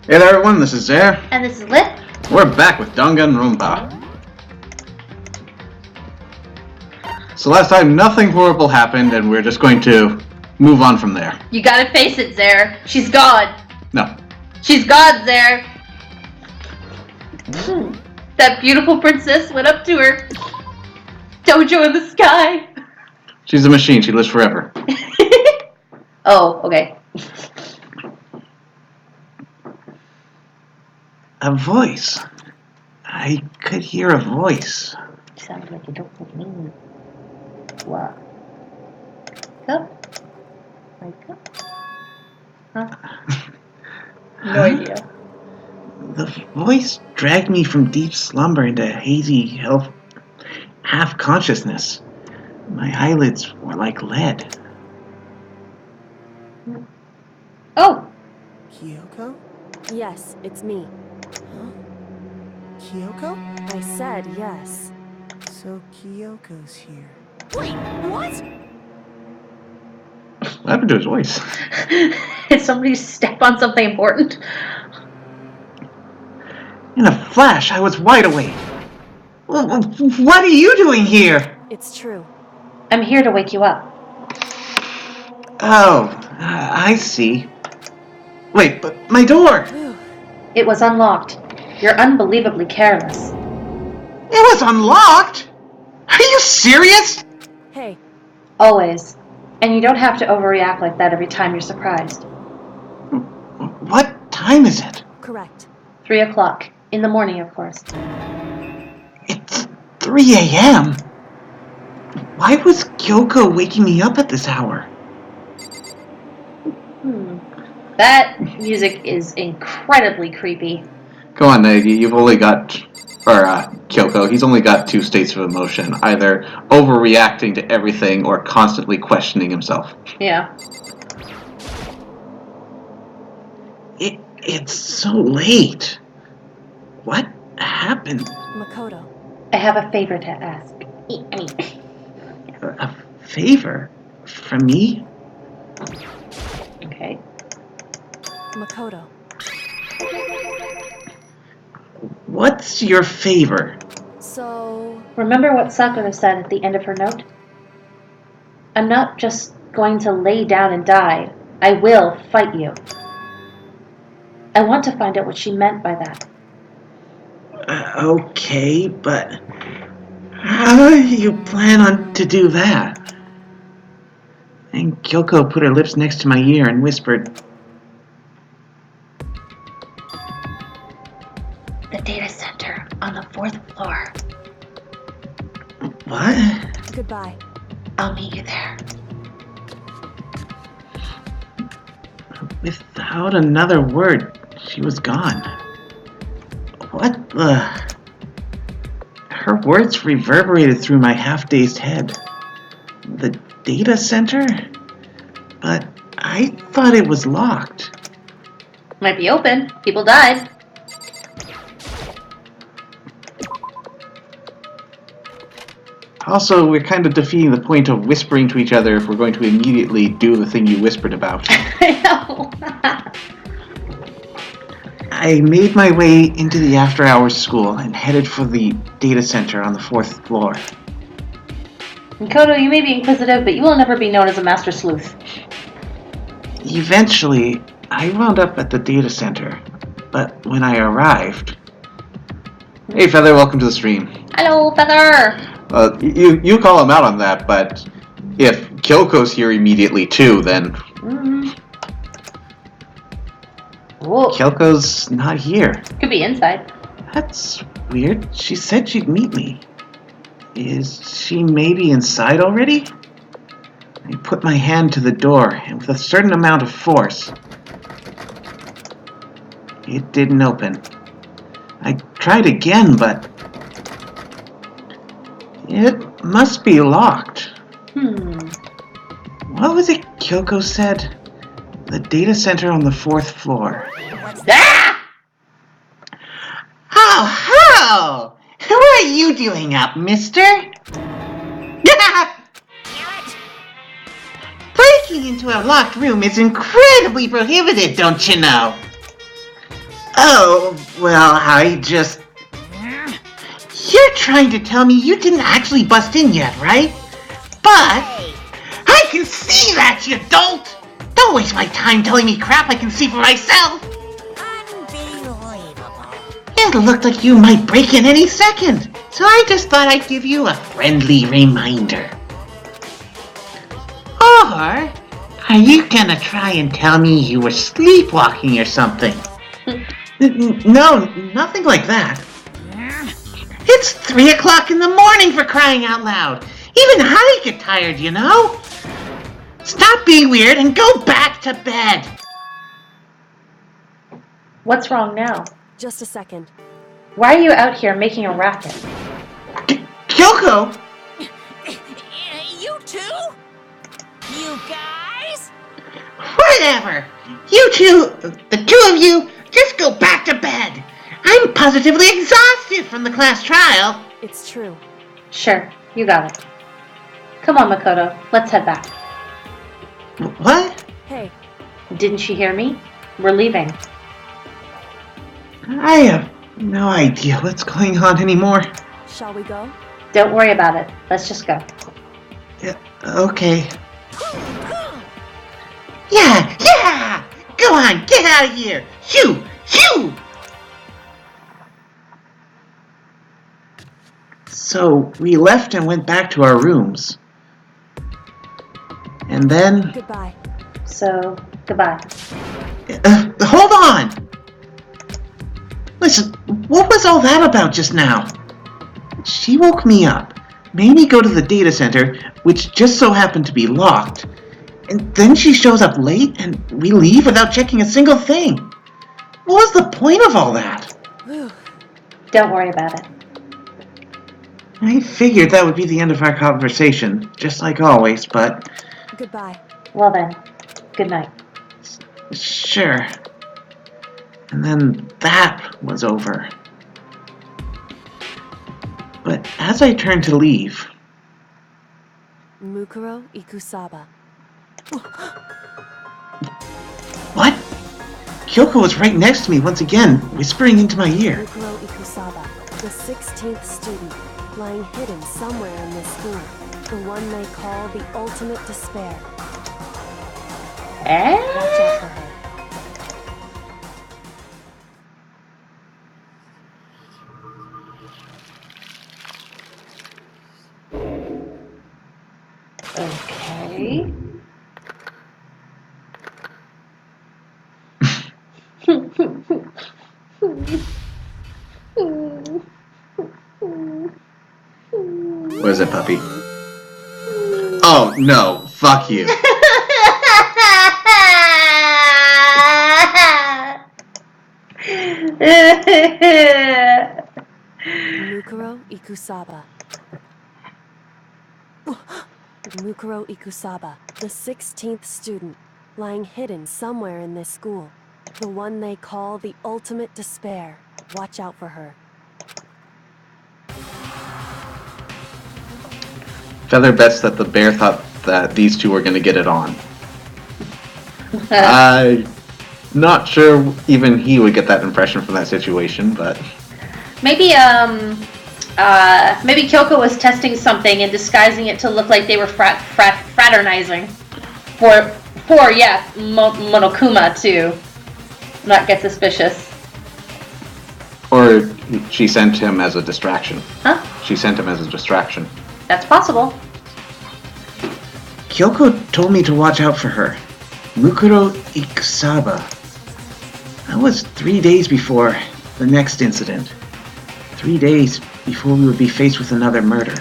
Hey there everyone, this is Zare. And this is Lip. We're back with Danganronpa. So last time nothing horrible happened and we're just going to move on from there. You gotta face it, Zare. She's God. No. She's God, Zare. That beautiful princess went up to her. Dojo in the sky. She's a machine, she lives forever. Oh, okay. A voice. I could hear a voice. Sounds like you don't like me. What? Up? Wake up? Huh? No idea. The voice dragged me from deep slumber into hazy half-consciousness. My eyelids were like lead. Oh! Kyoko? Yes, it's me. Huh? Kyoko? I said yes. So Kyoko's here. Wait, what? What happened to his voice? Did somebody step on something important? In a flash, I was wide awake. What are you doing here? It's true. I'm here to wake you up. Oh, I see. Wait, but my door! It was unlocked. You're unbelievably careless. It was unlocked? Are you serious? Hey, Always. And you don't have to overreact like that every time you're surprised. What time is it? correct. 3 o'clock. In the morning, of course. It's 3 a.m. Why was Kyoko waking me up at this hour? That music is incredibly creepy. Come on, you've only got... Kyoko, he's only got 2 states of emotion. Either overreacting to everything or constantly questioning himself. Yeah. It's so late. What happened? Makoto. I have a favor to ask. A favor? From me? Okay. Makoto. What's your favor? So, Remember what Sakura said at the end of her note? I'm not just going to lay down and die. I will fight you. I want to find out what she meant by that. Okay, but how do you plan on to do that? And Kyoko put her lips next to my ear and whispered, The data center on the 4th floor. What? goodbye. I'll meet you there. Without another word, she was gone. What the... Her words reverberated through my half-dazed head. The data center? But I thought it was locked. Might be open. People died. Also, we're kind of defeating the point of whispering to each other if we're going to immediately do the thing you whispered about. I know. I made my way into the after-hours school and headed for the data center on the 4th floor. Kodo, you may be inquisitive, but you will never be known as a master sleuth. Eventually, I wound up at the data center, but when I arrived... Hey Feather, welcome to the stream. Hello, Feather! You call him out on that, but if Kyoko's here immediately too, then... Kyoko's not here. Could be inside. That's weird. She said she'd meet me. Is she maybe inside already? I put my hand to the door, and with a certain amount of force, it didn't open. I tried again, but it must be locked. What was it Kyoko said? The data center on the 4th floor. Ah! Oh, who are you doing up, mister? Please! Breaking into a locked room is incredibly prohibited, don't you know? Oh, well, I just... You're trying to tell me you didn't actually bust in yet, right? But I can see that you don't! Don't waste my time telling me crap I can see for myself! It looked like you might break in any second, so I just thought I'd give you a friendly reminder. Or are you gonna try and tell me you were sleepwalking or something? No, nothing like that. It's 3 o'clock in the morning, for crying out loud. Even I get tired, you know? Stop being weird and go back to bed. What's wrong now? Just a second. Why are you out here making a racket? Kyoko! You too? You guys? Whatever. You two, the two of you, just go back to bed. I'm positively exhausted from the class trial. It's true. Sure, you got it. Come on, Makoto, let's head back. What? Hey, Didn't you hear me? We're leaving. I have no idea what's going on anymore. shall we go? Don't worry about it. Let's just go. Yeah, okay. Yeah! Go on, get out of here! Shoo! So, we left and went back to our rooms. And then... Goodbye. So, goodbye. Hold on! Listen, what was all that about just now? She woke me up, made me go to the data center, which just so happened to be locked, and then she shows up late and we leave without checking a single thing. What was the point of all that? Whew. Don't worry about it. I figured that would be the end of our conversation, just like always, but Goodbye. Well then, good night. sure. And then that was over. But as I turned to leave, Mukuro Ikusaba. what? Kyoko was right next to me once again, whispering into my ear. Mukuro Ikusaba, the 16th student, lying hidden somewhere in this school. The one they call the ultimate despair. Watch out for her. Okay. What is it, puppy? Oh, no. Fuck you. Mukuro Ikusaba. Mukuro Ikusaba, the 16th student, lying hidden somewhere in this school. The one they call the ultimate despair. Watch out for her. Feather bets that the bear thought that these two were going to get it on. I'm not sure even he would get that impression from that situation, but... Maybe Kyoko was testing something and disguising it to look like they were fraternizing. For Monokuma to not get suspicious. Or she sent him as a distraction. Huh? She sent him as a distraction. That's possible. Kyoko told me to watch out for her. Mukuro Ikusaba. That was 3 days before the next incident. 3 days before we would be faced with another murder.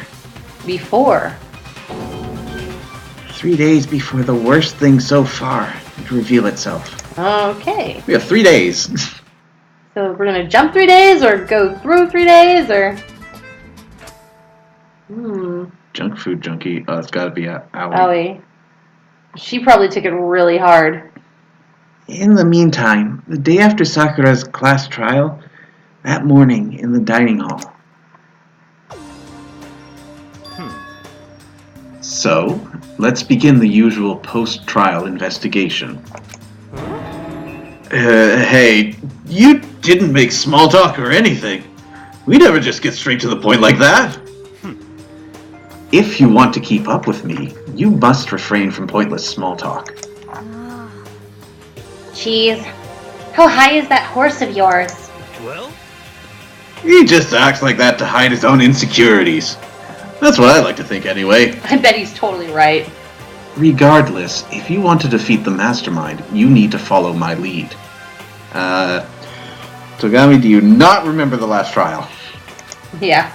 Before. 3 days before the worst thing so far would reveal itself. Okay. We have 3 days. So we're gonna jump 3 days or go through 3 days or... Junk food junkie. Oh, it's gotta be Aoi. Aoi. She probably took it really hard. In the meantime, the day after Sakura's class trial, that morning in the dining hall. So, let's begin the usual post-trial investigation. Hey, you didn't make small talk or anything. We never just get straight to the point like that. If you want to keep up with me, you must refrain from pointless small talk. Jeez. How high is that horse of yours? Well, He just acts like that to hide his own insecurities. That's what I like to think anyway. I bet he's totally right. Regardless, if you want to defeat the mastermind, you need to follow my lead. Togami, do you not remember the last trial? Yeah.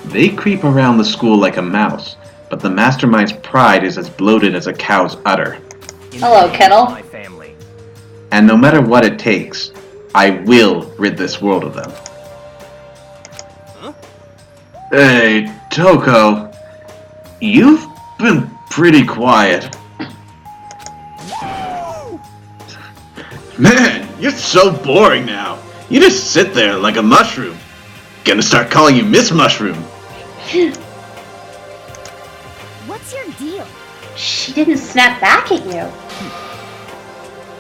They creep around the school like a mouse, but the mastermind's pride is as bloated as a cow's udder. Hello, Kettle. My family. And no matter what it takes, I will rid this world of them. Huh? Hey, Toko, you've been pretty quiet. Man, you're so boring now. You just sit there like a mushroom. Gonna start calling you Miss Mushroom. What's your deal? She didn't snap back at you.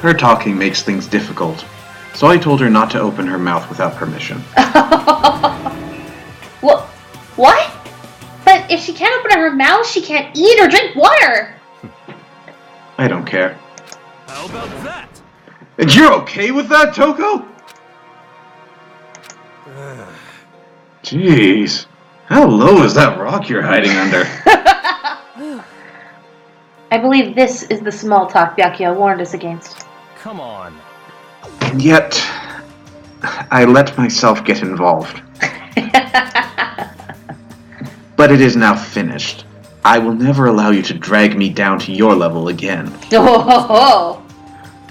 Her talking makes things difficult, so I told her not to open her mouth without permission. What? But if she can't open her mouth, she can't eat or drink water. I don't care. How about that? And you're okay with that, Toko? Jeez. How low is that rock you're hiding under? I believe this is the small talk Byakuya warned us against. Come on. And yet, I let myself get involved. But it is now finished. I will never allow you to drag me down to your level again. Oh.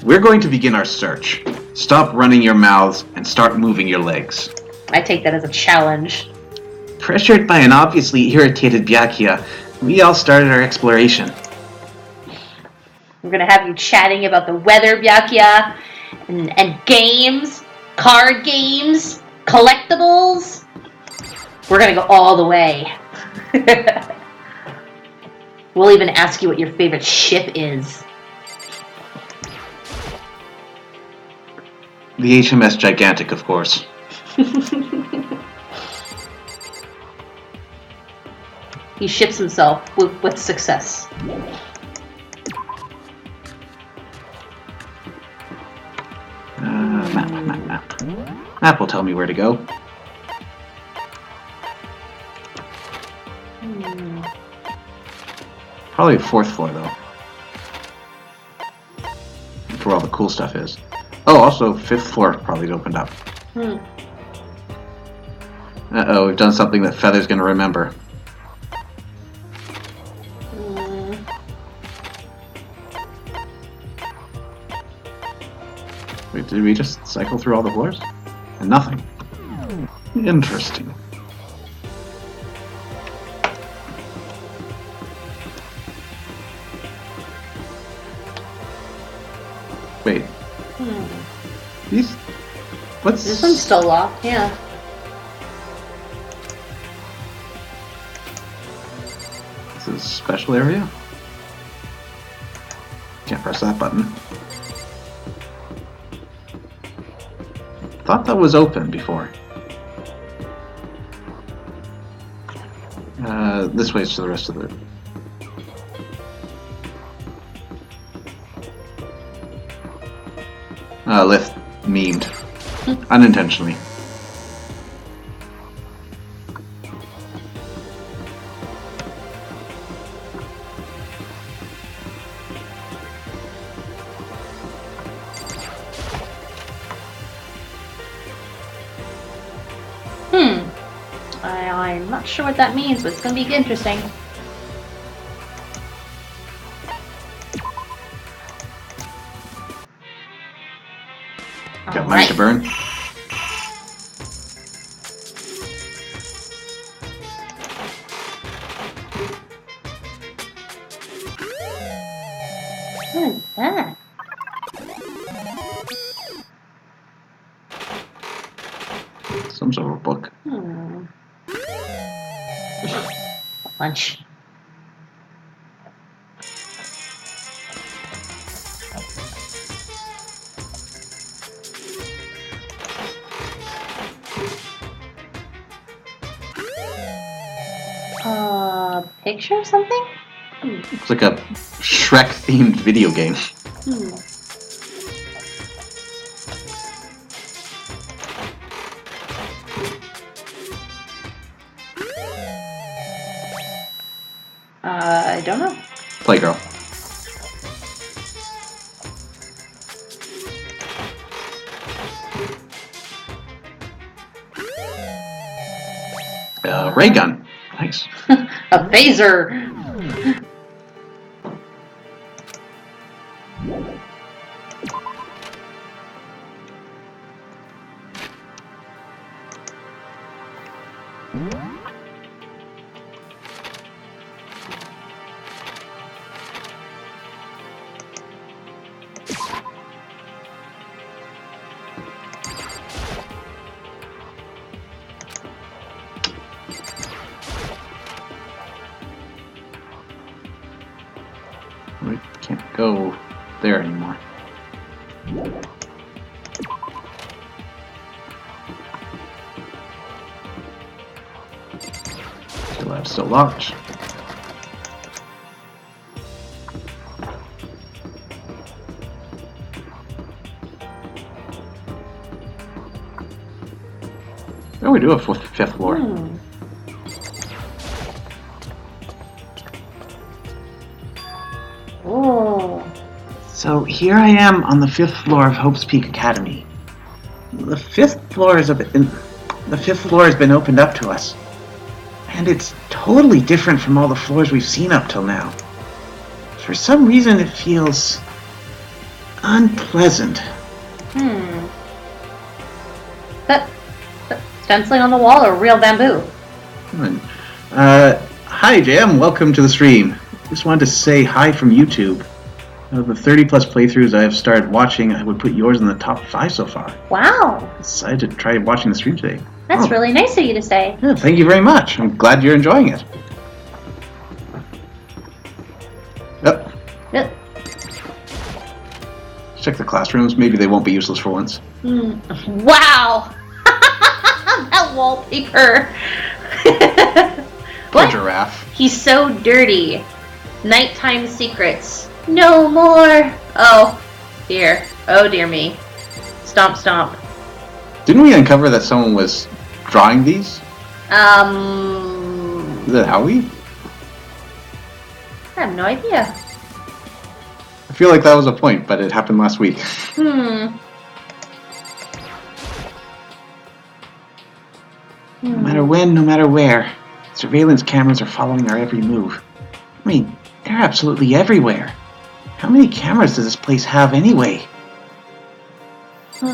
We're going to begin our search. Stop running your mouths and start moving your legs. I take that as a challenge. Pressured by an obviously irritated Byakuya, we all started our exploration. We're gonna have you chatting about the weather, Byakuya, and games, card games, collectibles. We're gonna go all the way. We'll even ask you what your favorite ship is. The HMS Gigantic, of course. He ships himself with success. Map. Map will tell me where to go. Probably the 4th floor, though. That's where all the cool stuff is. Oh, also, 5th floor probably opened up. Uh-oh, we've done something that Feather's gonna remember. Wait, did we just cycle through all the floors? And nothing. Interesting. Wait. These... What's... This one's still locked, yeah. This is a special area? Can't press that button. Thought that was open before. This way's to the rest of the... lift memed. Unintentionally. I'm not sure what that means, but it's going to be interesting. Got money to burn. What is that? Some sort of book. Lunch. picture of something? Looks like a Shrek-themed video game. I don't know. Playgirl. Ray gun. Nice. A phaser! We can't go there anymore. The lab's still locked. Oh, we do have fifth floor. Oh. So here I am on the 5th floor of Hope's Peak Academy. The fifth floor has been opened up to us, and it's totally different from all the floors we've seen up till now. For some reason, it feels unpleasant. That stenciling on the wall or real bamboo? Hi, Jam. Welcome to the stream. Just wanted to say hi from YouTube. Of the 30 plus playthroughs I have started watching, I would put yours in the top 5 so far. Wow. I decided to try watching the stream today. That's really nice of you to say. Yeah, thank you very much. I'm glad you're enjoying it. Yep. Yep. Check the classrooms. Maybe they won't be useless for once. Wow! That wallpaper! Poor giraffe. He's so dirty. Nighttime secrets. No more! Oh, dear. Oh, dear me. Stomp, stomp. Didn't we uncover that someone was drawing these? Is that Howie? I have no idea. I feel like that was a point, but it happened last week. No matter when, no matter where, surveillance cameras are following our every move. I mean, they're absolutely everywhere. How many cameras does this place have anyway? Give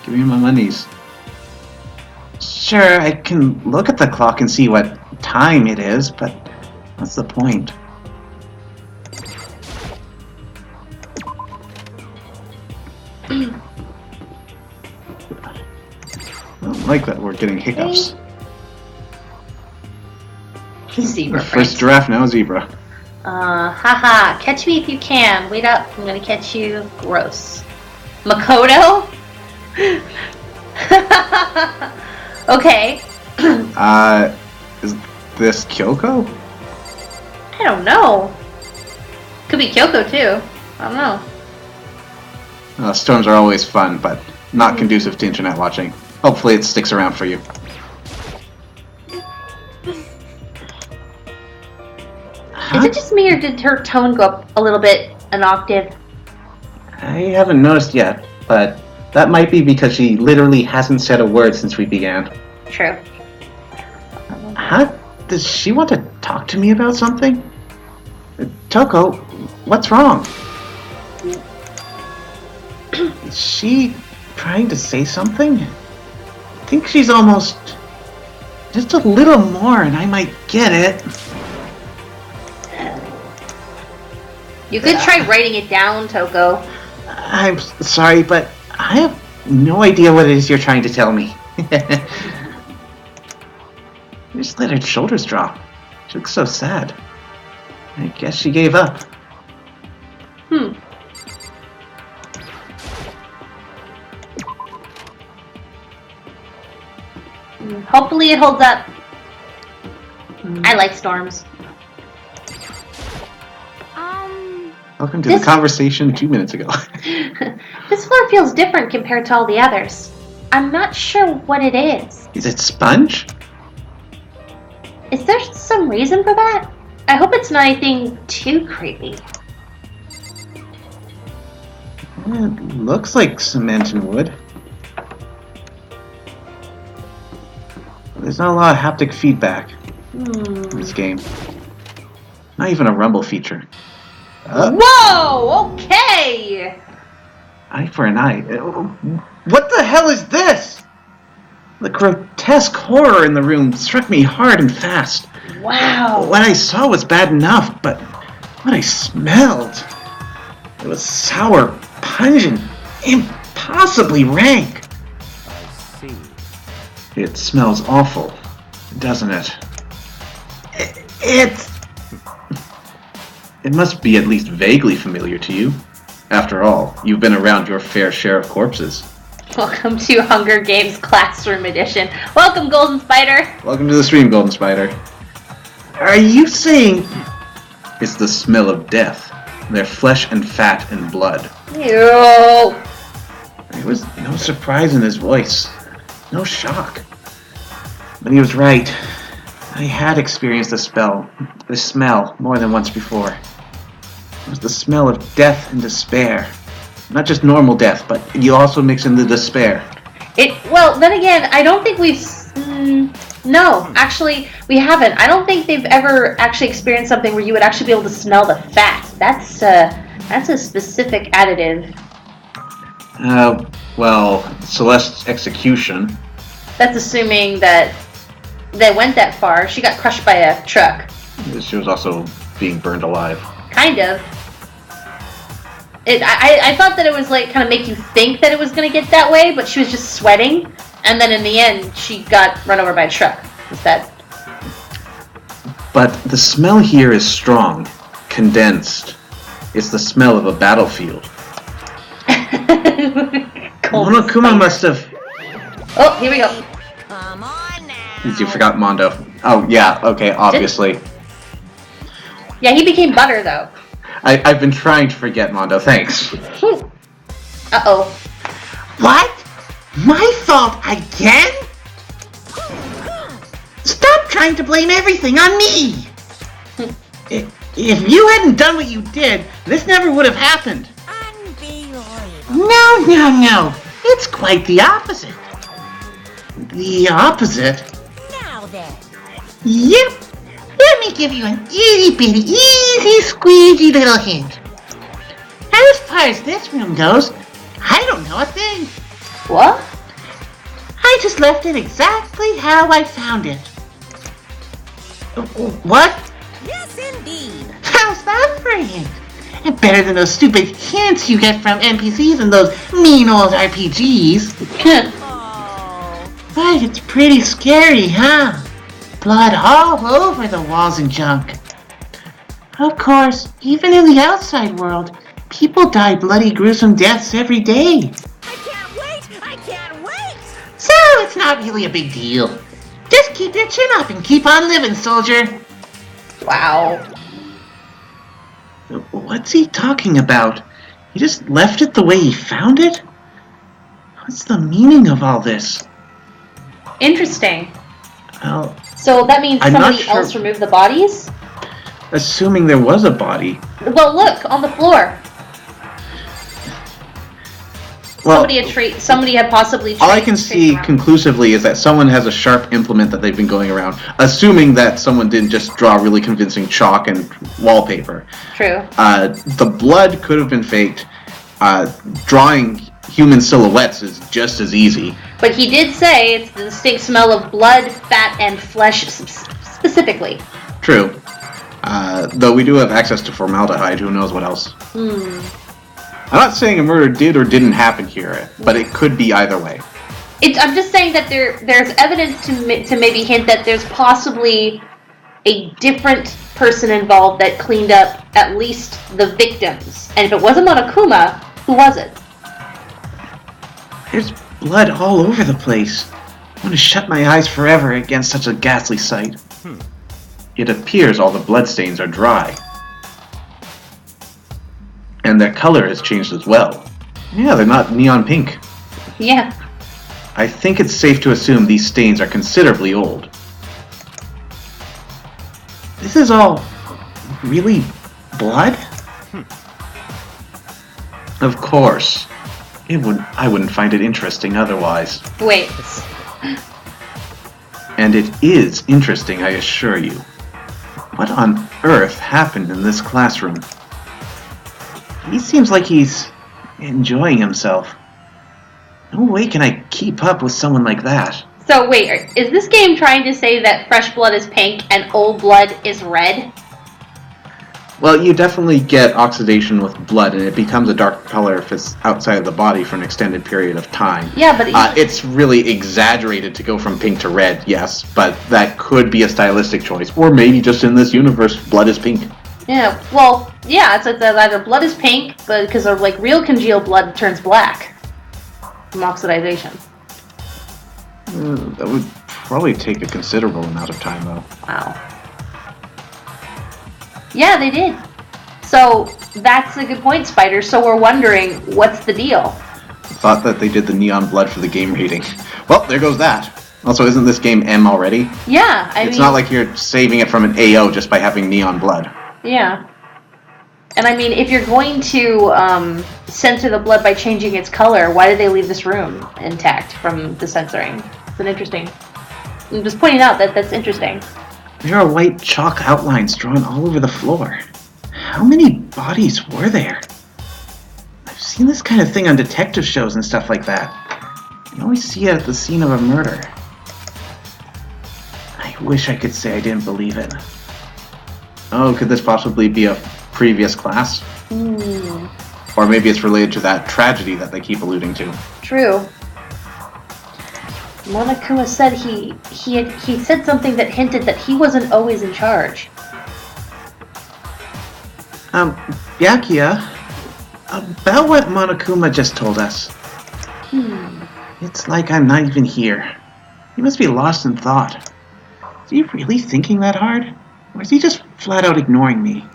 me my monies. Sure, I can look at the clock and see what time it is, but what's the point? I don't like that we're getting hiccups. Zebra First giraffe, now zebra. Haha. Catch me if you can. Wait up. I'm gonna catch you. Gross. Makoto? Okay. Is this Kyoko? I don't know. Could be Kyoko too. I don't know. Storms are always fun, but not conducive to internet watching. Hopefully it sticks around for you. Is it just me, or did her tone go up a little bit, an octave? I haven't noticed yet, but that might be because she literally hasn't said a word since we began. True. Huh? Does she want to talk to me about something? Toko, what's wrong? Is she trying to say something? I think she's almost... just a little more and I might get it. You could try writing it down, Toko. I'm sorry, but I have no idea what it is you're trying to tell me. Just let her shoulders drop. She looks so sad. I guess she gave up. Hopefully it holds up. I like storms. Welcome to the conversation 2 minutes ago. This floor feels different compared to all the others. I'm not sure what it is. Is it sponge? Is there some reason for that? I hope it's not anything too creepy. It looks like cement and wood. There's not a lot of haptic feedback in this game. Not even a rumble feature. Whoa! Okay! Eye for an eye. What the hell is this? The grotesque horror in the room struck me hard and fast. Wow. What I saw was bad enough, but what I smelled, it was sour, pungent, impossibly rank. I see. It smells awful, doesn't it? It must be at least vaguely familiar to you. After all, you've been around your fair share of corpses. Welcome to Hunger Games Classroom Edition. Welcome, Golden Spider. Welcome to the stream, Golden Spider. Are you saying it's the smell of death? Their flesh and fat and blood. Ew. There was no surprise in his voice. No shock. But he was right. I had experienced the smell more than once before. It was the smell of death and despair. Not just normal death, but you also mix in the despair. Well, then again, I don't think we've... no, actually, we haven't. I don't think they've ever actually experienced something where you would actually be able to smell the fat. That's a specific additive. Well, Celeste's execution. That's assuming that they went that far. She got crushed by a truck. She was also being burned alive. Kind of. I thought that it was like kind of make you think that it was going to get that way, but she was just sweating, and then in the end she got run over by a truck instead. But the smell here is strong, condensed. It's the smell of a battlefield. Monokuma must have... Oh, here we go. Come on now. You forgot Mondo. Oh, yeah, okay, obviously. Yeah, he became butter, though. I've been trying to forget Mondo, thanks. Uh-oh. What? My fault again? Stop trying to blame everything on me! If you hadn't done what you did, this never would have happened. Unbelievable. No. It's quite the opposite. The opposite? Now then. Yep. Let me give you an easy squeezy little hint. As far as this room goes, I don't know a thing. What? I just left it exactly how I found it. What? Yes, indeed. How's that for a hint? Better than those stupid hints you get from NPCs and those mean old RPGs. Oh. But it's pretty scary, huh? Blood all over the walls and junk. Of course, even in the outside world, people die bloody, gruesome deaths every day. I can't wait. So it's not really a big deal. Just keep your chin up and keep on living, soldier. Wow. What's he talking about? He just left it the way he found it? What's the meaning of all this? Interesting. Well, So that means I'm not somebody sure. else removed the bodies? assuming there was a body. Well, look, on the floor. Well, Somebody had possibly all I can see conclusively is that someone has a sharp implement that they've been going around, assuming that someone didn't just draw really convincing chalk and wallpaper. True. The blood could have been faked. Drawing human silhouettes is just as easy. But he did say it's the distinct smell of blood, fat, and flesh specifically. True. Though we do have access to formaldehyde, who knows what else. I'm not saying a murder did or didn't happen here, but it could be either way. I'm just saying that there's evidence to maybe hint that there's possibly a different person involved that cleaned up at least the victims. And if it wasn't Monokuma, who was it? There's blood all over the place. I want to shut my eyes forever against such a ghastly sight. it appears all the bloodstains are dry. And their color has changed as well. Yeah, they're not neon pink. Yeah. I think it's safe to assume these stains are considerably old. This is all really blood? Of course. I wouldn't find it interesting otherwise. Wait. And it is interesting, I assure you. What on earth happened in this classroom? He seems like he's enjoying himself. No way can I keep up with someone like that. So wait, is this game trying to say that fresh blood is pink and old blood is red? Well, you definitely get oxidation with blood, and it becomes a dark color if it's outside of the body for an extended period of time. Yeah, but it's really exaggerated to go from pink to red, yes, but that could be a stylistic choice. Or maybe just in this universe, blood is pink. yeah, well, yeah, it's either blood is pink, but because of like real congealed blood turns black from oxidization. That would probably take a considerable amount of time, though. Wow. Yeah, they did. So that's a good point, Spider. So we're wondering, what's the deal? Thought that they did the neon blood for the game rating. Well, there goes that. Also, isn't this game M already? Yeah, I mean... It's not like you're saving it from an AO just by having neon blood. Yeah. And I mean, if you're going to censor the blood by changing its color, why did they leave this room intact from the censoring? It's an interesting... I'm just pointing out that that's interesting. There are white chalk outlines drawn all over the floor. How many bodies were there? I've seen this kind of thing on detective shows and stuff like that. You always see it at the scene of a murder. I wish I could say I didn't believe it. Oh, could this possibly be a previous class? Or maybe it's related to that tragedy that they keep alluding to. True. Monokuma said he said something that hinted that he wasn't always in charge. Byakuya, about what Monokuma just told us. It's like I'm not even here. He must be lost in thought. Is he really thinking that hard? Or is he just flat out ignoring me?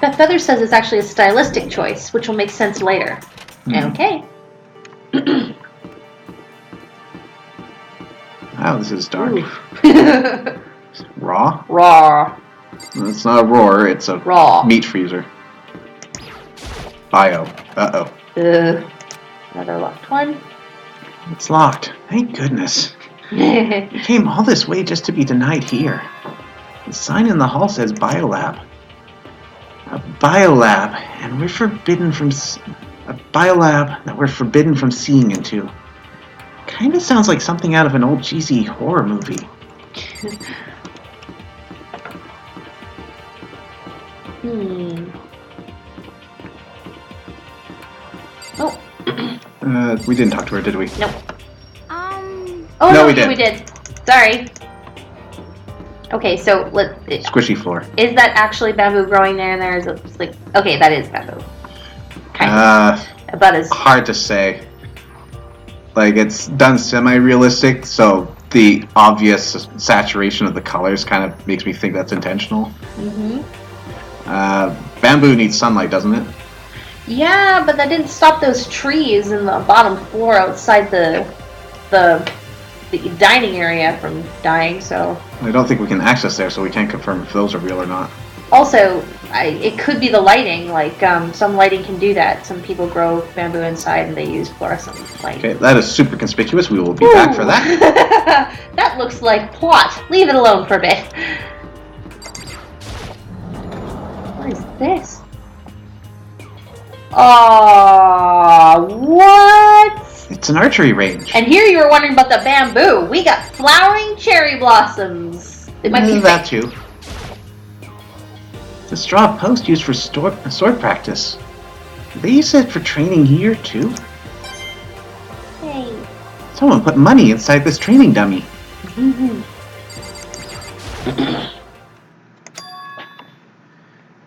Beth Feather says it's actually a stylistic choice, which will make sense later. Okay. Wow, this is dark. Ooh. Raw? Raw. It's not a roar, it's a Raw. meat freezer. Bio. Uh-oh. Another locked one. It's locked. Thank goodness. We came all this way just to be denied here. The sign in the hall says Biolab. A biolab, and we're forbidden from... A biolab that we're forbidden from seeing into. Kinda sounds like something out of an old cheesy horror movie. Oh. We didn't talk to her, did we? Nope. Oh, no, we yeah, did. we did. Sorry. Okay, so Squishy floor. is that actually bamboo growing there? And there's like, okay, that is bamboo. Kind of. About as Hard to say. Like, it's done semi-realistic, so the obvious saturation of the colors kind of makes me think that's intentional. Bamboo needs sunlight, doesn't it? Yeah, but that didn't stop those trees in the bottom floor outside the dining area from dying. So I don't think we can access there, so we can't confirm if those are real or not. also, it could be the lighting. Like some lighting can do that. Some people grow bamboo inside and they use fluorescent light. Okay, that is super conspicuous. We will be back for that. That looks like plot. Leave it alone for a bit. What is this? Oh, what? It's an archery range. And here you were wondering about the bamboo. We got flowering cherry blossoms. It might be that too. The straw post used for sword practice. Do they use it for training here too? Hey. Someone put money inside this training dummy.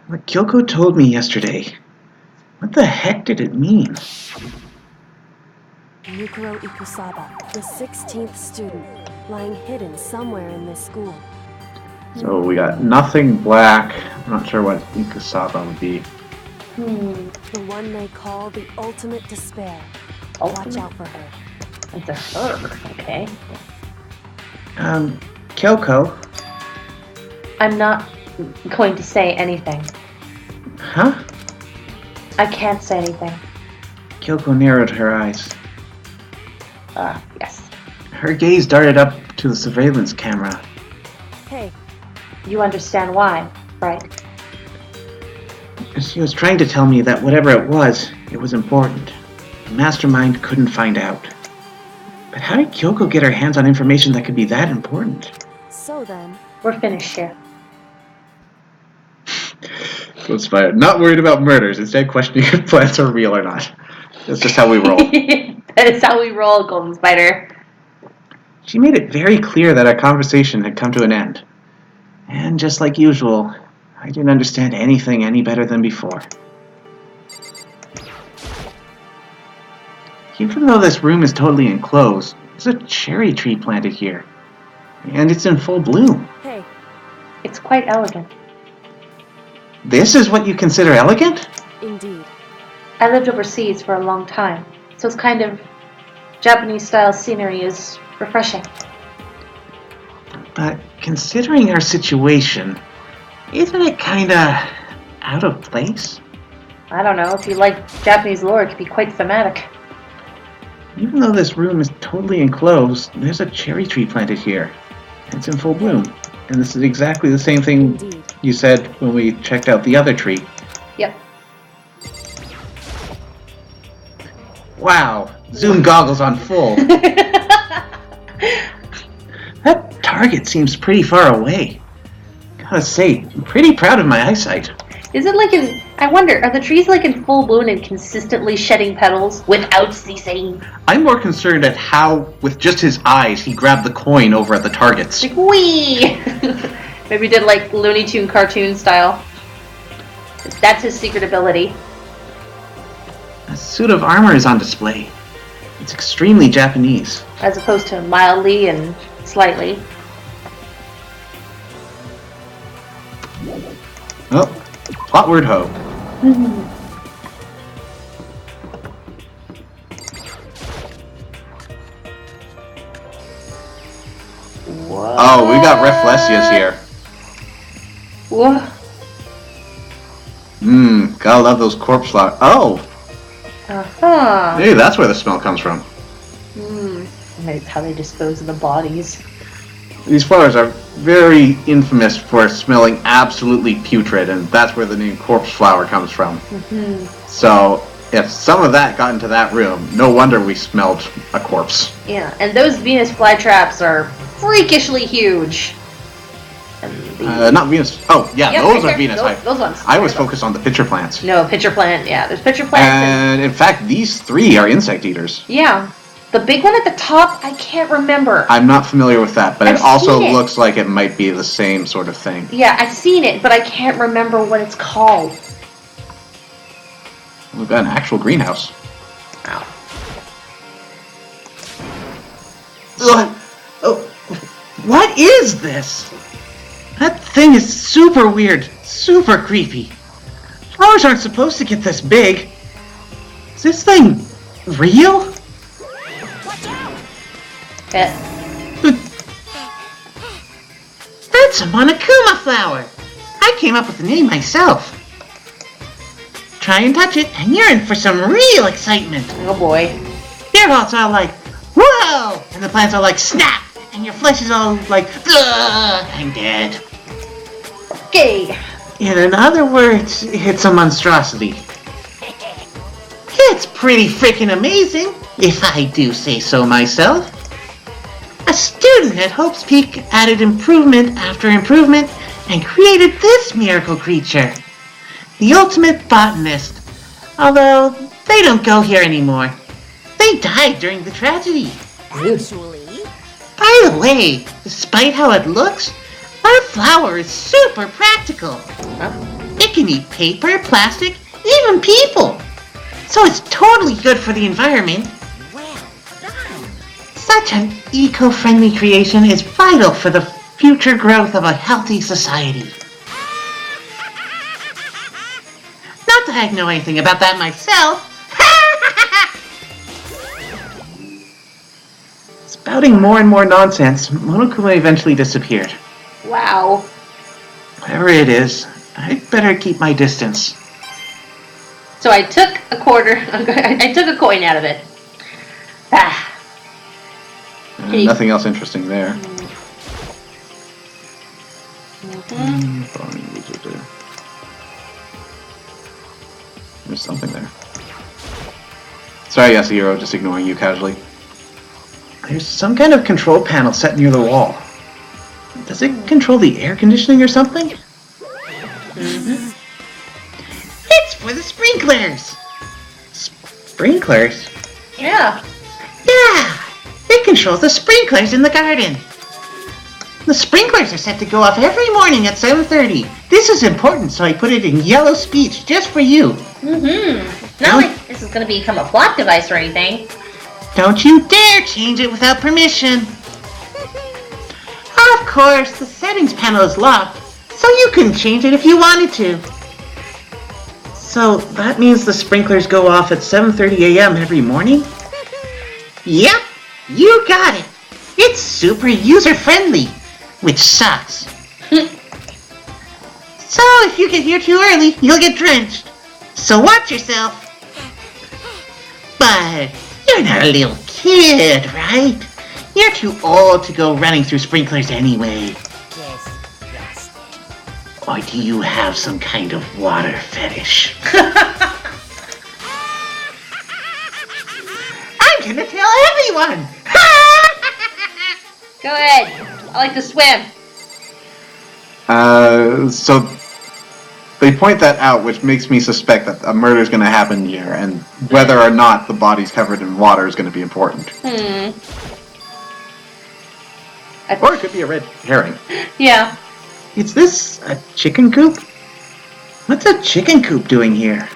What Kyoko told me yesterday. What the heck did it mean? Yukiro Ikusaba, the 16th student, lying hidden somewhere in this school. So we got nothing black. I'm not sure what Ikasaba would be. The one they call the ultimate despair. Watch Ultimate? out for her. It's a her. Okay. Kyoko? I'm not going to say anything. Huh? I can't say anything. Kyoko narrowed her eyes. Yes. Her gaze darted up to the surveillance camera. Hey, You understand why, right? She was trying to tell me that whatever it was important. The mastermind couldn't find out. But how did Kyoko get her hands on information that could be that important? so then, We're finished here. Golden Spider, not worried about murders, instead questioning if plans are real or not. That's just how we roll. That is how we roll, Golden Spider. She made it very clear that our conversation had come to an end. And just like usual, I didn't understand anything any better than before. Even though this room is totally enclosed, there's a cherry tree planted here. And it's in full bloom. hey, It's quite elegant. This is what you consider elegant? indeed. I lived overseas for a long time, so it's kind of Japanese-style scenery is refreshing. But considering our situation, isn't it kinda out of place? I don't know, if you like Japanese lore, it could be quite thematic. Even though this room is totally enclosed, there's a cherry tree planted here. It's in full bloom. And this is exactly the same thing Indeed. you said when we checked out the other tree. Yep. Wow, zoom goggles on full. That target seems pretty far away. Gotta say, I'm pretty proud of my eyesight. Is it like in... I wonder, are the trees like in full bloom and consistently shedding petals without ceasing? I'm more concerned at how, with just his eyes, he grabbed the coin over at the targets. Like, wee! Maybe did like Looney Tune cartoon style. That's his secret ability. A suit of armor is on display. It's extremely Japanese. As opposed to mildly and slightly. Oh, plot word ho. What? Oh, we got Reflessias here. What? Gotta love those corpse flowers. Oh, Uh-huh. hey, that's where the smell comes from. Maybe it's how they dispose of the bodies. These flowers are very infamous for smelling absolutely putrid, and that's where the name corpse flower comes from. So, if some of that got into that room, no wonder we smelled a corpse. Yeah, and those Venus flytraps are freakishly huge. And Not Venus. Oh, yeah, Yep, those right are there. Venus. Those ones. I was focused on the pitcher plants. No, pitcher plant. Yeah, there's pitcher plants. And in fact, these three are insect eaters. Yeah. The big one at the top, I can't remember. I'm not familiar with that, but I've it also seen it. looks like it might be the same sort of thing. Yeah, I've seen it, but I can't remember what it's called. We've got an actual greenhouse. Ow. What? Oh, what is this? That thing is super weird, super creepy. Flowers aren't supposed to get this big. Is this thing real? That's a Monokuma flower. I came up with the name myself. Try and touch it, and you're in for some real excitement. Oh boy. Your heart's all like, whoa! And the plants are like, snap! And your flesh is all like, ugh, I'm dead. Okay. In other words, it's a monstrosity. It's pretty freaking amazing, if I do say so myself. A student at Hope's Peak added improvement after improvement and created this miracle creature. The ultimate botanist. Although, they don't go here anymore. They died during the tragedy. Actually, By the way, despite how it looks, our flower is super practical. It can eat paper, plastic, even people. So it's totally good for the environment. well done. Such an eco-friendly creation is vital for the future growth of a healthy society. Not that I know anything about that myself. Spouting more and more nonsense, Monokuma eventually disappeared. Wow. Whatever it is, I'd better keep my distance. So I took a quarter. I took a coin out of it. Ah. Nothing else interesting there. There's something there. Sorry, Yasuhiro, just ignoring you casually. There's some kind of control panel set near the wall. Does it control the air conditioning or something? It's for the sprinklers! Sprinklers? Yeah. Yeah! It controls the sprinklers in the garden. The sprinklers are set to go off every morning at 7:30. This is important, so I put it in yellow speech just for you. Not like this is going to become a plot device or anything. Don't you dare change it without permission. Of course, the settings panel is locked, so you couldn't change it if you wanted to. So that means the sprinklers go off at 7:30 a.m. every morning? Yep, you got it. It's super user-friendly, which sucks. So if you get here too early, you'll get drenched. So watch yourself. But you're not a little kid, right? You're too old to go running through sprinklers anyway. Or do you have some kind of water fetish? I'm gonna tell everyone! Go ahead. I like to swim. So they point that out, which makes me suspect that a murder is going to happen here, and whether or not the body's covered in water is going to be important. Or it could be a red herring. Yeah. Is this a chicken coop? What's a chicken coop doing here?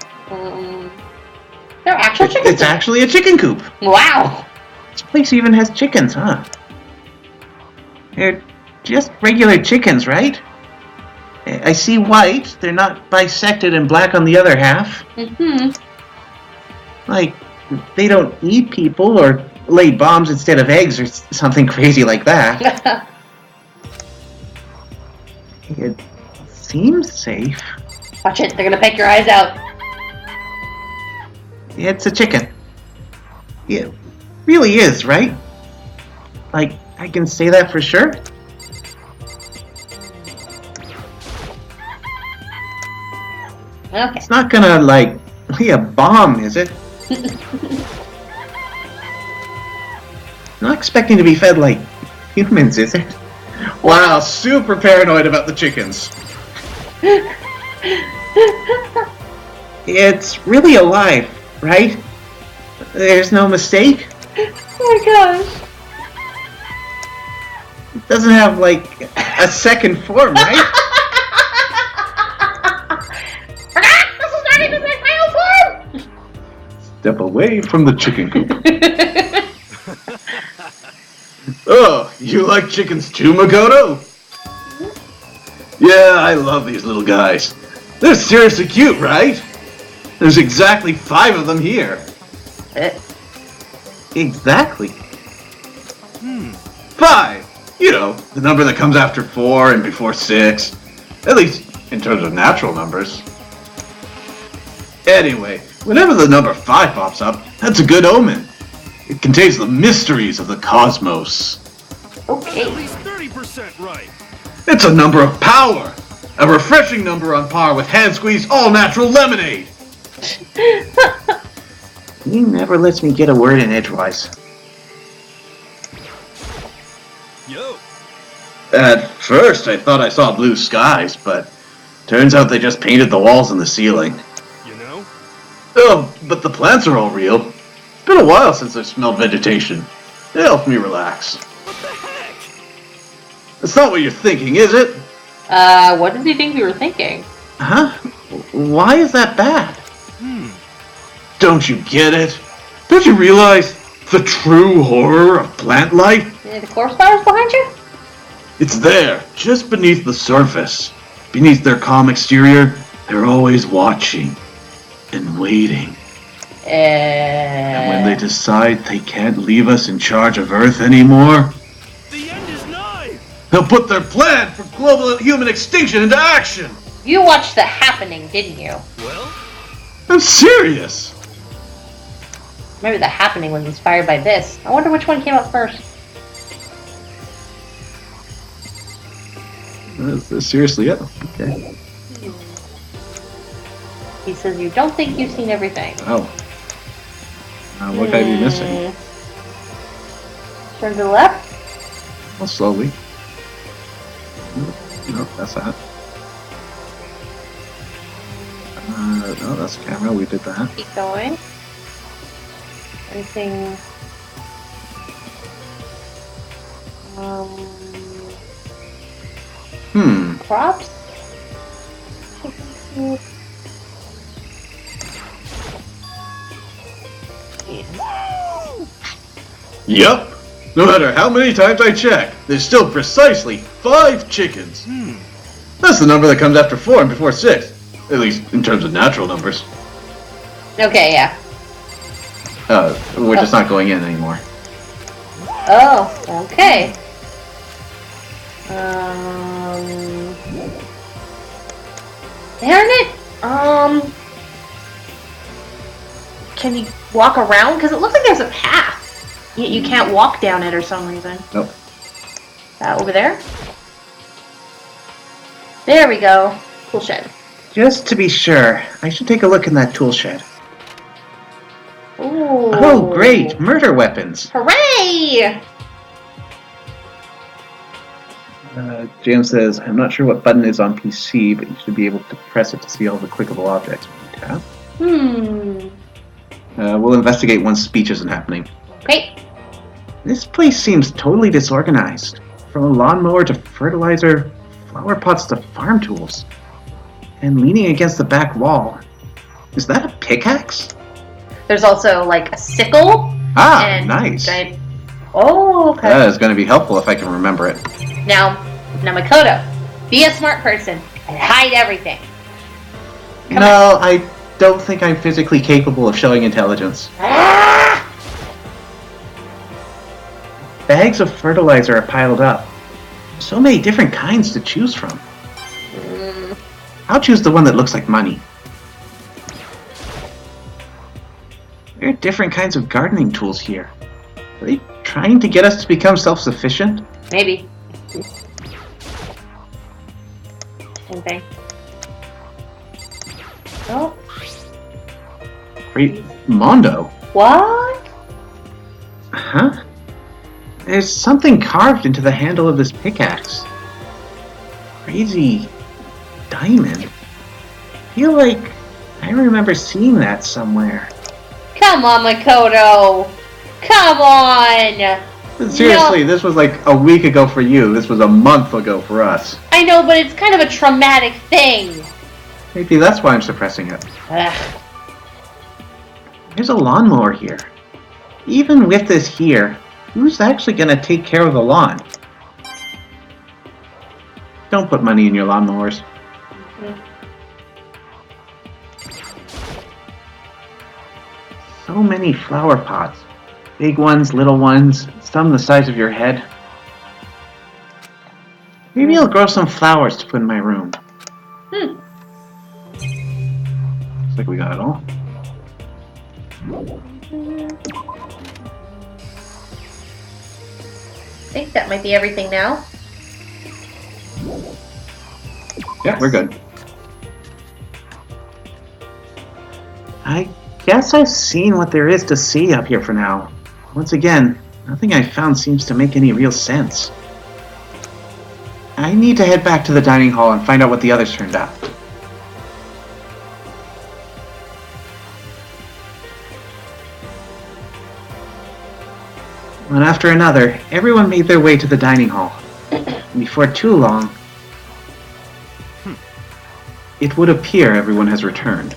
They're actual chickens. It's actually a chicken coop. Wow. This place even has chickens, huh? They're just regular chickens, right? I see white. They're not bisected and black on the other half. Like, they don't eat people or lay bombs instead of eggs or something crazy like that. It seems safe. Watch it. They're going to peck your eyes out. It's a chicken. It really is, right? Like, I can say that for sure? Okay. It's not gonna, like, lay a bomb, is it? Not expecting to be fed like humans, is it? Wow, super paranoid about the chickens. It's really alive, right? There's no mistake? Oh my gosh. It doesn't have, like, a second form, right? This is not even my final form! Step away from the chicken coop. Oh, you like chickens too, Makoto? Yeah, I love these little guys. They're seriously cute, right? There's exactly 5 of them here. Exactly. 5! You know, the number that comes after 4 and before 6. At least, in terms of natural numbers. Anyway, whenever the number 5 pops up, that's a good omen. It contains the mysteries of the cosmos. Okay. At least 30% right. It's a number of power! A refreshing number on par with hand-squeezed all-natural lemonade! He never lets me get a word in edgewise. Yo. At first, I thought I saw blue skies, but turns out they just painted the walls and the ceiling. You know? Oh, but the plants are all real. It's been a while since I've smelled vegetation. It helps me relax. What the heck? That's not what you're thinking, is it? What did he think we were thinking? Huh? Why is that bad? Don't you get it? Don't you realize the true horror of plant life? The corpse flowers behind you? It's there, just beneath the surface. Beneath their calm exterior, they're always watching and waiting. And when they decide they can't leave us in charge of Earth anymore, The end is nigh! they'll put their plan for global human extinction into action. You watched The Happening, didn't you? Well, I'm serious. Maybe The Happening was inspired by this. I wonder which one came up first. Is this seriously it? Okay. He says you don't think you've seen everything. Oh. What could I be missing? Turn to the left. Well, slowly. Nope, that's that. No, that's the camera. We did that. Keep going. Anything? Props? Yep. No matter how many times I check, there's still precisely 5 chickens. That's the number that comes after 4 and before 6. At least in terms of natural numbers. Okay, yeah. We're just not going in anymore. Oh, okay. Darn it! Can you walk around? Because it looks like there's a path. Yet you can't walk down it or some reason. Nope. Over there? There we go. Cool shed. Just to be sure, I should take a look in that tool shed. Ooh. Oh, great! Murder weapons! Hooray! James says, I'm not sure what button is on PC, but you should be able to press it to see all the clickable objects when you tap. We'll investigate once speech isn't happening. Okay. This place seems totally disorganized. From a lawnmower to fertilizer, flower pots to farm tools. And leaning against the back wall. Is that a pickaxe? There's also like a sickle. Ah, and nice. Oh, okay. That is going to be helpful if I can remember it. Now, Makoto, be a smart person and hide everything. No, I don't think I'm physically capable of showing intelligence. Bags of fertilizer are piled up. So many different kinds to choose from. I'll choose the one that looks like money. There are different kinds of gardening tools here. Are they trying to get us to become self-sufficient? Maybe. Same thing. Oh, Great Mondo. what? Huh? There's something carved into the handle of this pickaxe. Crazy diamond. I feel like I remember seeing that somewhere. Come on, Makoto. Come on. Seriously, this was like a week ago for you. This was a month ago for us. I know, but it's kind of a traumatic thing. Maybe that's why I'm suppressing it. Ugh. There's a lawnmower here. Even with this here, who's actually gonna take care of the lawn? Don't put money in your lawnmowers. So many flower pots. Big ones, little ones, some the size of your head. Maybe I'll grow some flowers to put in my room. Looks like we got it all. I think that might be everything now. Yeah, we're good. I guess I've seen what there is to see up here for now. Once again, nothing I've found seems to make any real sense. I need to head back to the dining hall and find out what the others turned out. One after another, everyone made their way to the dining hall. Before too long, it would appear everyone has returned.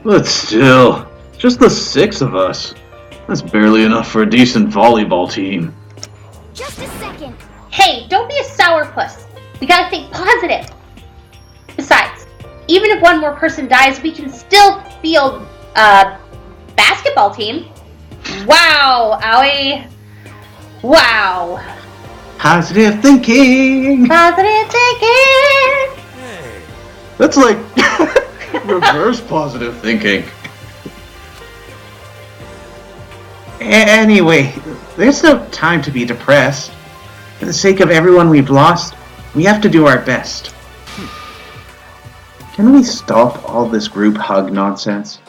But still, just the 6 of us. That's barely enough for a decent volleyball team. Just a second. Hey, don't be a sourpuss. We gotta think positive. Besides, even if one more person dies, we can still field a basketball team. Wow, Owie. Wow. Positive thinking! Positive thinking! Hey. That's like reverse positive thinking. Anyway, there's no time to be depressed. For the sake of everyone we've lost, we have to do our best. Can we stop all this group hug nonsense?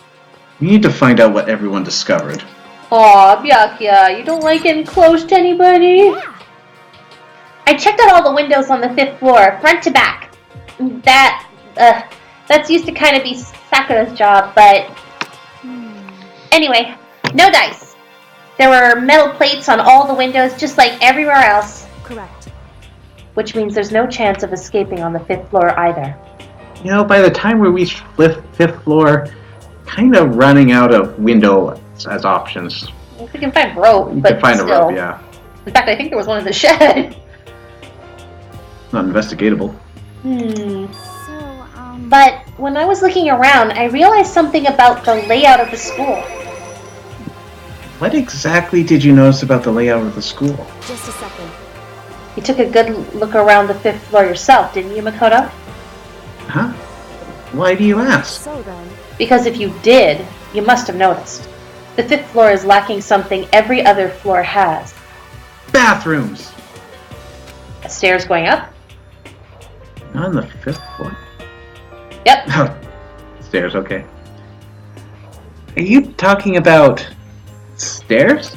We need to find out what everyone discovered. Aw, Byakuya, you don't like getting close to anybody? I checked out all the windows on the 5th floor, front to back. That's used to kind of be Sakura's job, but... Anyway, no dice. There were metal plates on all the windows, just like everywhere else. Correct. Which means there's no chance of escaping on the 5th floor either. You know, by the time we reach 5th floor, kind of running out of windows as options. If we can find rope, You but can find still. a rope, yeah. In fact, I think there was one in the shed. Not investigatable. But when I was looking around, I realized something about the layout of the school. What exactly did you notice about the layout of the school? Just a second. You took a good look around the 5th floor yourself, didn't you, Makoto? Huh? Why do you ask? So then, Because if you did, you must have noticed. The 5th floor is lacking something every other floor has. Bathrooms! Stairs going up? Not on the 5th floor? Yep. Oh, stairs, okay. Are you talking about stairs?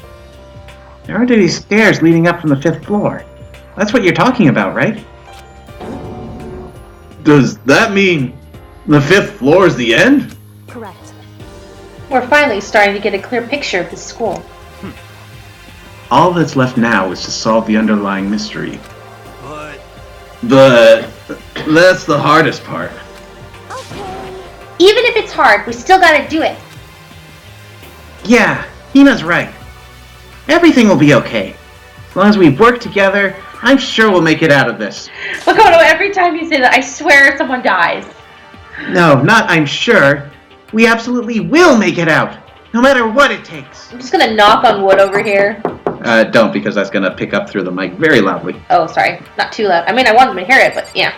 There aren't any stairs leading up from the 5th floor. That's what you're talking about, right? Does that mean the 5th floor is the end? correct. We're finally starting to get a clear picture of the school. All that's left now is to solve the underlying mystery. But That's the hardest part. Okay. Even if it's hard, we still gotta do it. Yeah, Hina's right. Everything will be okay. As long as we work together, I'm sure we'll make it out of this. Makoto, every time you say that, I swear someone dies. No, not I'm sure. We absolutely will make it out, no matter what it takes. I'm just gonna knock on wood over here. Don't, because that's gonna pick up through the mic very loudly. Oh, sorry. Not too loud. I mean, I want them to hear it, but yeah.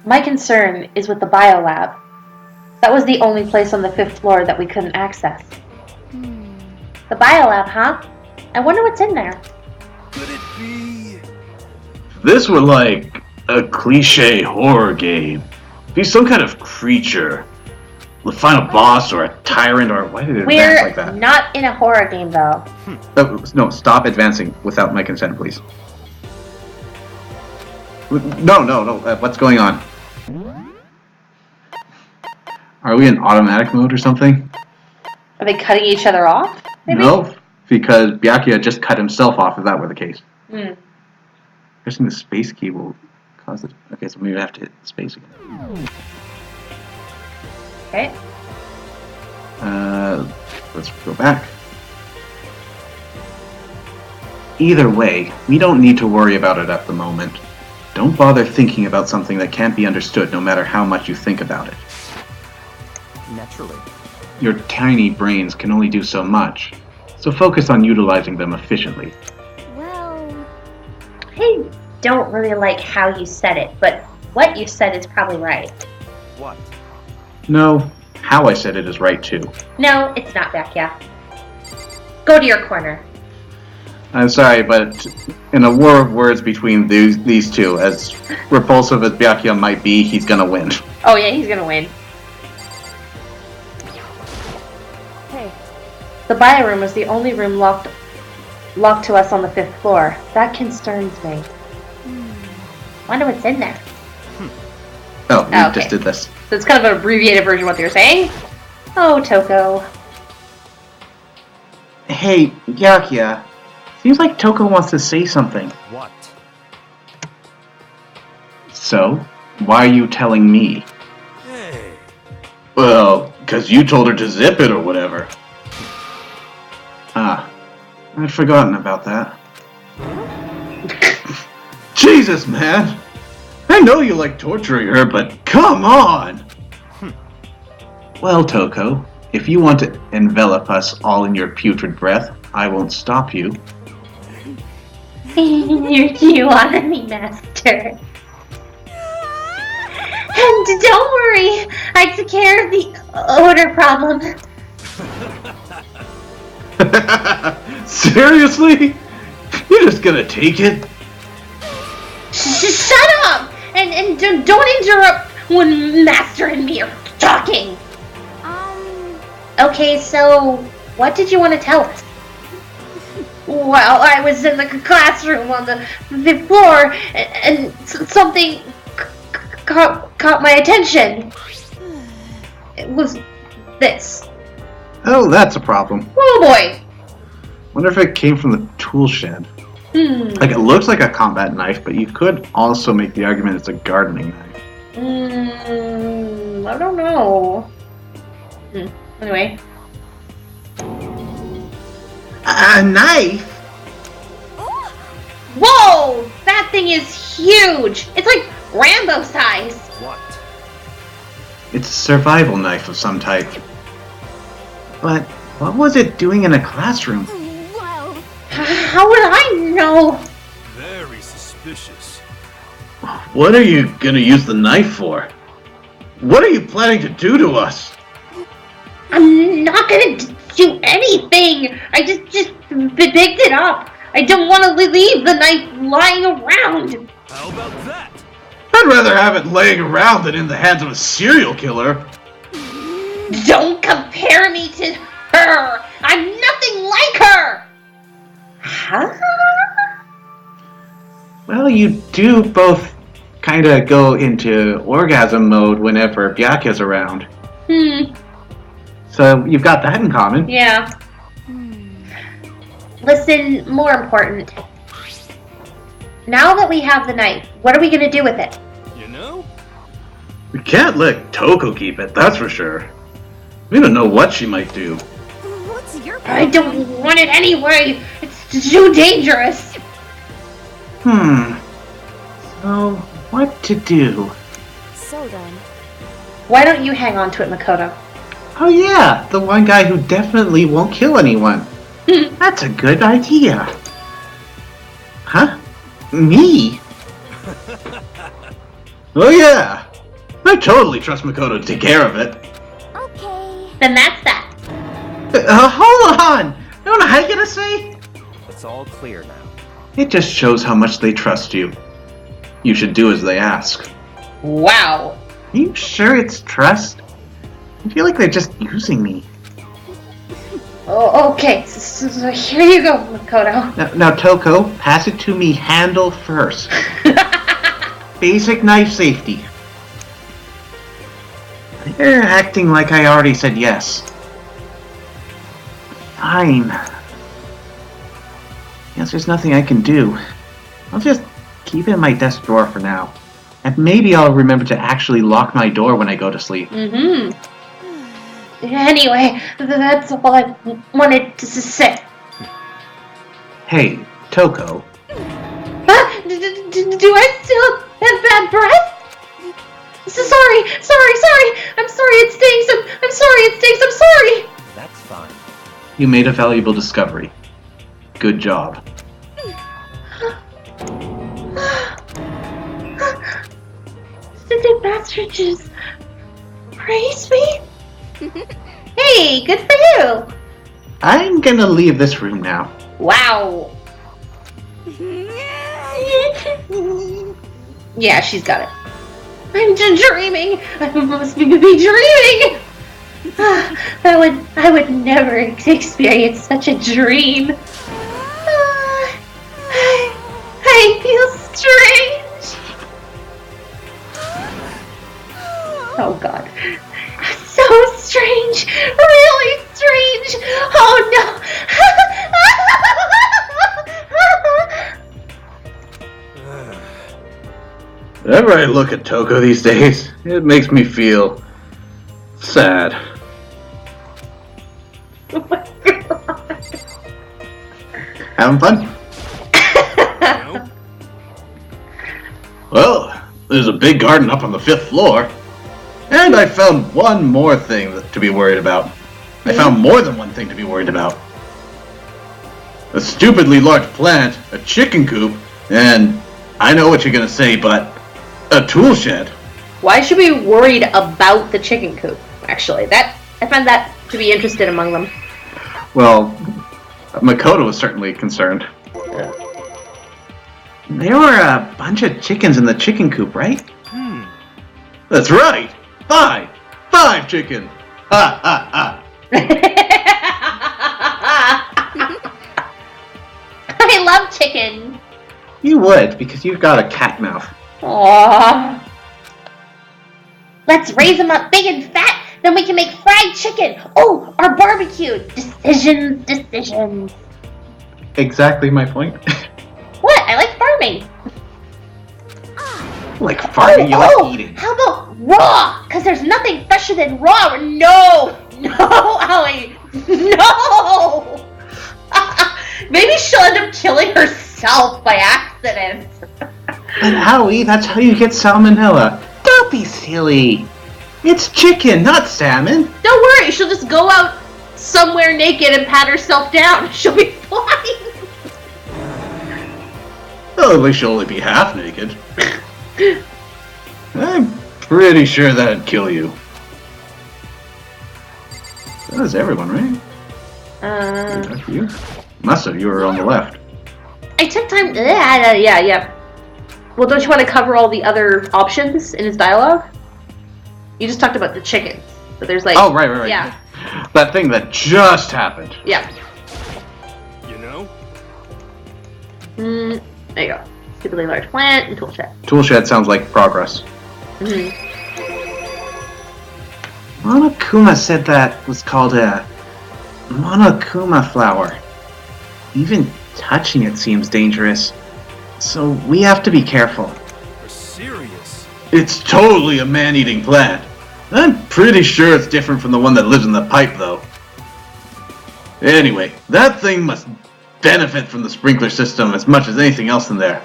My concern is with the biolab. That was the only place on the 5th floor that we couldn't access. The biolab, huh? I wonder what's in there. could it be? If this were like a cliche horror game, be some kind of creature, the final boss or a tyrant, or why did it advance We're like that? not in a horror game, though. No, stop advancing without my consent, please. No, what's going on? Are we in automatic mode or something? Are they cutting each other off? Maybe? No, because Byakuya just cut himself off if that were the case. Hmm. Pressing the space key will cause it. Okay, so maybe I have to hit space again. Okay. Let's go back. Either way, we don't need to worry about it at the moment. Don't bother thinking about something that can't be understood no matter how much you think about it. Naturally. Your tiny brains can only do so much, so focus on utilizing them efficiently. Well, I don't really like how you said it, but what you said is probably right. What? No, how I said it is right too. No, it's not back yet. Go to your corner. I'm sorry, but in a war of words between these two, as repulsive as Byakuya might be, he's gonna win. Oh yeah, he's gonna win. hey, The bio room was the only room locked to us on the 5th floor. That concerns me. Wonder what's in there. Oh, we Okay. just did this. So it's kind of an abbreviated version of what they were saying. Oh, Toko. Hey, Byakuya. Seems like Toko wants to say something. What? So, why are you telling me? Hey. Well, because you told her to zip it or whatever. I'd forgotten about that. Jesus, man! I know you like torturing her, but come on! Well, Toko, if you want to envelop us all in your putrid breath, I won't stop you. You honor me, Master. And don't worry, I took care of the odor problem. Seriously? You're just gonna take it? Shut up! And don't interrupt when Master and me are talking. Okay, so what did you want to tell us? Well, I was in the classroom on the fifth floor, and something caught my attention. It was this. Oh, that's a problem. Oh boy! Wonder if it came from the tool shed. Like, it looks like a combat knife, but you could also make the argument it's a gardening knife. I don't know. Anyway. A knife? Whoa! That thing is huge! It's like Rambo size! What? It's a survival knife of some type. But what was it doing in a classroom? Well, How would I know? Very suspicious. What are you gonna use the knife for? What are you planning to do to us? I'm not gonna do anything! I just picked it up! I don't want to leave the knife lying around! How about that? I'd rather have it laying around than in the hands of a serial killer. Don't compare me to her! I'm nothing like her! Huh? Well, you do both kind of go into orgasm mode whenever Byakuya's around. So you've got that in common. Yeah. Listen, more important. Now that we have the knife, what are we gonna do with it? You know? We can't let Toko keep it, that's for sure. We don't know what she might do. what's your I don't want it anyway! It's too dangerous! So, what to do? So then, Why don't you hang on to it, Makoto? Oh yeah, the one guy who definitely won't kill anyone. That's a good idea. Huh? Me? Oh yeah! I totally trust Makoto to take care of it. okay. Then that's that. Hold on! You know what I gotta say? It's all clear now. It just shows how much they trust you. You should do as they ask. Wow. Are you sure it's trust? I feel like they're just using me. Oh, okay, so here you go, Makoto. Now, Toko, pass it to me handle first. Basic knife safety. You're acting like I already said yes. Fine. Guess there's nothing I can do. I'll just keep it in my desk drawer for now. And maybe I'll remember to actually lock my door when I go to sleep. Anyway, that's all I wanted to say. Hey, Toko. Do I still have bad breath? Sorry. I'm sorry it stinks. I'm sorry it stinks. I'm sorry. That's fine. You made a valuable discovery. Good job. Did the bastard just praise me? Hey, good for you. I'm gonna leave this room now. Wow. Yeah, she's got it. I'm just dreaming. I must be dreaming. I would never experience such a dream. I feel strange. Oh God. So strange. Really strange. Oh no. Whenever I look at Toko these days, it makes me feel sad. Oh my God. Having fun? No? Well, there's a big garden up on the 5th floor. And I found one more thing to be worried about. I found more than one thing to be worried about. A stupidly large plant, a chicken coop, and I know what you're gonna say, but a tool shed. Why should we be worried about the chicken coop, actually? I find that to be interested among them. Well, Makoto was certainly concerned. There were a bunch of chickens in the chicken coop, right? That's right! 5! 5 chicken! Ha ha ha! I love chicken. You would, because you've got a cat mouth. Aww. Let's raise them up big and fat, then we can make fried chicken. Oh, or barbecue. Decisions. Exactly my point. What? I like farming. Like farming, you like eating. How about raw? Because there's nothing fresher than raw. No, Allie, no. Maybe she'll end up killing herself by accident. But Howie, that's how you get salmonella. Don't be silly. It's chicken, not salmon. Don't worry, she'll just go out somewhere naked and pat herself down. She'll be fine. Well, at least you'll only be half naked. I'm pretty sure that'd kill you. That was everyone, right? That's you. Must have. You were on the left. I took time. Yeah. Well, don't you want to cover all the other options in his dialogue? You just talked about the chickens, but there's like. Oh, right. Yeah. That thing that just happened. Yeah. You know? There you go. Stupidly large plant and tool shed. Tool shed sounds like progress. Monokuma said that was called a Monokuma flower. Even touching it seems dangerous. So we have to be careful. You're serious? It's totally a man-eating plant. I'm pretty sure it's different from the one that lives in the pipe, though. Anyway, that thing must benefit from the sprinkler system as much as anything else in there.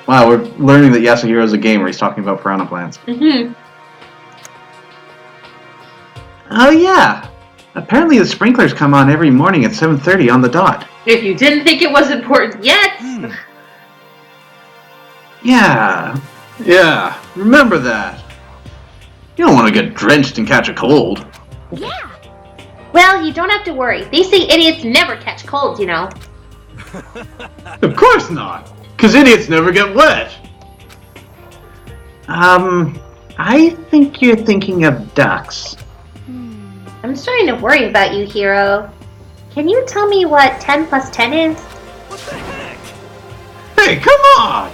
Wow, we're learning that Yasuhiro's a gamer. He's talking about piranha plants. Oh yeah. Apparently the sprinklers come on every morning at 7:30 on the dot. If you didn't think it was important yet. Yeah, remember that. You don't want to get drenched and catch a cold. Yeah. Well, you don't have to worry. They say idiots never catch colds, you know. Of course not, because idiots never get wet. I think you're thinking of ducks. I'm starting to worry about you, Hiro. Can you tell me what 10 plus 10 is? What the heck? Hey, come on!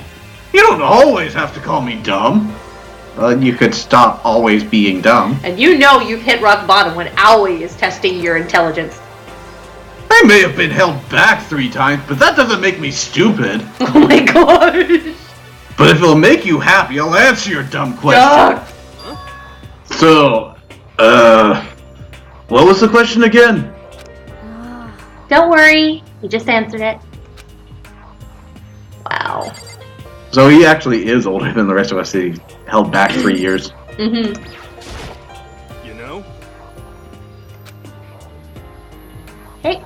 You don't always have to call me dumb. Well, you could stop always being dumb. And you know you've hit rock bottom when Aoi is testing your intelligence. I may have been held back 3 times, but that doesn't make me stupid. Oh my gosh. But if it'll make you happy, I'll answer your dumb question. Duh. So, what was the question again? Don't worry, you just answered it. Wow. So he actually is older than the rest of us. He held back 3 years. You know? Hey.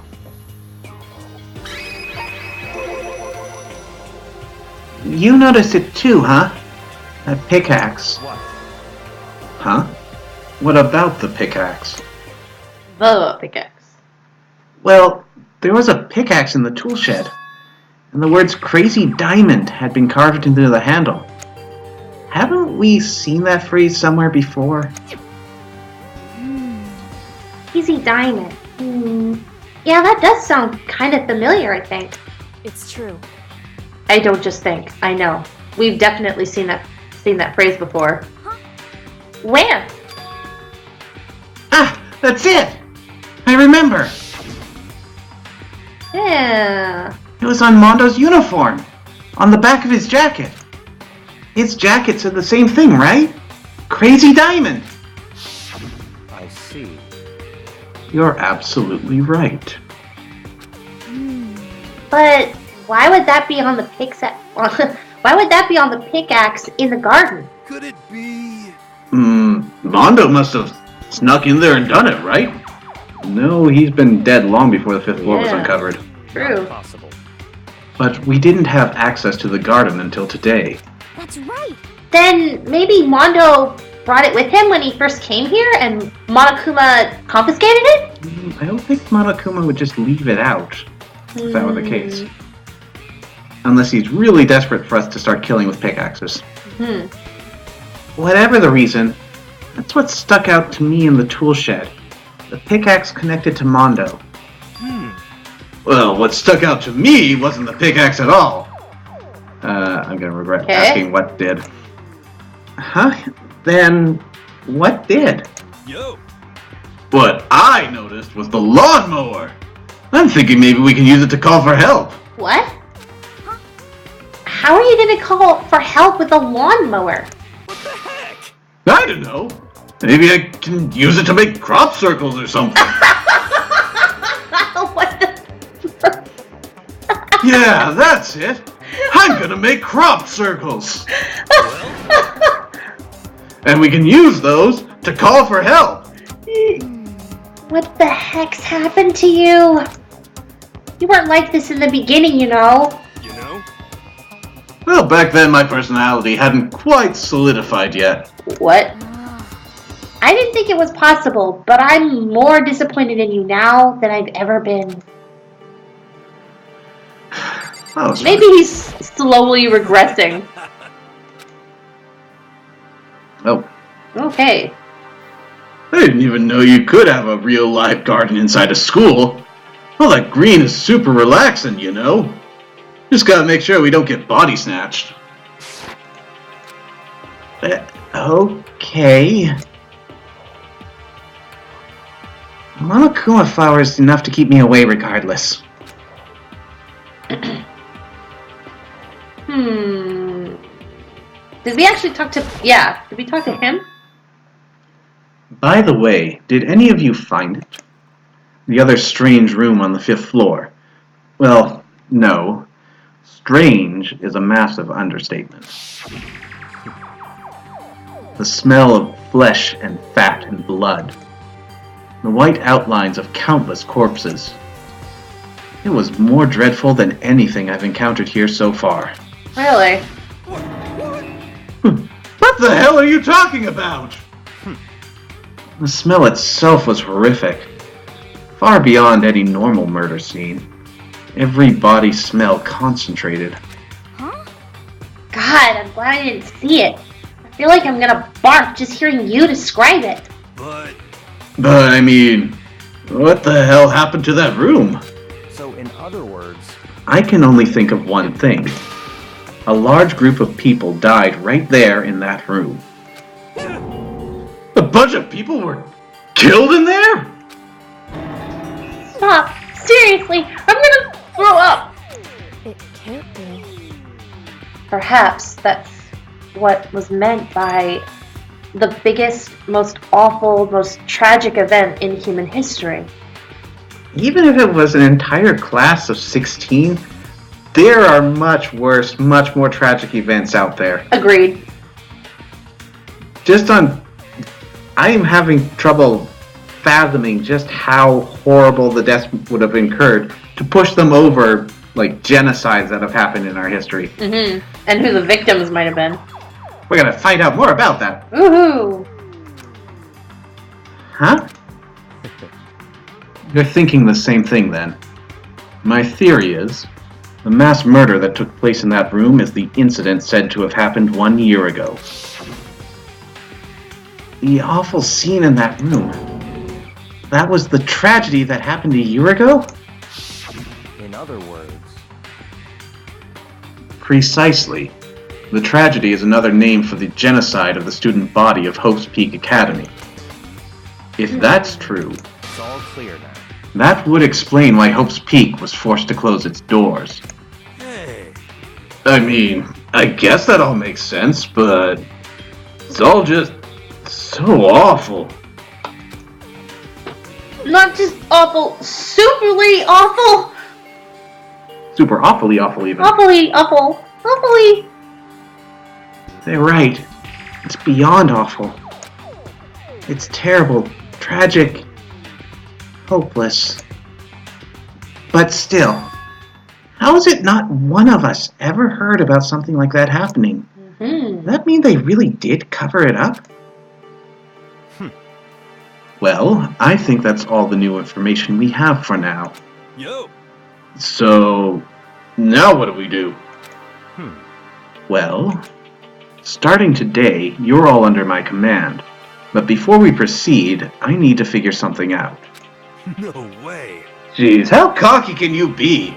You noticed it too, huh? That pickaxe. What? Huh? What about the pickaxe? The pickaxe. Well, there was a pickaxe in the tool shed, and the words Crazy Diamond had been carved into the handle. Haven't we seen that phrase somewhere before? Easy Diamond. Yeah, that does sound kind of familiar, I think. It's true. I don't just think. I know. We've definitely seen that phrase before. Where? Ah, that's it! I remember! Yeah. It was on Mondo's uniform, on the back of his jacket. His jacket said the same thing, right? Crazy Diamond! I see. You're absolutely right. But why would that be on the why would that be on the pickaxe in the garden? Could it be? Mondo must have snuck in there and done it, right? No, he's been dead long before the 5th floor was Yeah. uncovered. True. Possible. But we didn't have access to the garden until today. That's right. Then maybe Mondo brought it with him when he first came here and Monokuma confiscated it? I don't think Monokuma would just leave it out, if that were the case. Unless he's really desperate for us to start killing with pickaxes. Whatever the reason, that's what stuck out to me in the tool shed. The pickaxe connected to Mondo. Well, what stuck out to me wasn't the pickaxe at all. I'm gonna regret Okay. asking what did. Huh? Then, what did? Yo. What I noticed was the lawnmower. I'm thinking maybe we can use it to call for help. What? How are you gonna call for help with a lawnmower? What the heck? I don't know. Maybe I can use it to make crop circles or something. What the? Yeah, that's it. I'm gonna make crop circles. And we can use those to call for help. What the heck's happened to you? You weren't like this in the beginning, you know. You know? Well, back then my personality hadn't quite solidified yet. What? I didn't think it was possible, but I'm more disappointed in you now than I've ever been. That was Maybe he's slowly regressing. Oh, Okay. I didn't even know you could have a real live garden inside a school. Well, that green is super relaxing, you know. Just gotta make sure we don't get body snatched. okay. Monokuma flower is enough to keep me away regardless. Did we actually talk to... Yeah, did we talk to him? By the way, did any of you find it? The other strange room on the 5th floor? Well, no. Strange is a massive understatement. The smell of flesh and fat and blood. The white outlines of countless corpses. It was more dreadful than anything I've encountered here so far. Really? What the hell are you talking about? The smell itself was horrific. Far beyond any normal murder scene. Every body smell concentrated. God, I'm glad I didn't see it. I feel like I'm gonna bark just hearing you describe it. But But I mean, what the hell happened to that room? So, in other words, I can only think of one thing. A large group of people died right there in that room. A bunch of people were killed in there? Stop! Seriously, I'm gonna throw up! It can't be. Perhaps that's what was meant by the biggest, most awful, most tragic event in human history. Even if it was an entire class of 16, there are much worse, much more tragic events out there. Agreed. I am having trouble fathoming just how horrible the deaths would have incurred to push them over, like, genocides that have happened in our history. And who the victims might have been. We're gonna find out more about that. Woohoo! Huh? You're thinking the same thing, then. My theory is, the mass murder that took place in that room is the incident said to have happened 1 year ago. The awful scene in that room. That was the tragedy that happened a year ago? in other words, Precisely. The tragedy is another name for the genocide of the student body of Hope's Peak Academy. If that's true, it's all clear now. that would explain why Hope's Peak was forced to close its doors. hey, I mean, I guess that all makes sense, but it's all just so awful. Not just awful, superly awful! Super awfully awful even. Awfully, awfully. They're right. It's beyond awful. It's terrible, tragic, hopeless. But still, how is it not one of us ever heard about something like that happening? Does that mean they really did cover it up? Well, I think that's all the new information we have for now. Yo. So, now what do we do? Well, starting today, you're all under my command. But before we proceed, I need to figure something out. No way. Jeez, how cocky can you be?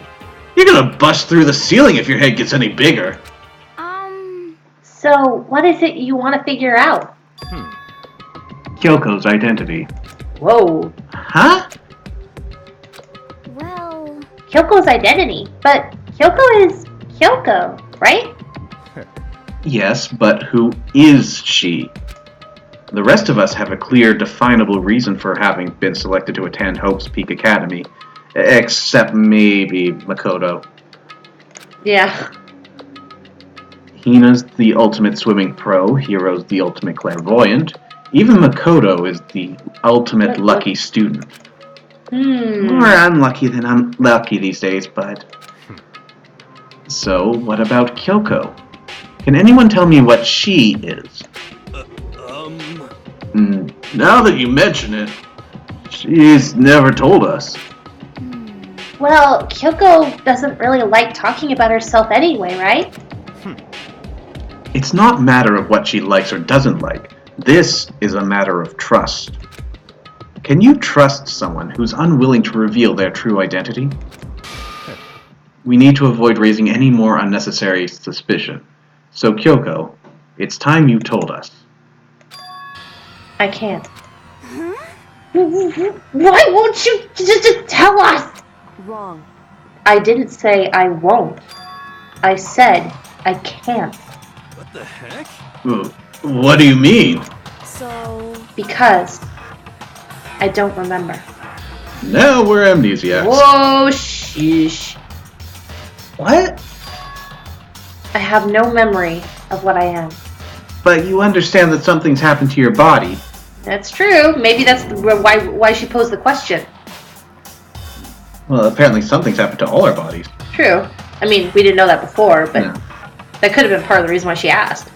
You're gonna bust through the ceiling if your head gets any bigger. So, what is it you want to figure out? Kyoko's identity. Whoa. Huh? Well, Kyoko's identity. But Kyoko is Kyoko, right? Yes, but who is she? The rest of us have a clear, definable reason for having been selected to attend Hope's Peak Academy. Except maybe Makoto. Yeah. Hina's the ultimate swimming pro, Hiro's the ultimate clairvoyant. Even Makoto is the ultimate lucky student. More unlucky than unlucky these days, but... So, what about Kyoko? Can anyone tell me what she is? Now that you mention it, she's never told us. Well, Kyoko doesn't really like talking about herself anyway, right? It's not a matter of what she likes or doesn't like. This is a matter of trust. Can you trust someone who's unwilling to reveal their true identity? We need to avoid raising any more unnecessary suspicion. So, Kyoko, it's time you told us. I can't. Why won't you just tell us? wrong. I didn't say I won't. I said I can't. What the heck? What do you mean? So, Because I don't remember. Now we're amnesiacs. Whoa, sheesh. What? I have no memory of what I am. But you understand that something's happened to your body. That's true. Maybe that's why she posed the question. Well, apparently something's happened to all our bodies. True. I mean, we didn't know that before, but No. that could have been part of the reason why she asked.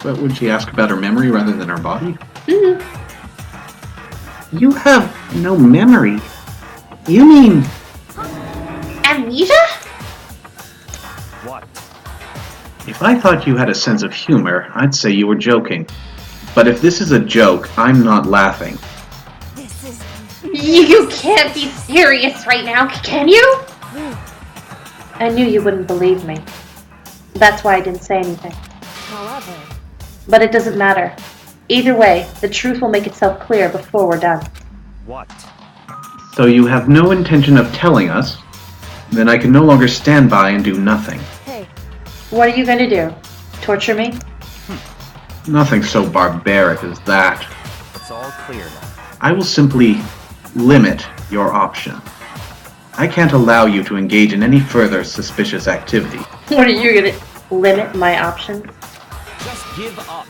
But would she ask about her memory rather than her body? Mm-hmm. You have no memory. You mean... Amnesia? What? If I thought you had a sense of humor, I'd say you were joking. But if this is a joke, I'm not laughing. this is... You can't be serious right now, can you? I knew you wouldn't believe me. That's why I didn't say anything. However, But it doesn't matter. Either way, the truth will make itself clear before we're done. What? So you have no intention of telling us? Then I can no longer stand by and do nothing. hey, What are you going to do? Torture me? Nothing so barbaric as that. It's all clear now. I will simply limit your option. I can't allow you to engage in any further suspicious activity. What are you going to limit my options? Just give up.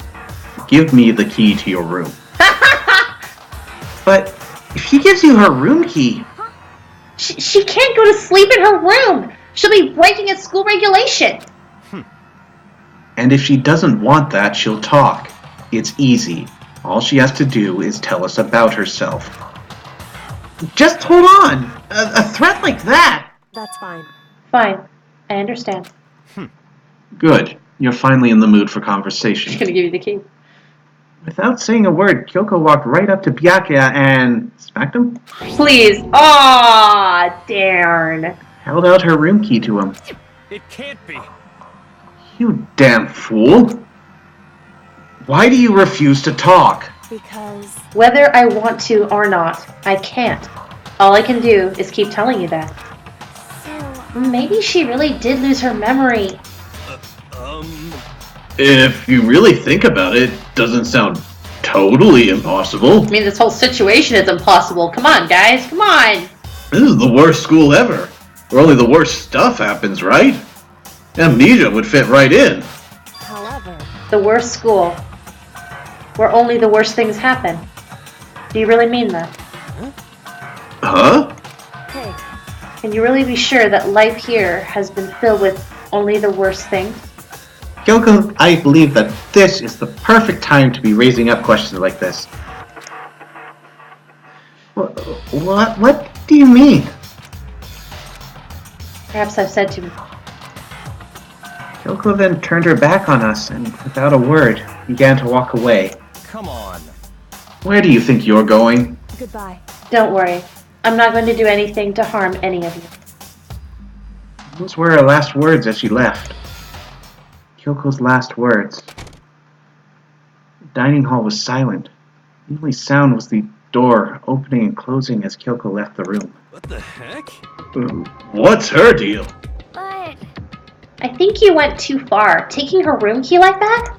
Give me the key to your room. But if she gives you her room key... She can't go to sleep in her room. She'll be breaking a school regulation. And if she doesn't want that, she'll talk. It's easy. All she has to do is tell us about herself. Just hold on! A threat like that! that's fine. Fine. I understand. Good. You're finally in the mood for She's conversation. going to give you the key. Without saying a word, Kyoko walked right up to Byakuya and... smacked him? Please. Aw, darn. Held out her room key to him. It can't be. You damn fool! Why do you refuse to talk? Because, Whether I want to or not, I can't. All I can do is keep telling you that. so, Maybe she really did lose her memory. If you really think about it, doesn't sound totally impossible. I mean, this whole situation is impossible. Come on, guys. Come on. This is the worst school ever. where only the worst stuff happens, right? Amnesia would fit right in. However, The worst school, where only the worst things happen. Do you really mean that? Huh? hey, Can you really be sure that life here has been filled with only the worst things? Kyoko, I believe that this is the perfect time to be raising up questions like this. What do you mean? Perhaps I've said too much. Kyoko then turned her back on us and, without a word, began to walk away. Come on. Where do you think you're going? goodbye. Don't worry. I'm not going to do anything to harm any of you. Those were her last words as she left. Kyoko's last words. The dining hall was silent. The only sound was the door opening and closing as Kyoko left the room. What the heck? What's her deal? But I think you went too far. Taking her room key like that?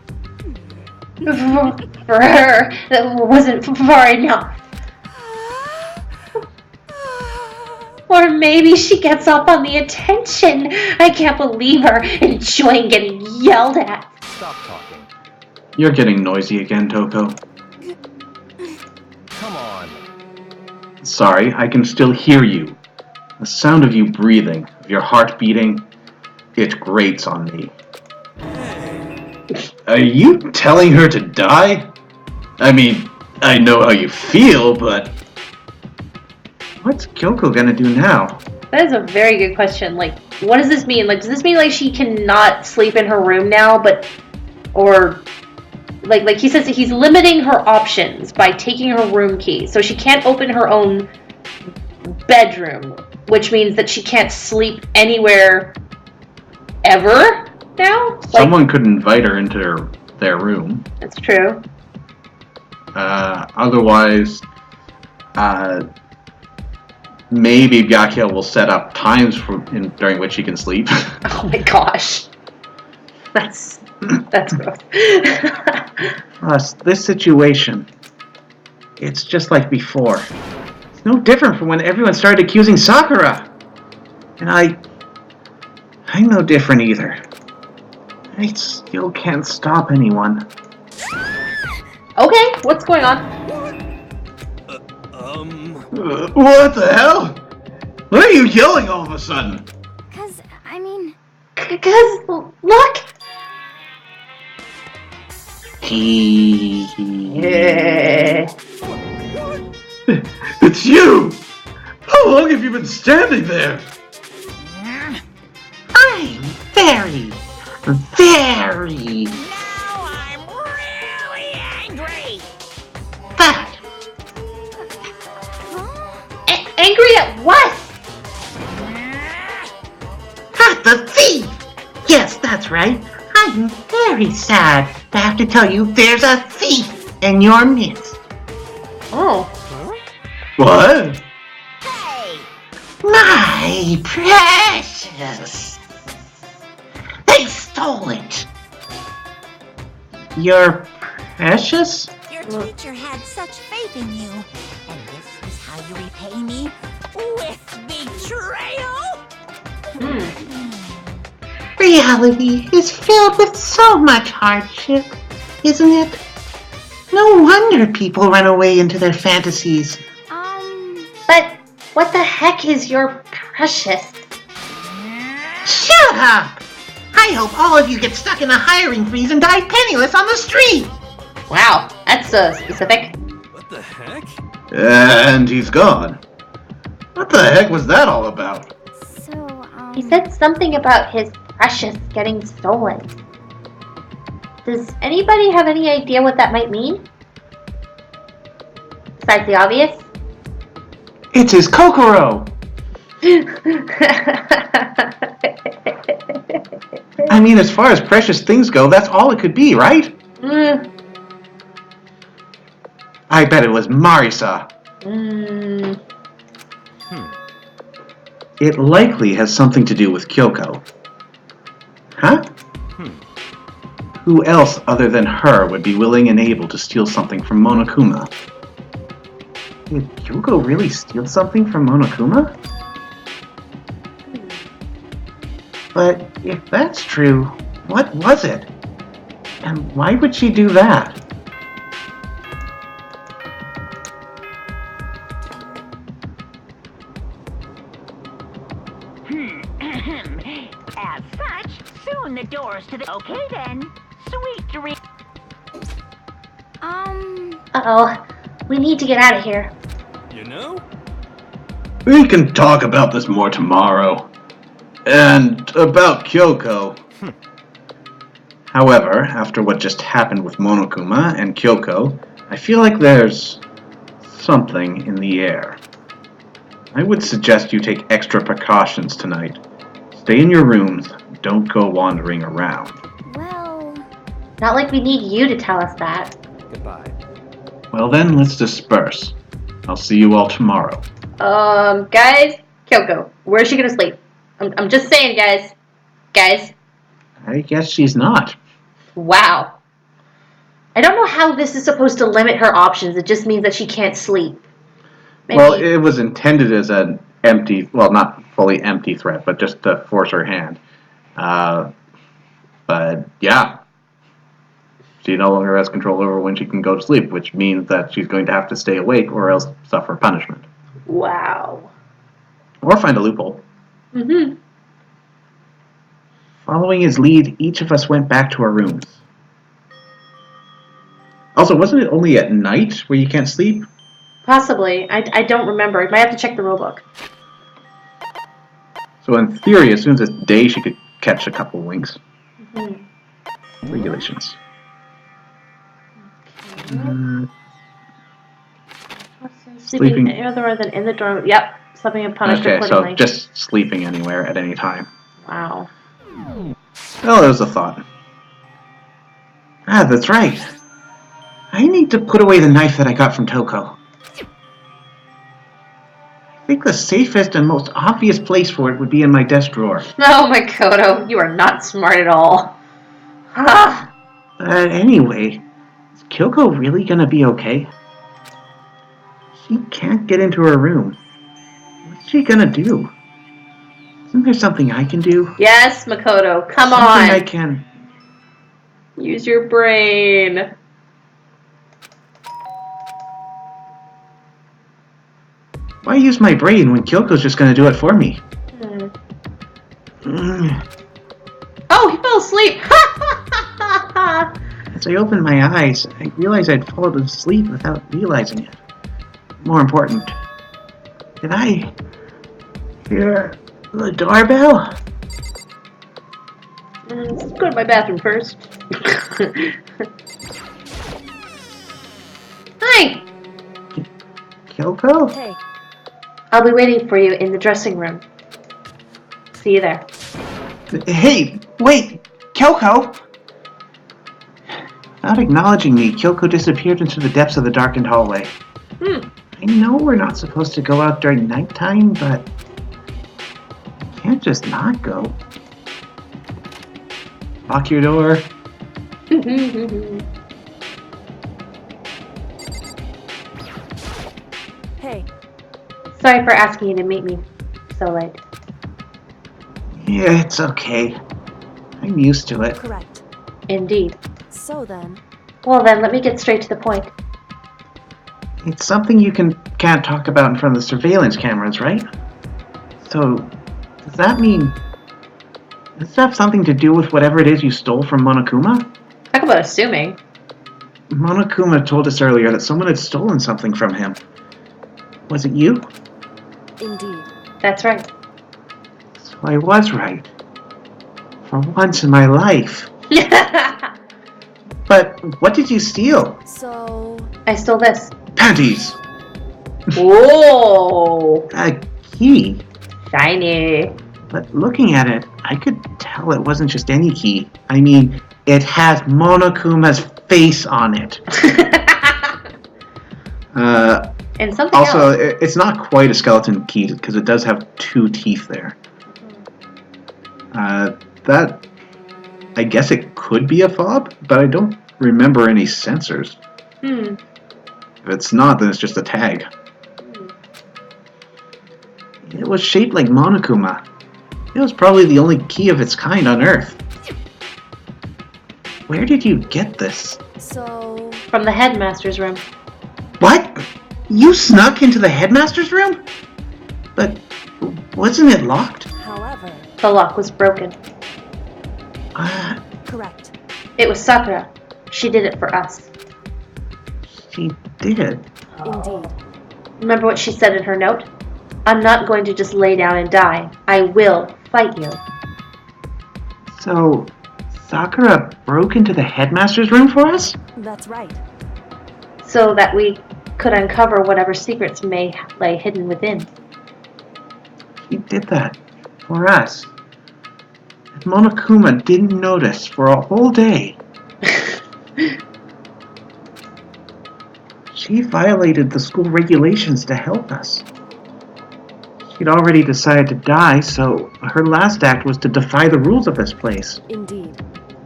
For her, that wasn't far enough. Or maybe she gets up on the attention. I can't believe her enjoying getting yelled at. Stop talking. You're getting noisy again, Toko. Come on. Sorry, I can still hear you. The sound of you breathing, of your heart beating, it grates on me. Are you telling her to die? I mean, I know how you feel, but... What's Kyoko gonna do now? That is a very good question. Like, what does this mean? Like, does this mean like she cannot sleep in her room now, but, or, like he says that he's limiting her options by taking her room key, so she can't open her own bedroom, which means that she can't sleep anywhere ever now. Like, Someone could invite her into their room. that's true. Otherwise, maybe Byakuya will set up times during which he can sleep. Oh my gosh, that's gross. Plus, this situation, it's just like before. It's no different from when everyone started accusing Sakura. And I'm no different either. I still can't stop anyone. Okay, what's going on? What the hell? Why are you yelling all of a sudden? cause I mean, Because look. It's you! How long have you been standing there? I'm very. Now I'm really angry. But Angry at what? at the thief! Yes, that's right. I'm very sad to have to tell you there's a thief in your midst. Oh. What? Hey! My precious! They stole it! Your precious? Your teacher had such faith in you. And this is how you repay me? With betrayal? Reality is filled with so much hardship, isn't it? No wonder people run away into their fantasies. But what the heck is your precious? Shut up! I hope all of you get stuck in a hiring freeze and die penniless on the street! Wow, that's specific. What the heck? And he's gone. What the heck was that all about? so, He said something about his precious getting stolen. Does anybody have any idea what that might mean? Besides the obvious? It's his Kokoro! I mean, as far as precious things go, that's all it could be, right? I bet it was Marisa. It likely has something to do with Kyoko. Huh? Who else other than her would be willing and able to steal something from Monokuma? Did Kyoko really steal something from Monokuma? But if that's true, what was it? And why would she do that? As such, soon the doors to the... Okay then. Sweet dream. Uh-oh. We need to get out of here. You know? We can talk about this more tomorrow. And about Kyoko. However, after what just happened with Monokuma and Kyoko, I feel like there's something in the air. I would suggest you take extra precautions tonight. Stay in your rooms, don't go wandering around. Well, Not like we need you to tell us that. Goodbye. Well then, let's disperse. I'll see you all tomorrow. Guys, Kyoko, where's she gonna sleep? I'm just saying, guys. Guys, I guess she's not. wow. I don't know how this is supposed to limit her options. It just means that she can't sleep. Maybe. Well, it was intended as an empty, well, not fully empty threat, but just to force her hand. But yeah, she no longer has control over when she can go to sleep, which means that she's going to have to stay awake or else suffer punishment. Wow. Or find a loophole. Mm-hmm. Following his lead, each of us went back to our rooms. Also, wasn't it only at night where you can't sleep? Possibly. I don't remember. I might have to check the rulebook. So in theory, as soon as it's day, she could catch a couple winks. Mm-hmm. Regulations. Sleeping other than in the dorm. Yep. Sleeping and punished Okay, accordingly. so just sleeping anywhere at any time. Wow. Well, there's a thought. Ah, that's right. I need to put away the knife that I got from Toko. I think the safest and most obvious place for it would be in my desk drawer. Oh my Kodo, you are not smart at all. Ah. Anyway, is Kyoko really gonna be okay? She can't get into her room. What's she gonna do? Isn't there something I can do? Yes, Makoto, come Something on. I can. Use your brain. Why use my brain when Kyoko's just gonna do it for me? Oh, he fell asleep. As I opened my eyes, I realized I'd fallen asleep without realizing it. More important, did I hear the doorbell? Let's go to my bathroom first. Hi. Kyoko? hey, I'll be waiting for you in the dressing room. See you there. Hey, wait! Kyoko! Without acknowledging me, Kyoko disappeared into the depths of the darkened hallway. I know we're not supposed to go out during nighttime, but I can't just not go. Lock your door. hey, Sorry for asking you to meet me so late. Yeah, it's okay. I'm used to it. correct. Indeed. So then, Well then, let me get straight to the point. It's something you can't talk about in front of the surveillance cameras, right? So, does that mean... Does this have something to do with whatever it is you stole from Monokuma? Talk about assuming. Monokuma told us earlier that someone had stolen something from him. Was it you? indeed. That's right. So I was right. For once in my life. But what did you steal? So, I stole this. Panties! Whoa! A key. Shiny. But looking at it, I could tell it wasn't just any key. I mean, it has Monokuma's face on it. And something Also, else. it's not quite a skeleton key because it does have 2 teeth there. That, I guess it could be a fob, but I don't remember any sensors. If it's not, then it's just a tag. It was shaped like Monokuma. It was probably the only key of its kind on Earth. Where did you get this? So, From the headmaster's room. What? You snuck into the headmaster's room? But wasn't it locked? however, The lock was broken. correct. It was Sakura. She did it for us. She did. Indeed. Remember what she said in her note? I'm not going to just lay down and die. I will fight you. So, Sakura broke into the headmaster's room for us? That's right. So that we could uncover whatever secrets may lay hidden within. She did that for us. And Monokuma didn't notice for a whole day. She violated the school regulations to help us. She'd already decided to die, so her last act was to defy the rules of this place. Indeed.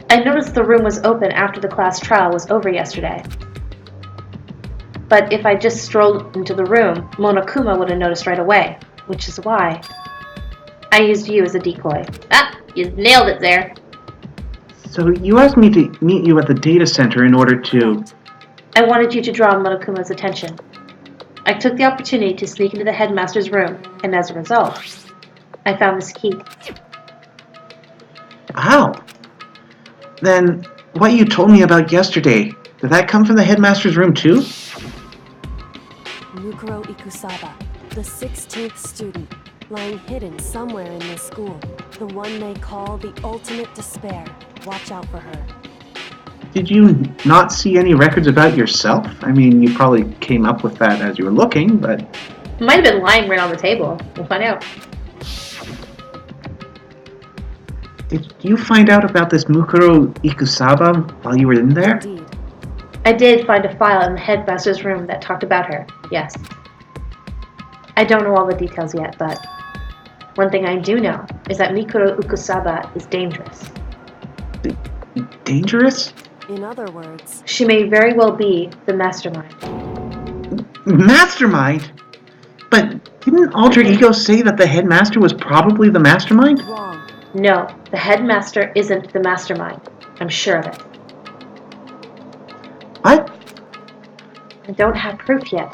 I noticed the room was open after the class trial was over yesterday. But if I just strolled into the room, Monokuma would have noticed right away, which is why I used you as a decoy. Ah, you nailed it there. So you asked me to meet you at the data center in order to... I wanted you to draw Monokuma's attention. I took the opportunity to sneak into the headmaster's room, and as a result, I found this key. How? Then, what you told me about yesterday, did that come from the headmaster's room too? Mukuro Ikusaba, the 16th student, lying hidden somewhere in this school. The one they call the ultimate despair. Watch out for her. Did you not see any records about yourself? I mean, you probably came up with that as you were looking, but... It might have been lying right on the table. We'll find out. Did you find out about this Mukuro Ikusaba while you were in there? Indeed. I did find a file in the headmaster's room that talked about her, yes. I don't know all the details yet, but one thing I do know is that Mikuro Ikusaba is dangerous. Dangerous? In other words, She may very well be the mastermind. Mastermind? But didn't Alter Ego say that the headmaster was probably the mastermind? wrong. No, the headmaster isn't the mastermind. I'm sure of it. What? I don't have proof yet,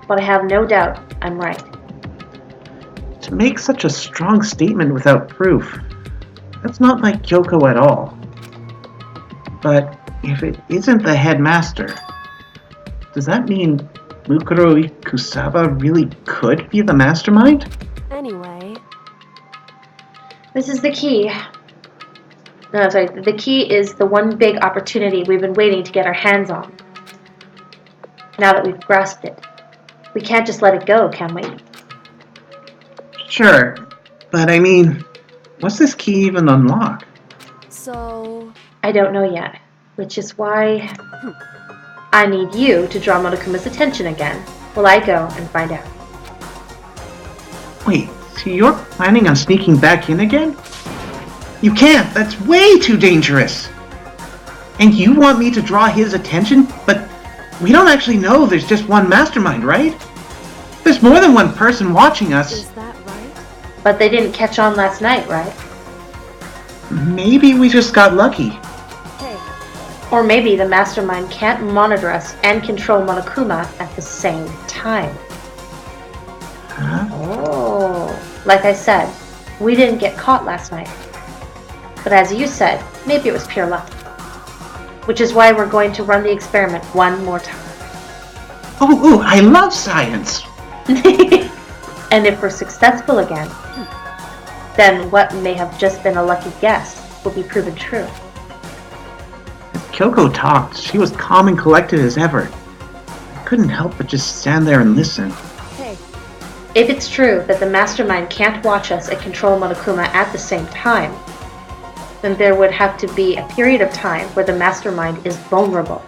but I have no doubt I'm right. To make such a strong statement without proof, that's not like Kyoko at all. But if it isn't the headmaster, does that mean Mukuro Ikusaba really could be the mastermind? Anyway, This is the key. No, sorry. The key is the one big opportunity we've been waiting to get our hands on. Now that we've grasped it, we can't just let it go, can we? Sure, but I mean, what's this key even unlock? so I don't know yet, which is why I need you to draw Monokuma's attention again while I go and find out. Wait, so you're planning on sneaking back in again? You can't, that's way too dangerous! And you want me to draw his attention? But we don't actually know there's just one mastermind, right? There's more than one person watching us. is that right? But they didn't catch on last night, right? Maybe we just got lucky. Hey, Or maybe the mastermind can't monitor us and control Monokuma at the same time. Huh? Oh. Like I said, we didn't get caught last night. But as you said, maybe it was pure luck. Which is why we're going to run the experiment one more time. Ooh, I love science! And if we're successful again, then what may have just been a lucky guess will be proven true. As Kyoko talked, she was calm and collected as ever. I couldn't help but just stand there and listen. hey, If it's true that the mastermind can't watch us and control Monokuma at the same time, then there would have to be a period of time where the mastermind is vulnerable.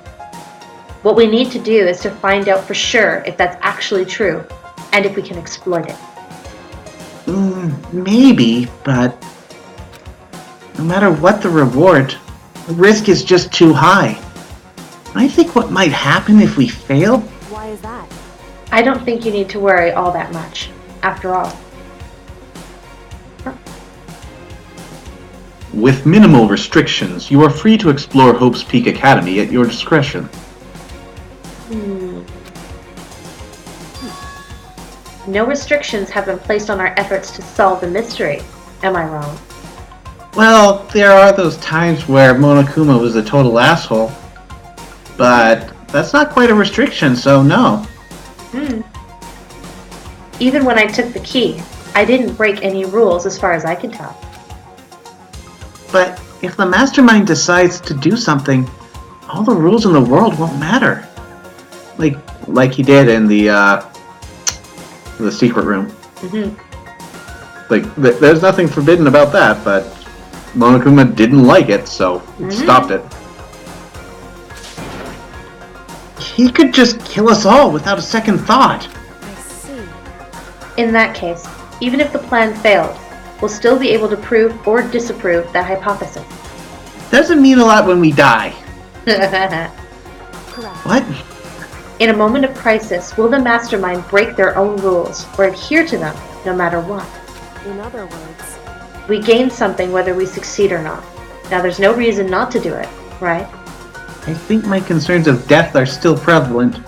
What we need to do is to find out for sure if that's actually true, and if we can exploit it. Maybe, but no matter what the reward, the risk is just too high. I think what might happen if we fail? why is that? I don't think you need to worry all that much, after all. With minimal restrictions, you are free to explore Hope's Peak Academy at your discretion. No restrictions have been placed on our efforts to solve the mystery. Am I wrong? Well, there are those times where Monokuma was a total asshole. But that's not quite a restriction, so no. Even when I took the key, I didn't break any rules as far as I can tell. But if the mastermind decides to do something, all the rules in the world won't matter. Like he did in the secret room. There's nothing forbidden about that, but Monokuma didn't like it, so it stopped it. He could just kill us all without a second thought. I see. In that case, even if the plan failed, we'll still be able to prove or disapprove that hypothesis. Doesn't mean a lot when we die. Correct. What? In a moment of crisis, will the mastermind break their own rules or adhere to them no matter what? In other words, We gain something whether we succeed or not. Now there's no reason not to do it, right? I think my concerns of death are still prevalent.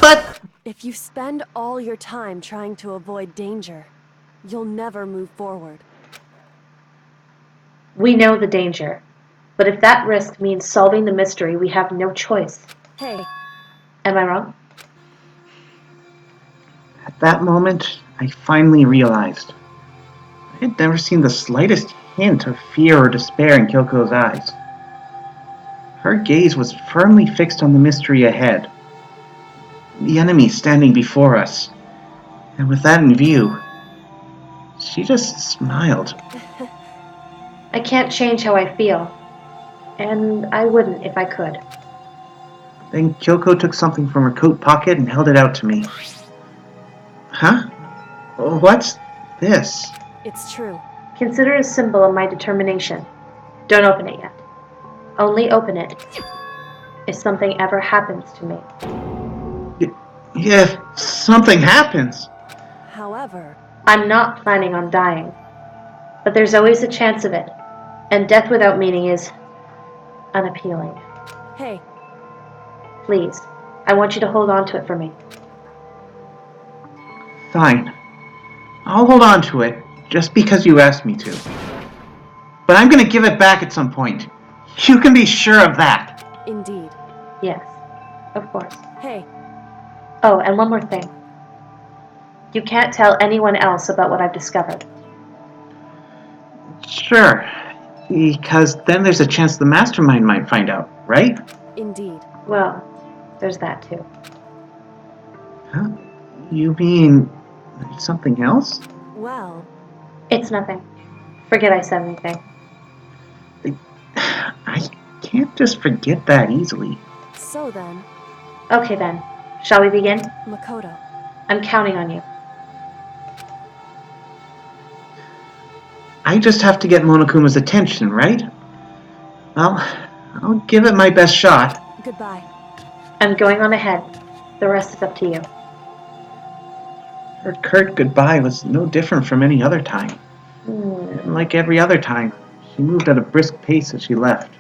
But if you spend all your time trying to avoid danger, you'll never move forward. We know the danger, but if that risk means solving the mystery, we have no choice. Hey, Am I wrong? at that moment, I finally realized I had never seen the slightest hint of fear or despair in Kyoko's eyes. Her gaze was firmly fixed on the mystery ahead, the enemy standing before us, and with that in view, she just smiled. I can't change how I feel, and I wouldn't if I could. Then Kyoko took something from her coat pocket and held it out to me. Huh? What's this? it's true. Consider it a symbol of my determination. Don't open it yet. Only open it if something ever happens to me. If something happens. However, I'm not planning on dying, but there's always a chance of it, and death without meaning is unappealing. hey, Please, I want you to hold on to it for me. Fine. I'll hold on to it, just because you asked me to. But I'm gonna give it back at some point. You can be sure of that. indeed. Yes, of course. Hey, Oh, and one more thing. You can't tell anyone else about what I've discovered. Sure. Because then there's a chance the mastermind might find out, right? indeed. Well, there's that too. Huh? You mean something else? Well, It's nothing. Forget I said anything. I can't just forget that easily. so then, Okay then, shall we begin? Makoto, I'm counting on you. I just have to get Monokuma's attention, right? Well, I'll give it my best shot. goodbye. I'm going on ahead. The rest is up to you. Her curt goodbye was no different from any other time. And like every other time, she moved at a brisk pace as she left.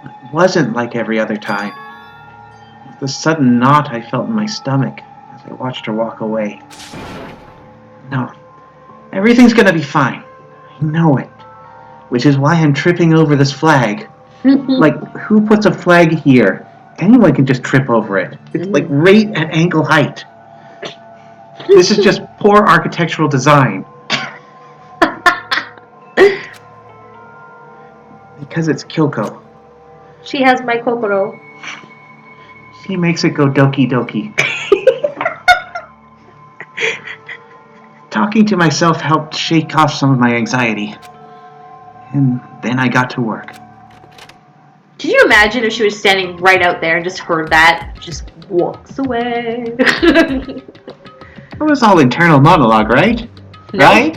It wasn't like every other time. It was the sudden knot I felt in my stomach as I watched her walk away. No, everything's gonna be fine. I know it. Which is why I'm tripping over this flag. Like, who puts a flag here? Anyone can just trip over it. It's like right at ankle height. This is just poor architectural design. Because it's Kyoko. She has my kokoro. She makes it go doki doki. Talking to myself helped shake off some of my anxiety. And then I got to work. Could you imagine if she was standing right out there and just heard that? Just walks away. It was all internal monologue, right? No. Right?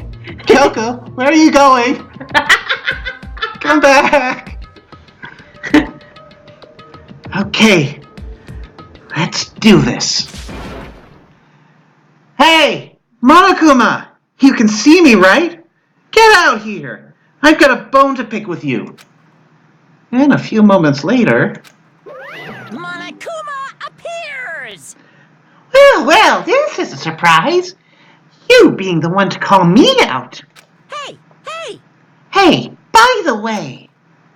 Kyoko, where are you going? Come back! Okay, let's do this. Hey, Monokuma! You can see me, right? Get out here! I've got a bone to pick with you. And a few moments later... Monokuma appears! Well, this is a surprise. You being the one to call me out. Hey! Hey, by the way.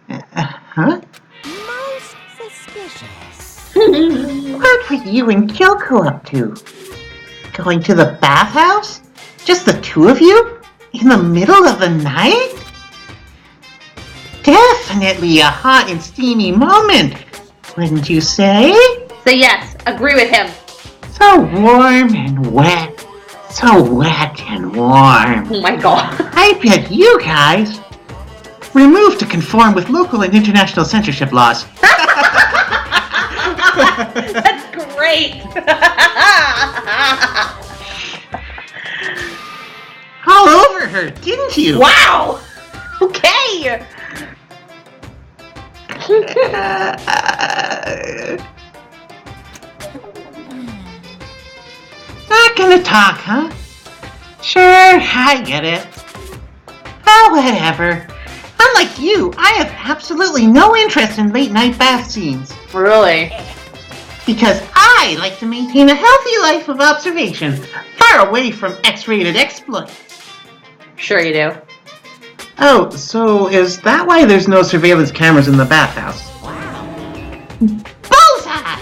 Huh? Most suspicious. What were you and Kyoko up to? Going to the bathhouse? Just the two of you? In the middle of the night? Definitely a hot and steamy moment, wouldn't you say? Say yes. Agree with him. So warm and wet. So wet and warm. Oh my god. I bet you guys... Removed to conform with local and international censorship laws. That's great. All over her, didn't you? Wow. Okay. Not gonna talk, huh? Sure, I get it. Oh, whatever. Unlike you, I have absolutely no interest in late night bath scenes. Really? Because I like to maintain a healthy life of observation, far away from X-rated exploits. Sure you do. Oh, so is that why there's no surveillance cameras in the bathhouse? Bullseye!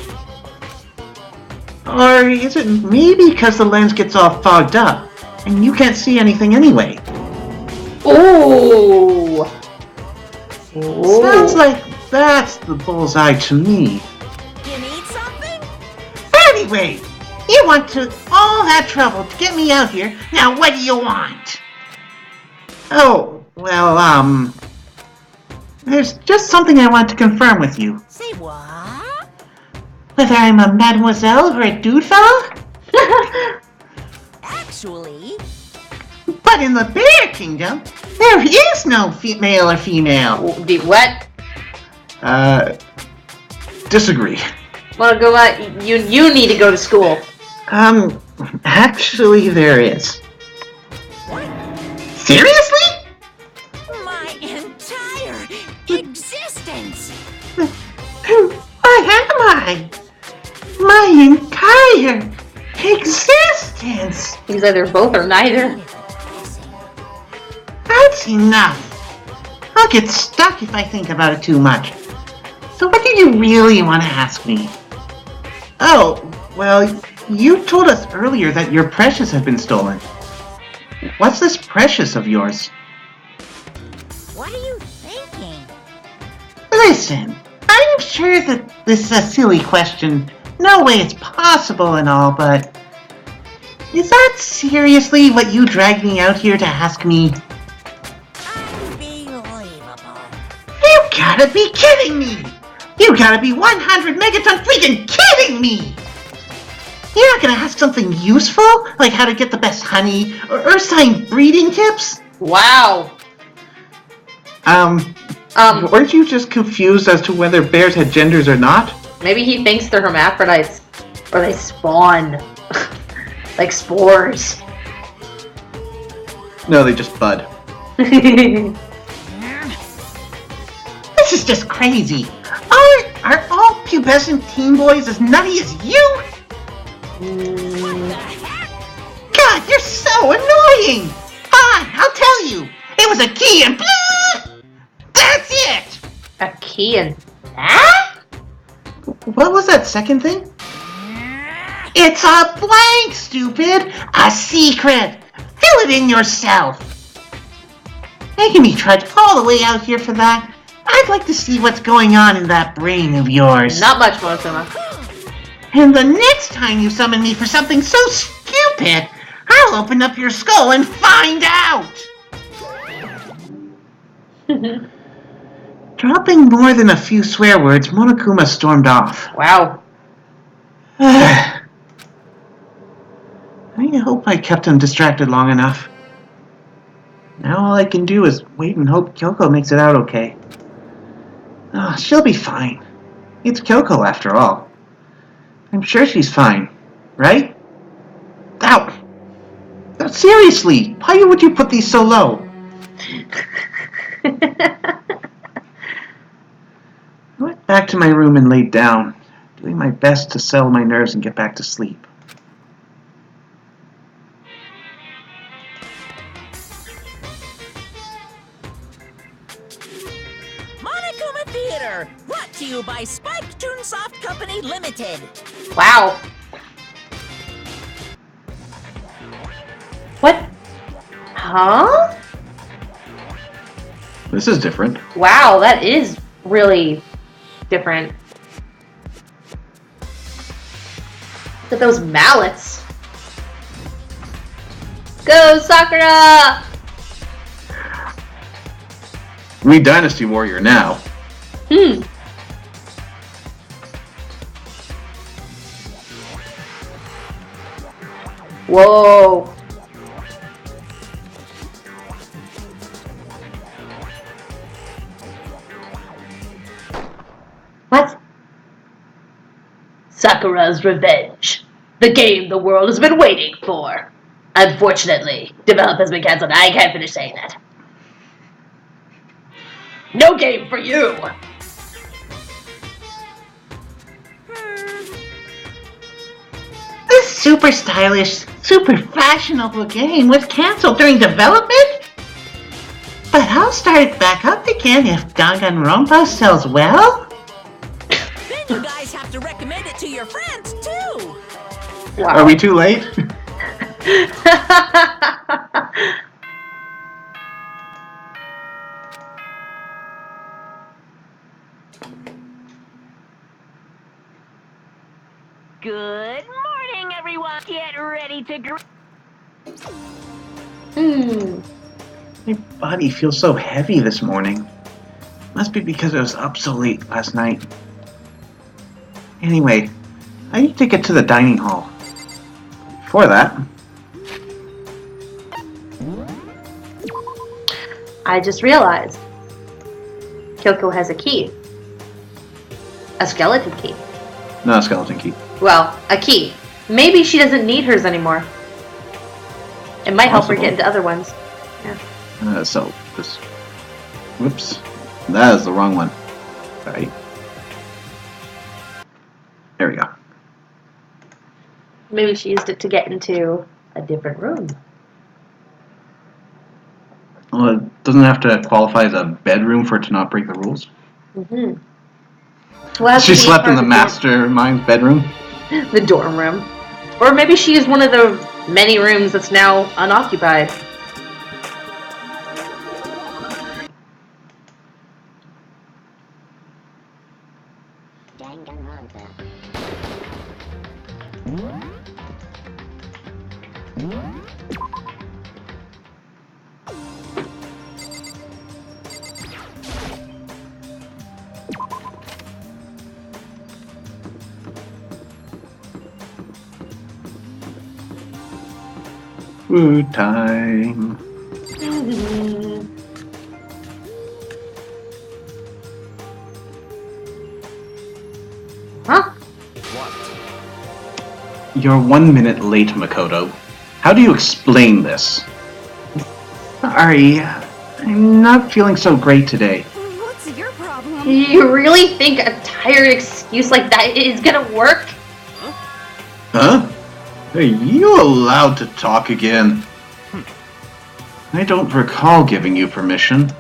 Or is it maybe because the lens gets all fogged up, and you can't see anything anyway? Ooh. Sounds like that's the bullseye to me. You need something? Anyway, you went to all that trouble to get me out here. Now what do you want? Oh, well, there's just something I want to confirm with you. Say what? Whether I'm a mademoiselle or a dude fella? Actually, But in the Bear Kingdom, there is no male or female. What? Disagree. Wanna go out? You need to go to school. Actually there is. Seriously? my entire existence. What am I? My entire existence. He's either both or neither. That's enough. I'll get stuck if I think about it too much. So what do you really want to ask me? Oh, well, you told us earlier that your precious had been stolen. What's this precious of yours? What are you thinking? Listen, I'm sure that this is a silly question. No way it's possible and all, but... Is that seriously what you dragged me out here to ask me? Unbelievable. You gotta be kidding me! You gotta be 100 megaton freaking kidding me! You're not gonna ask something useful? Like how to get the best honey? Or sign breeding tips? Wow. Weren't you just confused as to whether bears had genders or not? Maybe he thinks they're hermaphrodites. Or they spawn. Like spores. No, they just bud. This is just crazy. Are all pubescent teen boys as nutty as you? God, you're so annoying! Fine, I'll tell you. It was a key and blah! That's it! A key and that? What was that second thing? It's a blank, stupid! A secret! Fill it in yourself! Making me trudge all the way out here for that? I'd like to see what's going on in that brain of yours. Not much, Monokuma. And the next time you summon me for something so stupid, I'll open up your skull and find out! Dropping more than a few swear words, Monokuma stormed off. Wow. I hope I kept him distracted long enough. Now all I can do is wait and hope Kyoko makes it out okay. Oh, she'll be fine. It's Kyoko after all. I'm sure she's fine, right? Ow! Seriously, why would you put these so low? I went back to my room and laid down, doing my best to settle my nerves and get back to sleep. Monokuma Theater, brought to you by Spike Toonsoft Company Limited. Wow. What? Huh? This is different. Wow, that is really different. Look at those mallets. Go, Sakura! Read Dynasty Warrior now. Whoa. What? Sakura's Revenge. The game the world has been waiting for. Unfortunately, development has been cancelled. I can't finish saying that. No game for you! This super stylish, super fashionable game was cancelled during development? But I'll start it back up again if Danganronpa sells well. Then you guys have to recommend it to your friends, too. Wow. Are we too late? Good morning, everyone. Get ready to My body feels so heavy this morning. Must be because I was up so late last night. Anyway, I need to get to the dining hall. Before that, I just realized Kyoko has a key. A skeleton key. Not a skeleton key. Well, a key. Maybe she doesn't need hers anymore. It might help her Possible. get into other ones. So, this... Whoops. That is the wrong one. Right. There we go. Maybe she used it to get into a different room. Well, it doesn't have to qualify as a bedroom for it to not break the rules. Mm-hmm. Well, She slept in the mastermind's bedroom. The dorm room. Or maybe she used one of the many rooms that's now unoccupied. Danganronpa. Food time. Huh? You're 1 minute late, Makoto. How do you explain this? sorry. I'm not feeling so great today. What's your problem? You really think a tired excuse like that is gonna work? Huh? Are you allowed to talk again? I don't recall giving you permission.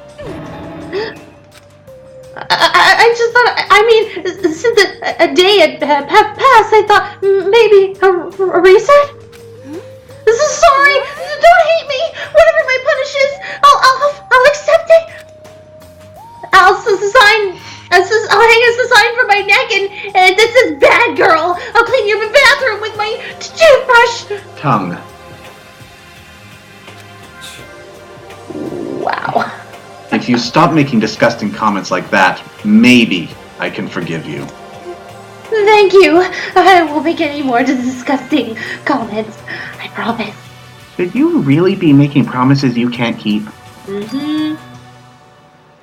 I just thought, I mean, since a day had passed, I thought maybe a reset? Sorry, don't hate me. Whatever my punish is, I'll accept it. I'll hang a sign from my neck and that says "bad girl." I'll clean your bathroom with my toothbrush. Tongue. Wow. If you stop making disgusting comments like that, maybe I can forgive you. Thank you. I won't make any more disgusting comments. I promise. Should you really be making promises you can't keep? Mm-hmm.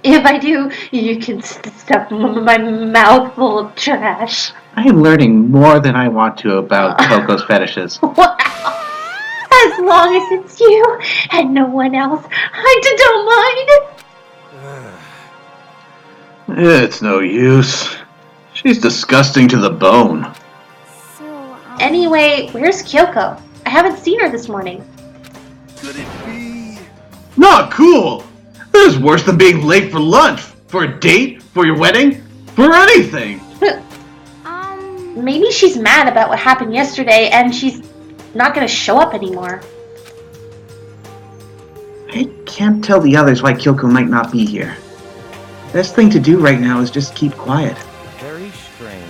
If I do, you can stuff my mouth full of trash. I am learning more than I want to about Coco's fetishes. Wow. I As long as it's you and no one else, I don't mind. It's no use. She's disgusting to the bone. So, Anyway, where's Kyoko? I haven't seen her this morning. Could it be? Not cool! This is worse than being late for lunch, for a date, for your wedding, for anything! Maybe she's mad about what happened yesterday and she's not gonna show up anymore. I can't tell the others why Kyoko might not be here. Best thing to do right now is just keep quiet. Very strange.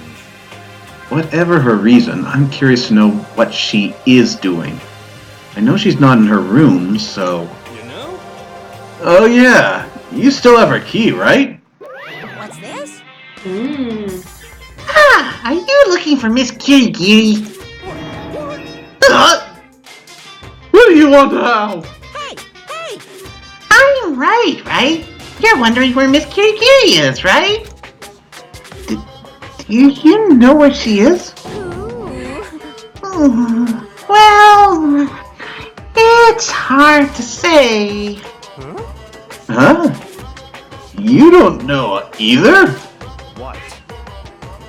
Whatever her reason, I'm curious to know what she is doing. I know she's not in her room, so... You know? Oh yeah, you still have her key, right? What's this? Ah, are you looking for Miss Kirigiri? What do you want to have? Hey! I'm right? You're wondering where Miss Kirigiri is, right? Do you know where she is? Well, it's hard to say. Huh? You don't know either? What?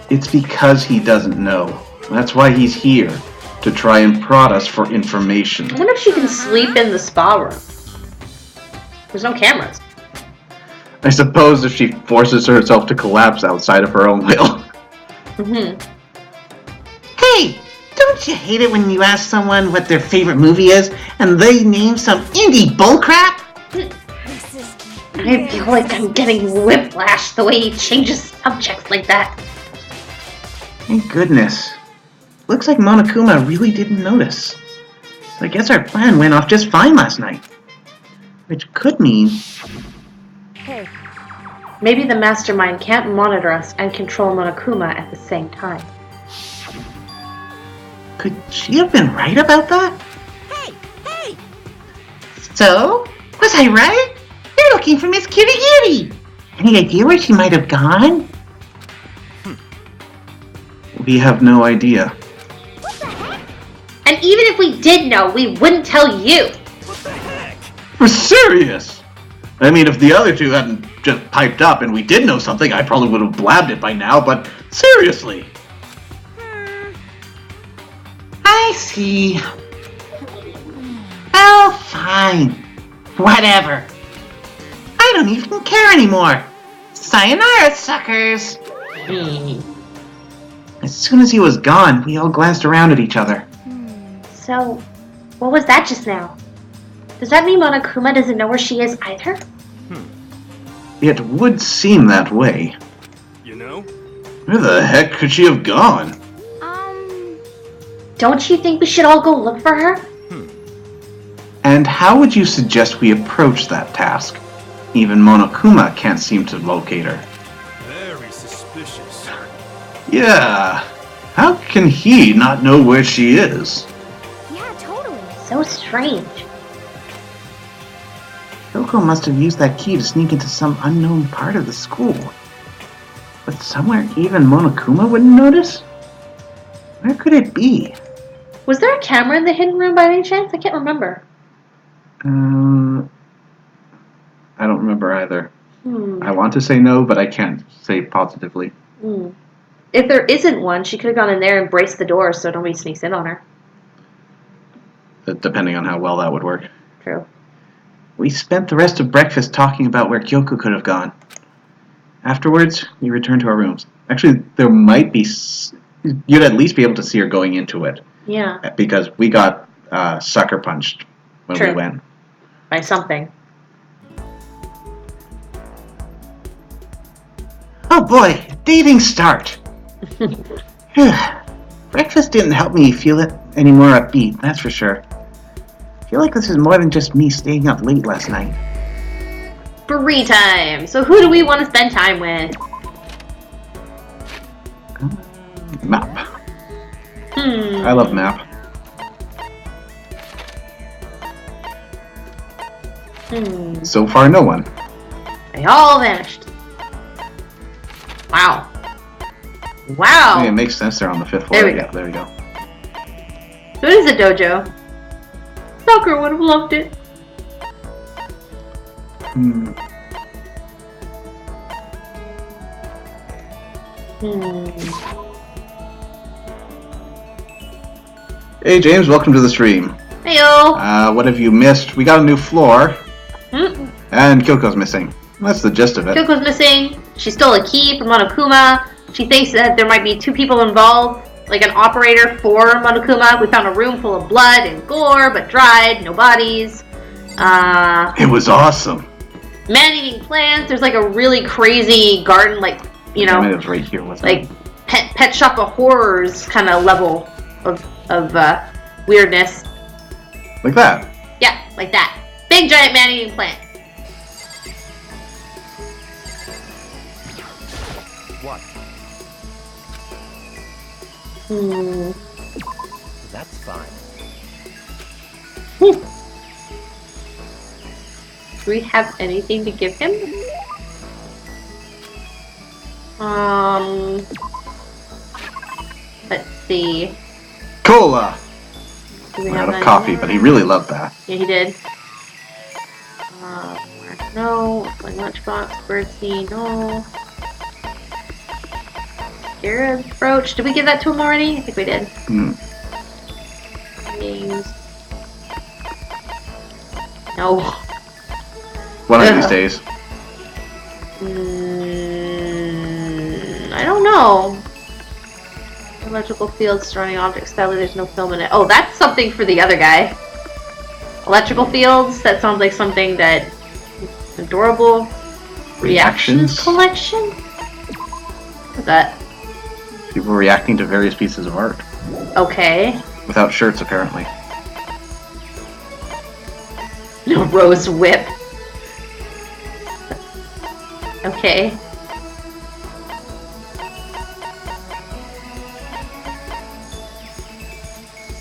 It's because he doesn't know. That's why he's here, to try and prod us for information. I wonder if she can sleep in the spa room. There's no cameras. I suppose if she forces herself to collapse outside of her own will. Hey, don't you hate it when you ask someone what their favorite movie is and they name some indie bullcrap? I feel like I'm getting whiplash the way he changes subjects like that. Thank goodness. Looks like Monokuma really didn't notice. I guess our plan went off just fine last night. Which could mean... Hey, Maybe the mastermind can't monitor us and control Monokuma at the same time. Could she have been right about that? Hey! So? Was I right? You're looking for Miss Kirigiri! Any idea where she might have gone? We have no idea. And even if we did know, we wouldn't tell you. We're serious! I mean, if the other two hadn't just piped up and we did know something, I probably would have blabbed it by now, but seriously! I see. Well, fine. Whatever. I don't even care anymore. Sayonara, suckers. As soon as he was gone, we all glanced around at each other. So, what was that just now? Does that mean Monokuma doesn't know where she is either? It would seem that way. You know? Where the heck could she have gone? Don't you think we should all go look for her? And how would you suggest we approach that task? Even Monokuma can't seem to locate her. Very suspicious. Yeah, how can he not know where she is? yeah, totally. So strange. Kyoko must have used that key to sneak into some unknown part of the school. But somewhere even Monokuma wouldn't notice? Where could it be? Was there a camera in the hidden room by any chance? I can't remember. I don't remember either. Hmm. I want to say no, but I can't say positively. If there isn't one, she could have gone in there and braced the door so nobody sneaks in on her. Depending on how well that would work. True. We spent the rest of breakfast talking about where Kyoko could have gone. Afterwards, we returned to our rooms. Actually, there might be... You'd at least be able to see her going into it. Yeah, Because we got sucker punched when we True. went. by something. Oh boy, dating start. Breakfast didn't help me feel it any more upbeat, that's for sure. I feel like this is more than just me staying up late last night. Free time! So who do we want to spend time with? Map. I love map. So far, no one. They all vanished. Wow. Wow! Yeah, it makes sense they're on the 5th floor. There we Yeah, go. there we go. So it is a dojo. Sakura would have loved it. Hey James, welcome to the stream. Heyo. What have you missed? We got a new floor. Mm. And Kyoko's missing. That's the gist of it. Kyoko's missing. She stole a key from Monokuma. She thinks that there might be 2 people involved, like an operator for Monokuma. We found a room full of blood and gore, but dried, no bodies. It was awesome. Man-eating plants. There's like a really crazy garden, like, you know, it was right here, wasn't like it? pet shop of horrors kind of level of weirdness. Like that. Yeah, like that. Big giant man-eating plant. What? That's fine. Do we have anything to give him? Let's see. Cola! Do we We're have out of any coffee, more? but he really loved that. Yeah, he did. No. Like lunchbox, birdseed, no. Scarab brooch. Did we give that to him already? I think we did. Names. No. One of these days. I don't know. Electrical field surrounding objects. Sadly, there's no film in it. Oh, that's something for the other guy. Electrical fields. That sounds like something that adorable. Reactions collection. What's that? People reacting to various pieces of art. Okay. Without shirts, apparently. No rose whip. Okay.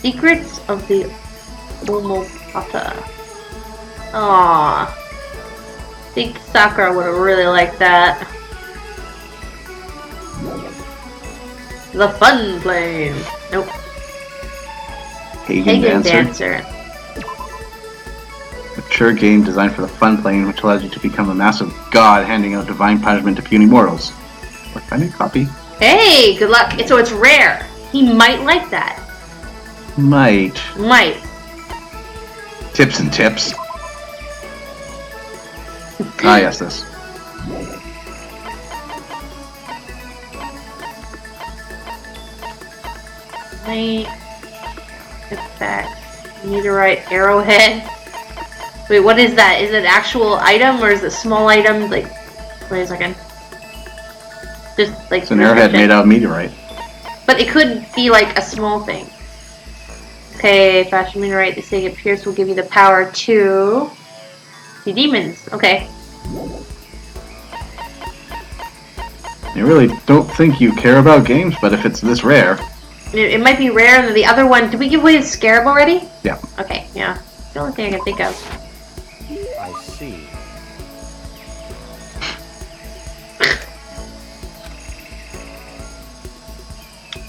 Secrets of the Omopata. Aww. I think Sakura would have really liked that. The fun plane. Nope. Pagan Dancer. Mature game designed for the fun plane, which allows you to become a massive god handing out divine punishment to puny mortals. What kind of copy? Hey, good luck. So it's rare. He might like that. Might. Tips and tips. Ah, yes, this. Might. Effect. Meteorite arrowhead. Wait, what is that? Is it an actual item or is it a small item? Like, wait a second. Just like. It's an arrowhead made out of meteorite. But it could be like a small thing. Okay, fashion meteorite. This thing appears will give you the power to see demons. Okay. I really don't think you care about games, but if it's this rare. It might be rare than the other one. Did we give away the scarab already? Yeah. Okay, yeah. It's the only thing I can think of. I see.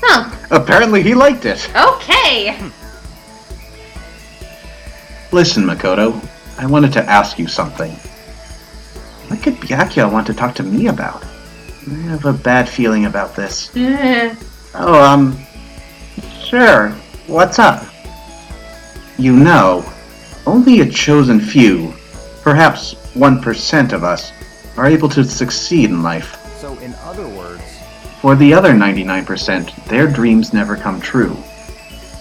Huh. Apparently he liked it. Okay. Listen, Makoto, I wanted to ask you something. What could Byakuya want to talk to me about? I have a bad feeling about this. Sure. What's up? You know, only a chosen few, perhaps 1% of us, are able to succeed in life. So, in other words... For the other 99%, their dreams never come true.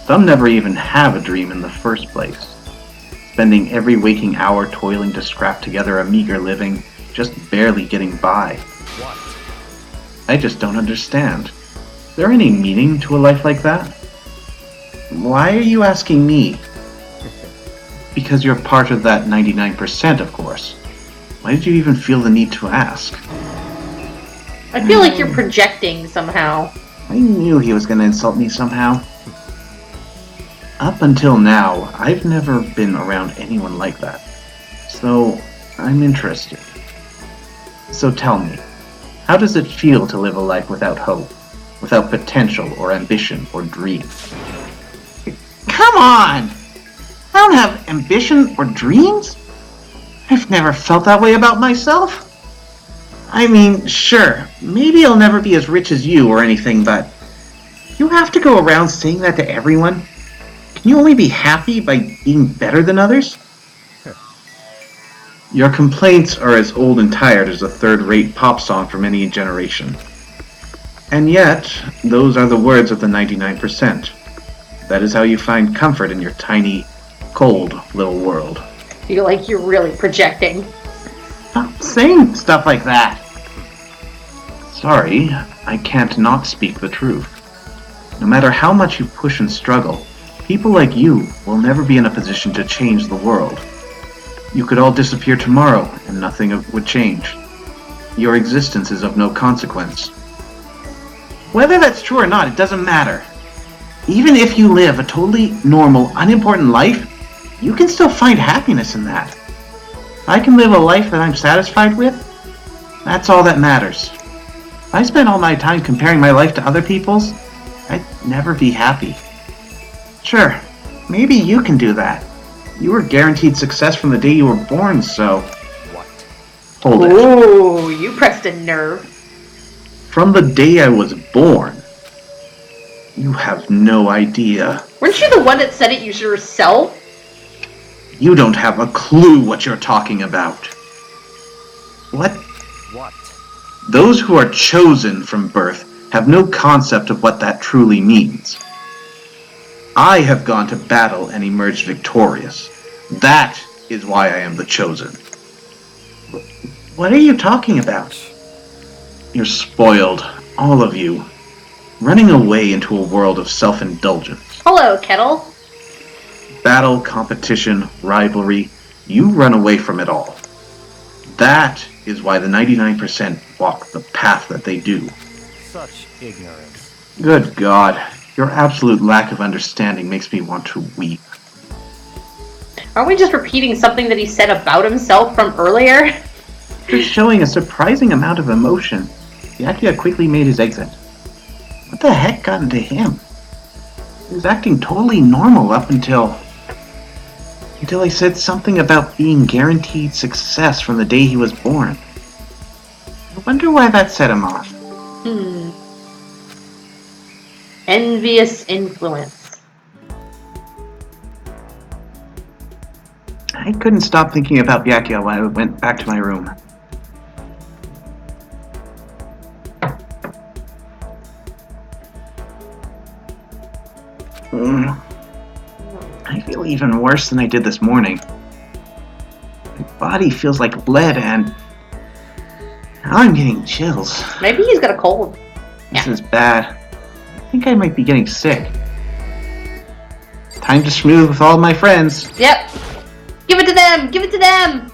Some never even have a dream in the first place. Spending every waking hour toiling to scrap together a meager living, just barely getting by. What? I just don't understand. Is there any meaning to a life like that? Why are you asking me? Because you're part of that 99%, of course. Why did you even feel the need to ask? I feel like you're projecting somehow. I knew he was going to insult me somehow. Up until now, I've never been around anyone like that. So, I'm interested. So tell me, how does it feel to live a life without hope? Without potential or ambition or dream? Come on! I don't have ambition, or dreams? I've never felt that way about myself. I mean, sure, maybe I'll never be as rich as you or anything, but you have to go around saying that to everyone? Can you only be happy by being better than others? Your complaints are as old and tired as a third-rate pop song from any generation. And yet, those are the words of the 99%. That is how you find comfort in your tiny, cold little world. I feel like you're really projecting. Stop saying stuff like that. Sorry, I can't not speak the truth. No matter how much you push and struggle, people like you will never be in a position to change the world. You could all disappear tomorrow and nothing would change. Your existence is of no consequence. Whether that's true or not, it doesn't matter. Even if you live a totally normal, unimportant life, you can still find happiness in that. If I can live a life that I'm satisfied with, that's all that matters. If I spent all my time comparing my life to other people's, I'd never be happy. Sure, maybe you can do that. You were guaranteed success from the day you were born, so... What? Hold it. Ooh, you pressed a nerve. From the day I was born. You have no idea. Weren't you the one that said it yourself? You don't have a clue what you're talking about. What? What? Those who are chosen from birth have no concept of what that truly means. I have gone to battle and emerged victorious. That is why I am the chosen. What are you talking about? You're spoiled, all of you, running away into a world of self-indulgence. Hello, Kettle. Battle, competition, rivalry, you run away from it all. That is why the 99% walk the path that they do. Such ignorance. Good God, your absolute lack of understanding makes me want to weep. Aren't we just repeating something that he said about himself from earlier? After showing a surprising amount of emotion, Yakuya quickly made his exit. What the heck got into him? He was acting totally normal up until I said something about being guaranteed success from the day he was born. I wonder why that set him off. Envious influence. I couldn't stop thinking about Yakuya when I went back to my room. I feel even worse than I did this morning. My body feels like lead and now I'm getting chills. Maybe he's got a cold. This is bad. I think I might be getting sick. Time to schmooze with all my friends. Yep. Give it to them! Give it to them!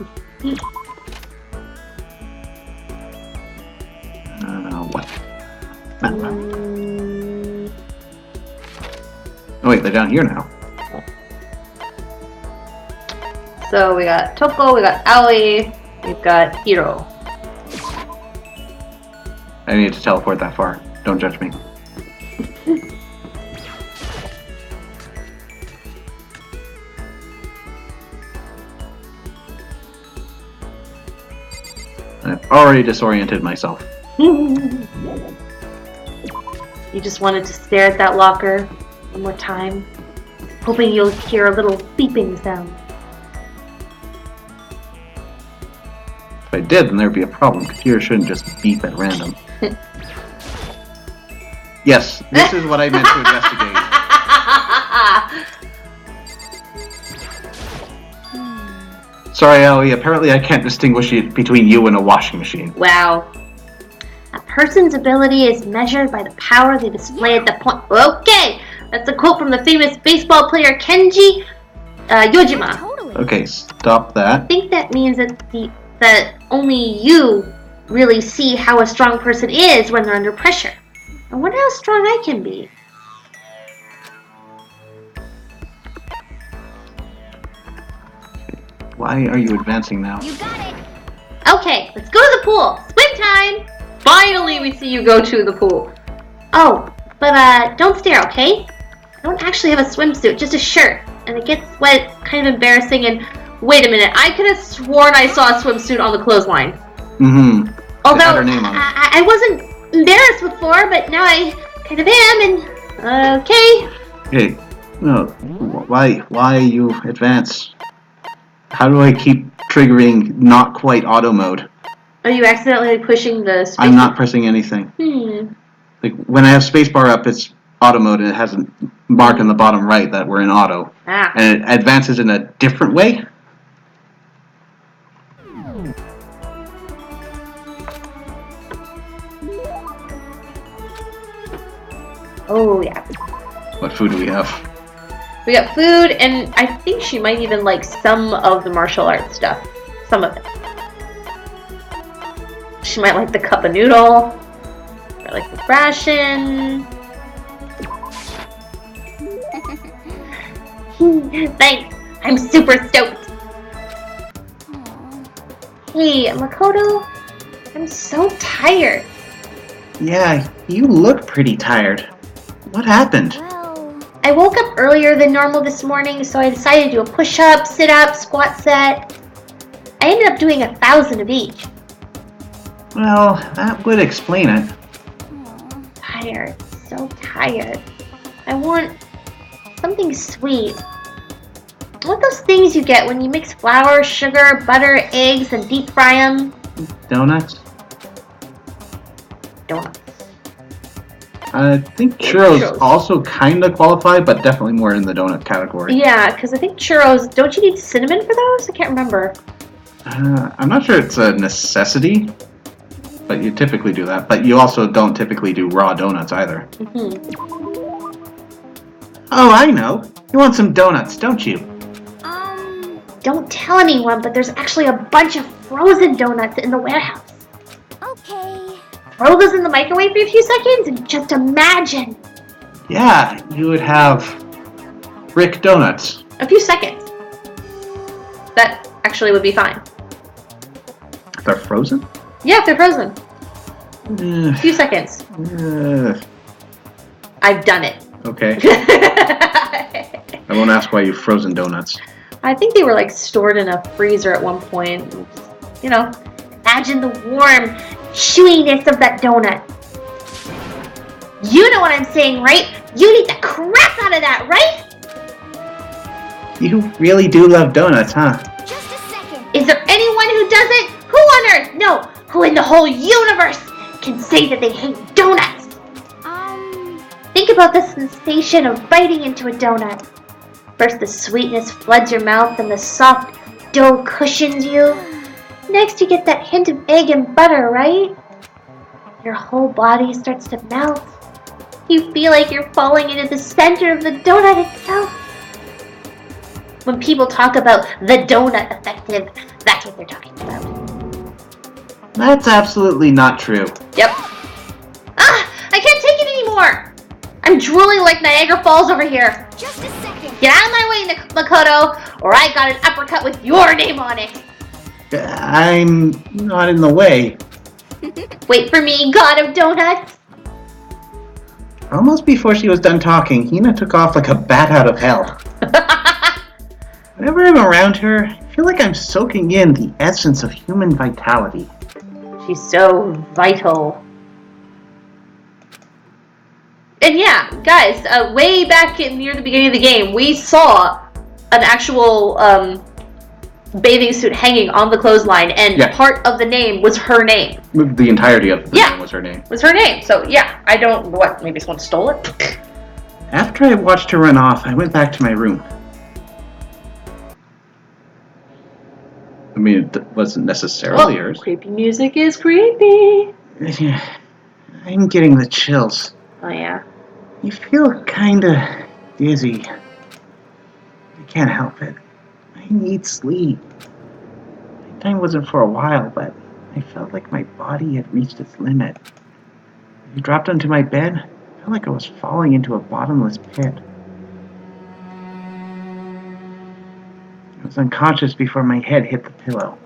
What? Oh wait, they're down here now. So we got Toko, we got Aoi, we've got Hiro. I need to teleport that far. Don't judge me. I've already disoriented myself. You just wanted to stare at that locker one more time, hoping you'll hear a little beeping sound. If I did, then there'd be a problem. Computers shouldn't just beep at random. Yes, this is what I meant to investigate. Sorry, Aoi, apparently I can't distinguish between you and a washing machine. Wow. A person's ability is measured by the power they display at the point. Okay! That's a quote from the famous baseball player Kenji Yojima. Totally. Okay, stop that. I think that means that only you really see how a strong person is when they're under pressure. I wonder how strong I can be. Why are you advancing now? You got it. Okay, let's go to the pool. Swim time! Finally, we see you go to the pool. Oh, but don't stare, okay? I don't actually have a swimsuit, just a shirt. and it gets wet, kind of embarrassing, and wait a minute, I could have sworn I saw a swimsuit on the clothesline. Mm-hmm. Although, It had her name on it. I wasn't embarrassed before, but now I kind of am, and, okay. Hey, no, why you advance? How do I keep triggering not quite auto mode? Are you accidentally pushing the space? I'm not pressing anything. Like, when I have spacebar up, it's auto mode, and it has a mark on the bottom right that we're in auto. Ah. And it advances in a different way? Oh, yeah. What food do we have? We got food, and I think she might even like some of the martial arts stuff. Some of it. She might like the cup of noodle. Or like the ration. Thanks. I'm super stoked. Hey, Makoto. I'm so tired. Yeah, you look pretty tired. What happened? I woke up earlier than normal this morning, so I decided to do a push-up, sit-up, squat set. I ended up doing 1,000 of each. Well, that would explain it. Tired. So tired. I want something sweet. I want those things you get when you mix flour, sugar, butter, eggs, and deep fry them. Donuts? Donuts. I think churros also kind of qualify, but definitely more in the donut category. Yeah, because I think churros, don't you need cinnamon for those? I can't remember. I'm not sure it's a necessity, but you typically do that. But you also don't typically do raw donuts either. Oh, I know. You want some donuts, don't you? Don't tell anyone, but there's actually a bunch of frozen donuts in the warehouse. Okay. Throw those in the microwave for a few seconds and just imagine. Yeah, you would have brick donuts. A few seconds. That actually would be fine. They're frozen? Yeah, if they're frozen. A few seconds. I've done it. Okay. I won't ask why you've frozen donuts. I think they were like stored in a freezer at one point. You know, imagine the warm chewiness of that donut. You know what I'm saying, right? You need the crap out of that, right? You really do love donuts, huh? Just a second. Is there anyone who doesn't? Who on earth? No, who in the whole universe can say that they hate donuts? Think about the sensation of biting into a donut. First the sweetness floods your mouth and the soft dough cushions you. Next you get that hint of egg and butter, right? Your whole body starts to melt. You feel like you're falling into the center of the donut itself. When people talk about the donut effective, that's what they're talking about. That's absolutely not true. Yep. I can't take it anymore! I'm drooling like Niagara Falls over here. Just a second. Get out of my way, Makoto, or I got an uppercut with your name on it. I'm not in the way. Wait for me, God of Donuts. Almost before she was done talking, Hina took off like a bat out of hell. Whenever I'm around her, I feel like I'm soaking in the essence of human vitality. She's so vital. And yeah, guys, way back near the beginning of the game, we saw an actual bathing suit hanging on the clothesline, and part of the name was her name. The entirety of the name was her name. Was her name. So yeah, I don't, what, maybe someone stole it? After I watched her run off, I went back to my room. I mean, it wasn't necessarily yours. Creepy music is creepy. I'm getting the chills. Oh yeah. You feel kinda dizzy. I can't help it. I need sleep. My time wasn't for a while, but I felt like my body had reached its limit. I dropped onto my bed. I felt like I was falling into a bottomless pit. I was unconscious before my head hit the pillow.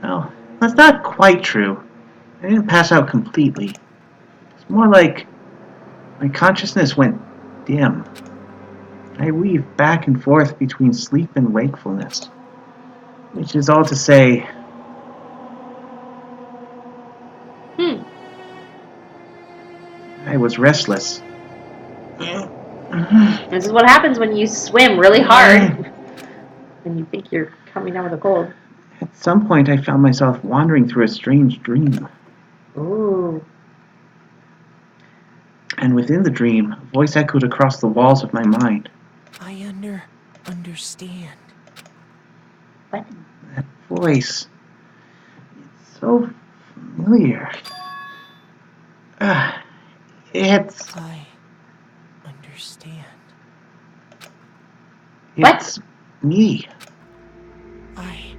Well, that's not quite true. I didn't pass out completely. It's more like my consciousness went dim. I weave back and forth between sleep and wakefulness, which is all to say, I was restless. This is what happens when you swim really hard and you think you're coming down with a cold. At some point, I found myself wandering through a strange dream. Ooh. And within the dream, a voice echoed across the walls of my mind. I understand. What? That voice. It's so familiar. It's... I understand. It's me. I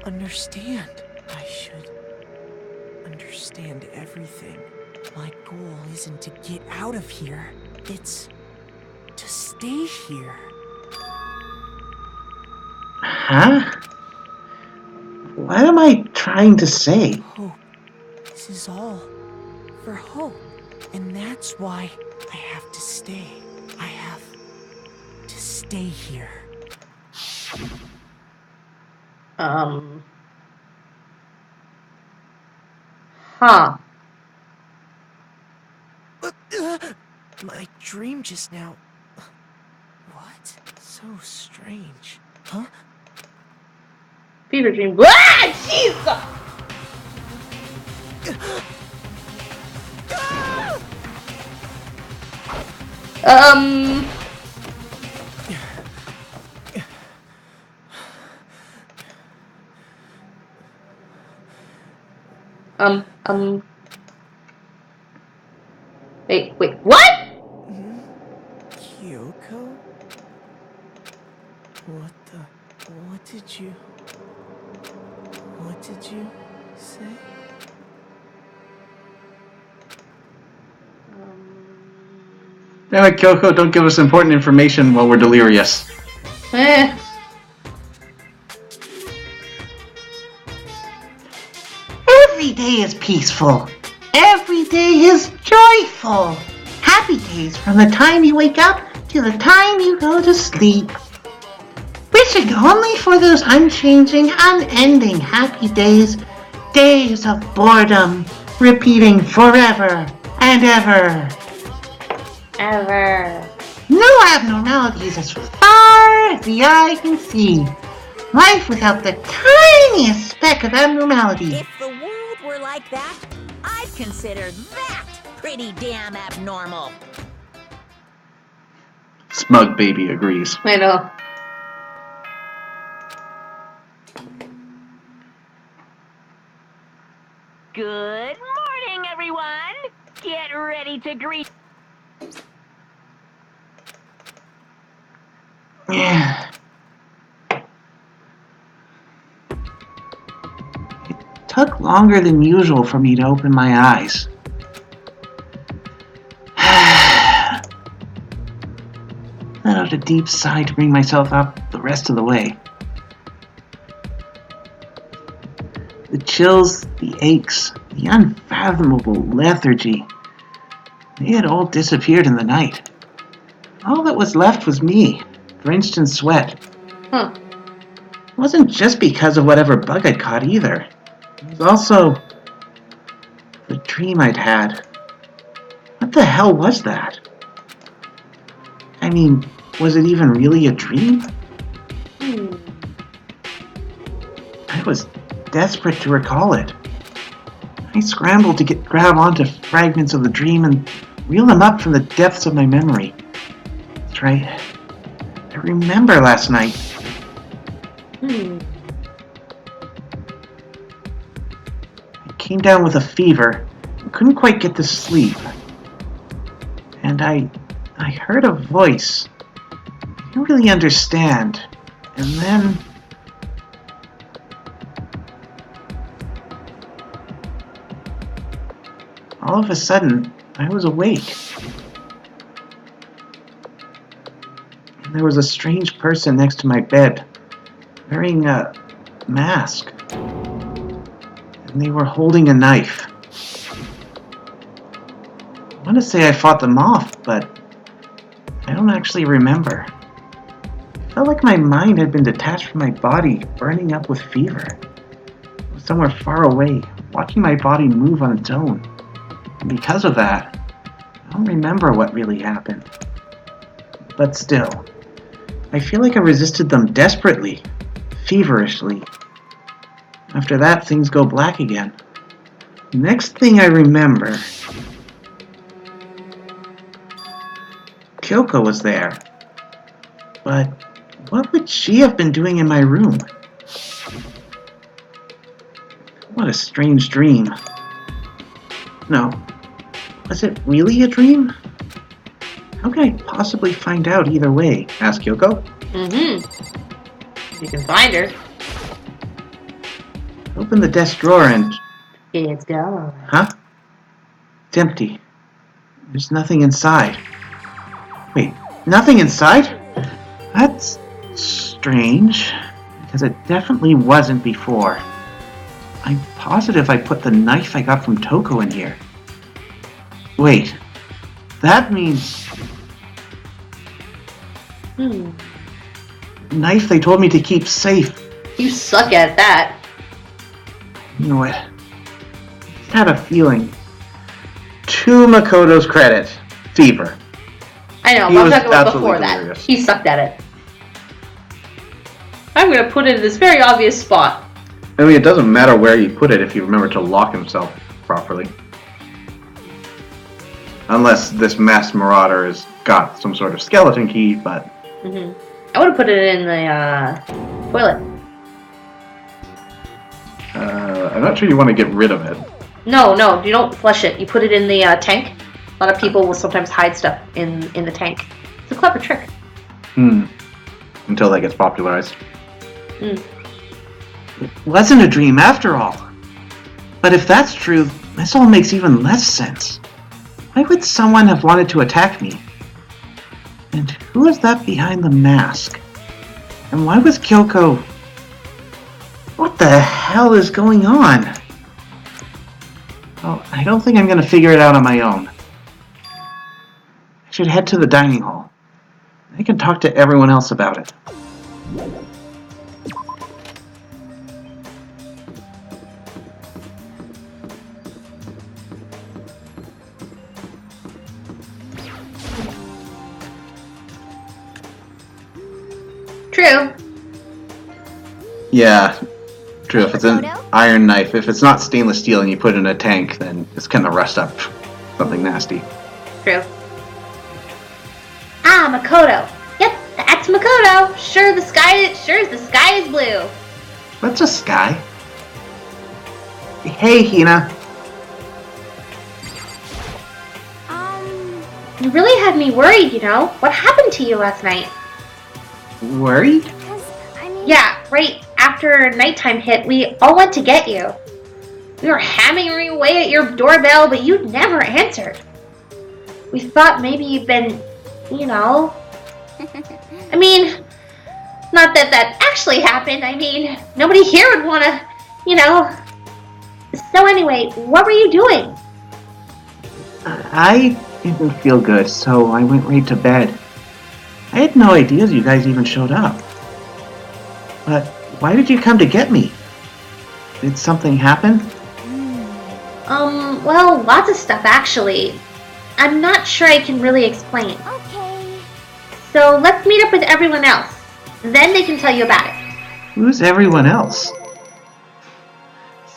understand. I should understand everything. My goal isn't to get out of here. It's to stay here. Huh? What am I trying to say? Hope. This is all for hope. And that's why I have to stay. I have to stay here. Huh. My dream just now. What? So strange. Huh? Fever dream. Ah! Jesus! Wait, what? Kyoko? What did you say? Damn it, Kyoko, don't give us important information while we're delirious. Every day is peaceful. Every day is joyful. Happy days from the time you wake up to the time you go to sleep. Wishing only for those unchanging, unending happy days. Days of boredom, repeating forever and ever. Ever. No abnormalities as far as the eye can see. Life without the tiniest speck of abnormality. If the world were like that, I'd consider that pretty damn abnormal. Smug baby agrees. I know. Good morning, everyone. Get ready to greet. Yeah. It took longer than usual for me to open my eyes. Let out a deep sigh to bring myself up the rest of the way. The chills, the aches, the unfathomable lethargy, they had all disappeared in the night. All that was left was me, drenched in sweat. It wasn't just because of whatever bug I'd caught either. It was also the dream I'd had. What the hell was that? I mean, was it even really a dream? I was desperate to recall it. I scrambled to grab onto fragments of the dream and reel them up from the depths of my memory. That's right. I remember last night. I came down with a fever and couldn't quite get to sleep. And I heard a voice. I didn't really understand. And then... all of a sudden, I was awake. And there was a strange person next to my bed, wearing a mask. And they were holding a knife. I want to say I fought them off, but I don't actually remember. It felt like my mind had been detached from my body, burning up with fever. I was somewhere far away, watching my body move on its own. And because of that, I don't remember what really happened. But still, I feel like I resisted them desperately, feverishly. After that, things go black again. Next thing I remember, Kyoko was there. But what would she have been doing in my room? What a strange dream. No. Was it really a dream? How could I possibly find out either way? Asked Kyoko. You can find her. Open the desk drawer and... It's gone. Huh? It's empty. There's nothing inside. Wait, nothing inside? That's strange, because it definitely wasn't before. I'm positive I put the knife I got from Toko in here. Wait, that means... Knife they told me to keep safe. You suck at that. You know what? I had a feeling. To Makoto's credit, fever. I know, He but I'm was talking about absolutely before delirious. that. He sucked at it. I'm gonna put it in this very obvious spot. I mean, it doesn't matter where you put it if you remember to lock himself properly. Unless this masked marauder has got some sort of skeleton key, but... I would have put it in the toilet. I'm not sure you want to get rid of it. No, you don't flush it. You put it in the tank. A lot of people will sometimes hide stuff in the tank. It's a clever trick. Until that gets popularized. It wasn't a dream after all. But if that's true, this all makes even less sense. Why would someone have wanted to attack me? And who is that behind the mask? And why was Kyoko... What the hell is going on? Oh, I don't think I'm going to figure it out on my own. I should head to the dining hall. I can talk to everyone else about it. True. Yeah, true. If it's an iron knife, if it's not stainless steel and you put it in a tank, then it's gonna rust up something nasty. True. Ah, Makoto. Yep, that's Makoto. Sure as the sky is blue. What's a sky? Hey, Hina. You really had me worried, you know. What happened to you last night? Worried? Yeah, right after nighttime hit, we all went to get you. We were hammering away at your doorbell, but you never answered. We thought maybe you'd been, you know... I mean, not that that actually happened. I mean, nobody here would want to, you know... So anyway, what were you doing? I didn't feel good, so I went right to bed. I had no idea you guys even showed up. But why did you come to get me? Did something happen? Well, lots of stuff actually. I'm not sure I can really explain. Okay. So let's meet up with everyone else. Then they can tell you about it. Who's everyone else?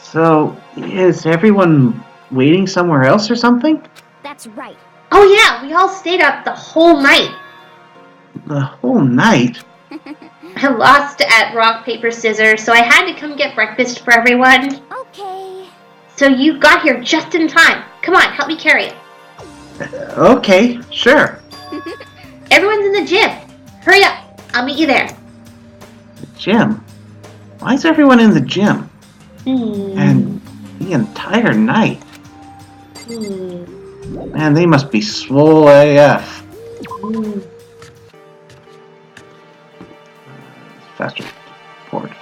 So, is everyone waiting somewhere else or something? That's right. Oh yeah, we all stayed up the whole night. The whole night? I lost at rock, paper, scissors, so I had to come get breakfast for everyone. Okay. So you got here just in time. Come on, help me carry it. Okay, sure. Everyone's in the gym. Hurry up, I'll meet you there. The gym? Why is everyone in the gym? And the entire night? Man, they must be swole AF. Faster forward.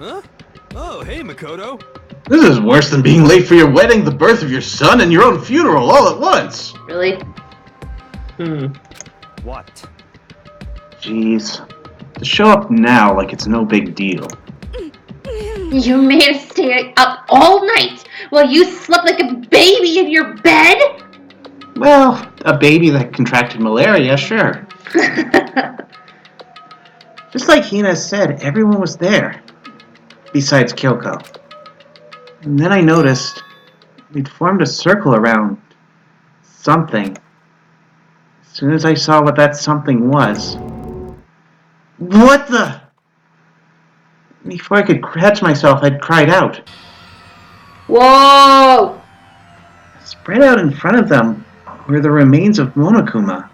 Huh? Oh, hey, Makoto. This is worse than being late for your wedding, the birth of your son, and your own funeral all at once. Really? What? Jeez. To show up now like it's no big deal. You made us stay up all night while you slept like a baby in your bed? Well, a baby that contracted malaria, sure. Just like Hina said, everyone was there. Besides Kyoko. And then I noticed we'd formed a circle around something. As soon as I saw what that something was... What the... Before I could catch myself, I'd cried out. Whoa! Spread out in front of them were the remains of Monokuma.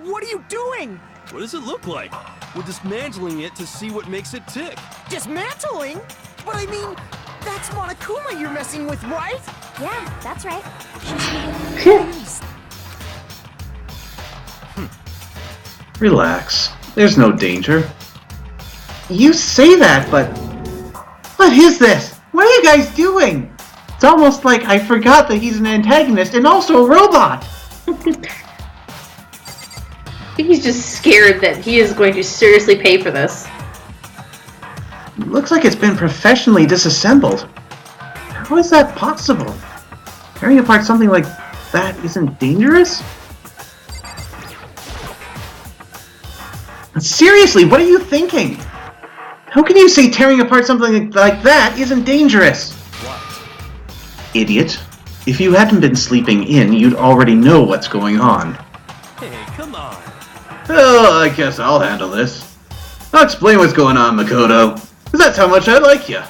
What are you doing? What does it look like? We're dismantling it to see what makes it tick. Dismantling? But I mean, that's Monokuma you're messing with, right? Yeah, that's right. She's Relax. There's no danger. You say that, but... What is this? What are you guys doing? It's almost like I forgot that he's an antagonist and also a robot. He's just scared that he is going to seriously pay for this. Looks like it's been professionally disassembled. How is that possible? Tearing apart something like that isn't dangerous? Seriously, what are you thinking? How can you say tearing apart something like that isn't dangerous? What? Idiot. If you hadn't been sleeping in, you'd already know what's going on. Hey, come on. Oh, I guess I'll handle this. I'll explain what's going on, Makoto. Because that's how much I like you.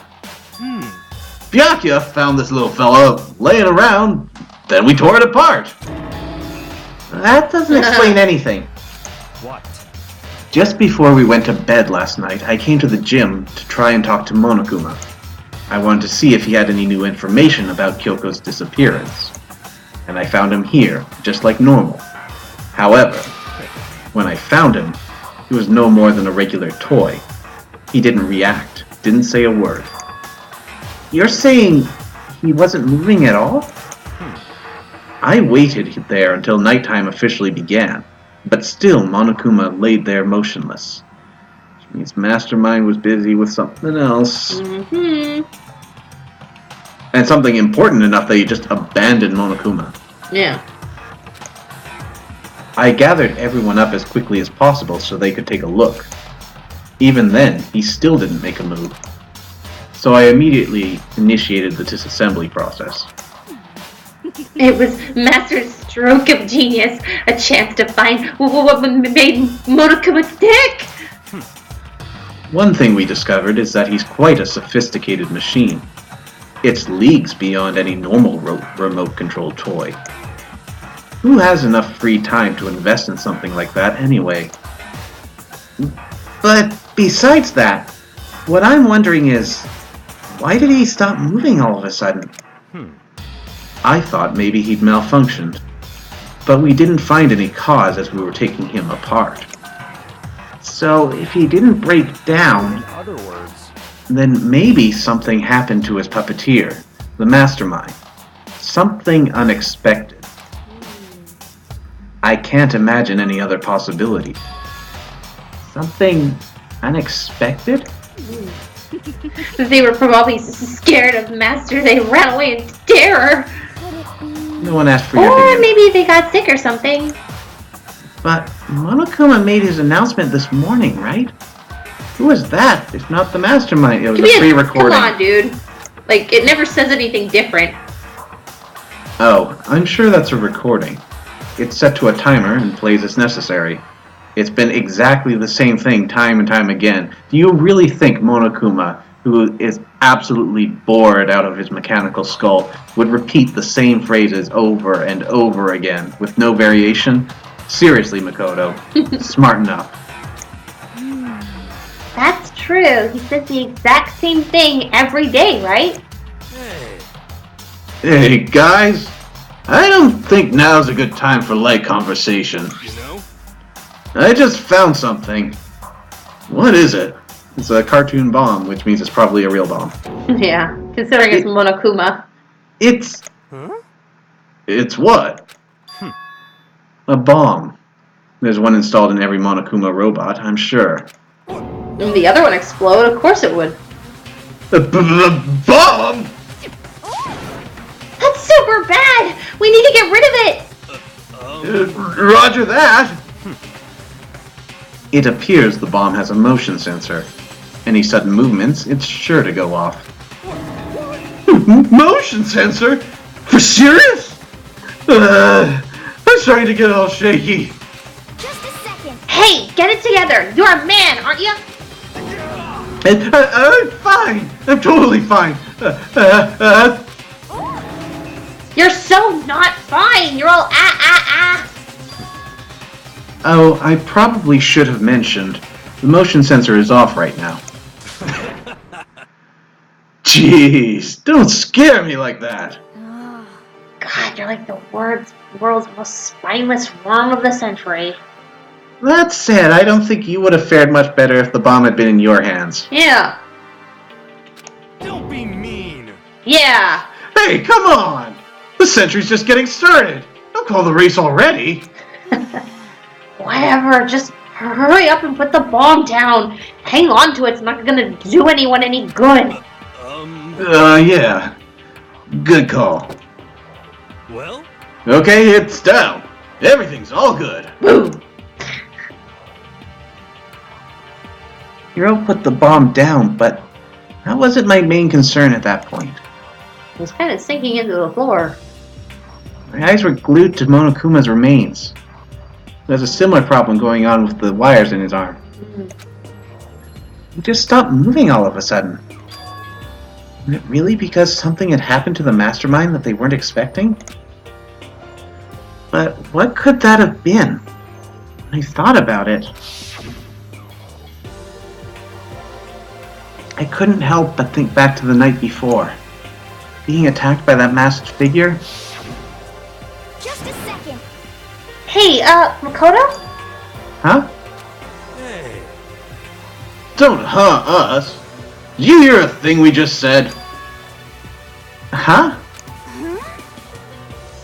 Byakuya found this little fella laying around, then we tore it apart. That doesn't explain anything. What? Just before we went to bed last night, I came to the gym to try and talk to Monokuma. I wanted to see if he had any new information about Kyoko's disappearance. And I found him here, just like normal. However, when I found him, he was no more than a regular toy. He didn't react, didn't say a word. You're saying he wasn't moving at all? I waited there until nighttime officially began, but still Monokuma laid there motionless. Which means Mastermind was busy with something else. And something important enough that he just abandoned Monokuma. Yeah. I gathered everyone up as quickly as possible so they could take a look. Even then, he still didn't make a move. So I immediately initiated the disassembly process. It was Master's stroke of genius, a chance to find what made Monokuma tick. One thing we discovered is that he's quite a sophisticated machine. It's leagues beyond any normal remote-controlled toy. Who has enough free time to invest in something like that anyway? But besides that, what I'm wondering is, why did he stop moving all of a sudden? I thought maybe he'd malfunctioned, but we didn't find any cause as we were taking him apart. So if he didn't break down, In other words, then maybe something happened to his puppeteer, the mastermind. Something unexpected. I can't imagine any other possibility. Something unexpected? They were probably scared of Master. They ran away in terror. No one asked for your Or opinion. maybe they got sick or something. But Monokuma made his announcement this morning, right? Who was that, if not the mastermind? It was a pre-recording. Come on, dude. Like, it never says anything different. Oh, I'm sure that's a recording. It's set to a timer and plays as necessary. It's been exactly the same thing time and time again. Do you really think Monokuma, who is absolutely bored out of his mechanical skull, would repeat the same phrases over and over again with no variation? Seriously, Makoto. Smarten up. That's true. He says the exact same thing every day, right? Hey. Hey, guys. I don't think now's a good time for light conversation. You know? I just found something. What is it? It's a cartoon bomb, which means it's probably a real bomb. Yeah, considering it's Monokuma. It's... Huh? It's what? A bomb. There's one installed in every Monokuma robot, I'm sure. And the other one explode? Of course it would. A bomb? That's super bad! We need to get rid of it! Roger that! It appears the bomb has a motion sensor. Any sudden movements, it's sure to go off. Motion sensor? For serious? I'm starting to get all shaky. Just a second. Hey, get it together! You're a man, aren't you? I'm fine. I'm totally fine. You're so not fine! You're all ah. Oh, I probably should have mentioned. The motion sensor is off right now. Jeez, don't scare me like that. God, you're like the world's most spineless worm of the century. That said, I don't think you would have fared much better if the bomb had been in your hands. Yeah. Don't be mean. Yeah. Hey, come on! The century's just getting started. Don't call the race already. Whatever, just hurry up and put the bomb down. Hang on to it, it's not gonna do anyone any good. Yeah. Good call. Well? Okay, it's down. Everything's all good. Boom. Hiro put the bomb down, but that wasn't my main concern at that point. It was kind of sinking into the floor. My eyes were glued to Monokuma's remains. There's a similar problem going on with the wires in his arm. He just stopped moving all of a sudden. Was it really because something had happened to the mastermind that they weren't expecting? But what could that have been? When I thought about it, I couldn't help but think back to the night before. Being attacked by that masked figure. Just a second. Hey, Makoto? Huh? Hey. Don't us. Did you hear a thing we just said? Huh?